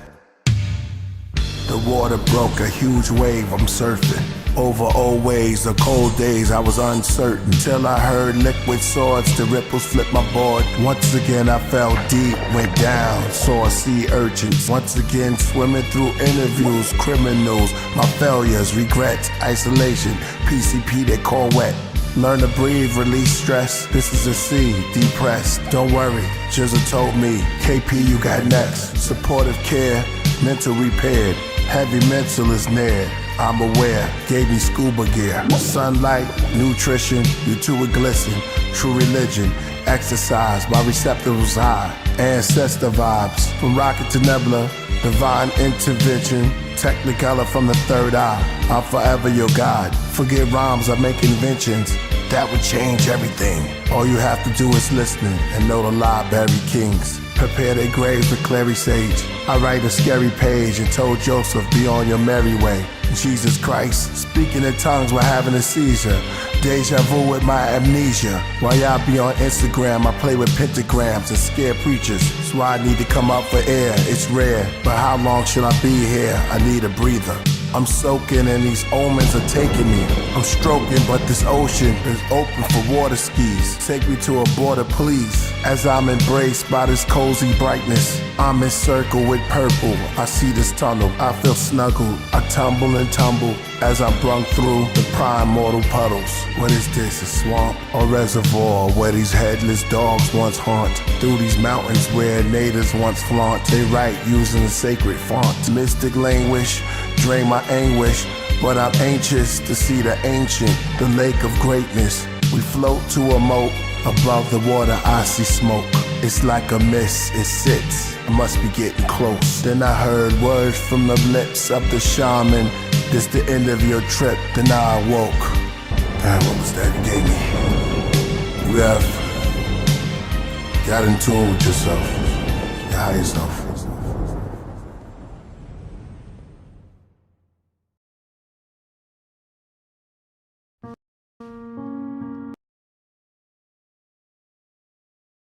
The water broke, a huge wave, I'm surfing. Over old ways, the cold days, I was uncertain. Till I heard liquid swords, the ripples flip my board. Once again I fell deep, went down, saw sea urchins. Once again swimming through interviews, criminals, my failures, regrets, isolation. PCP they call wet. Learn to breathe, release stress. This is a C, depressed. Don't worry, Jizzle told me. KP, you got next. Supportive care, mental repaired. Heavy mental is near. I'm aware, gave me scuba gear. Sunlight, nutrition, you two would glisten. True religion, exercise, my receptacles high. Ancestor vibes, from rocket to nebula. Divine intervention, technicolor from the third eye. I'm forever your God. Forget rhymes, I make inventions. That would change everything. All you have to do is listen and know the library kings. Prepare their graves with clary sage. I write a scary page and told Joseph, be on your merry way. Jesus Christ, speaking in tongues while having a seizure. Deja vu with my amnesia. While y'all be on Instagram, I play with pentagrams and scare preachers. That's why I need to come up for air, it's rare. But how long should I be here? I need a breather. I'm soaking and these omens are taking me. I'm stroking, but this ocean is open for water skis. Take me to a border, please. As I'm embraced by this cozy brightness, I'm encircled with purple. I see this tunnel, I feel snuggled. I tumble and tumble as I'm brung through the primordial puddles. What is this, a swamp or reservoir where these headless dogs once haunt? Through these mountains where natives once flaunt, they write using a sacred font. Mystic language, drain my anguish, but I'm anxious to see the ancient, the lake of greatness. We float to a moat, above the water I see smoke. It's like a mist, it sits, I must be getting close. Then I heard words from the lips of the shaman. This the end of your trip, then I awoke. Man, what was that you gave me? You have got in tune with yourself, your higher self.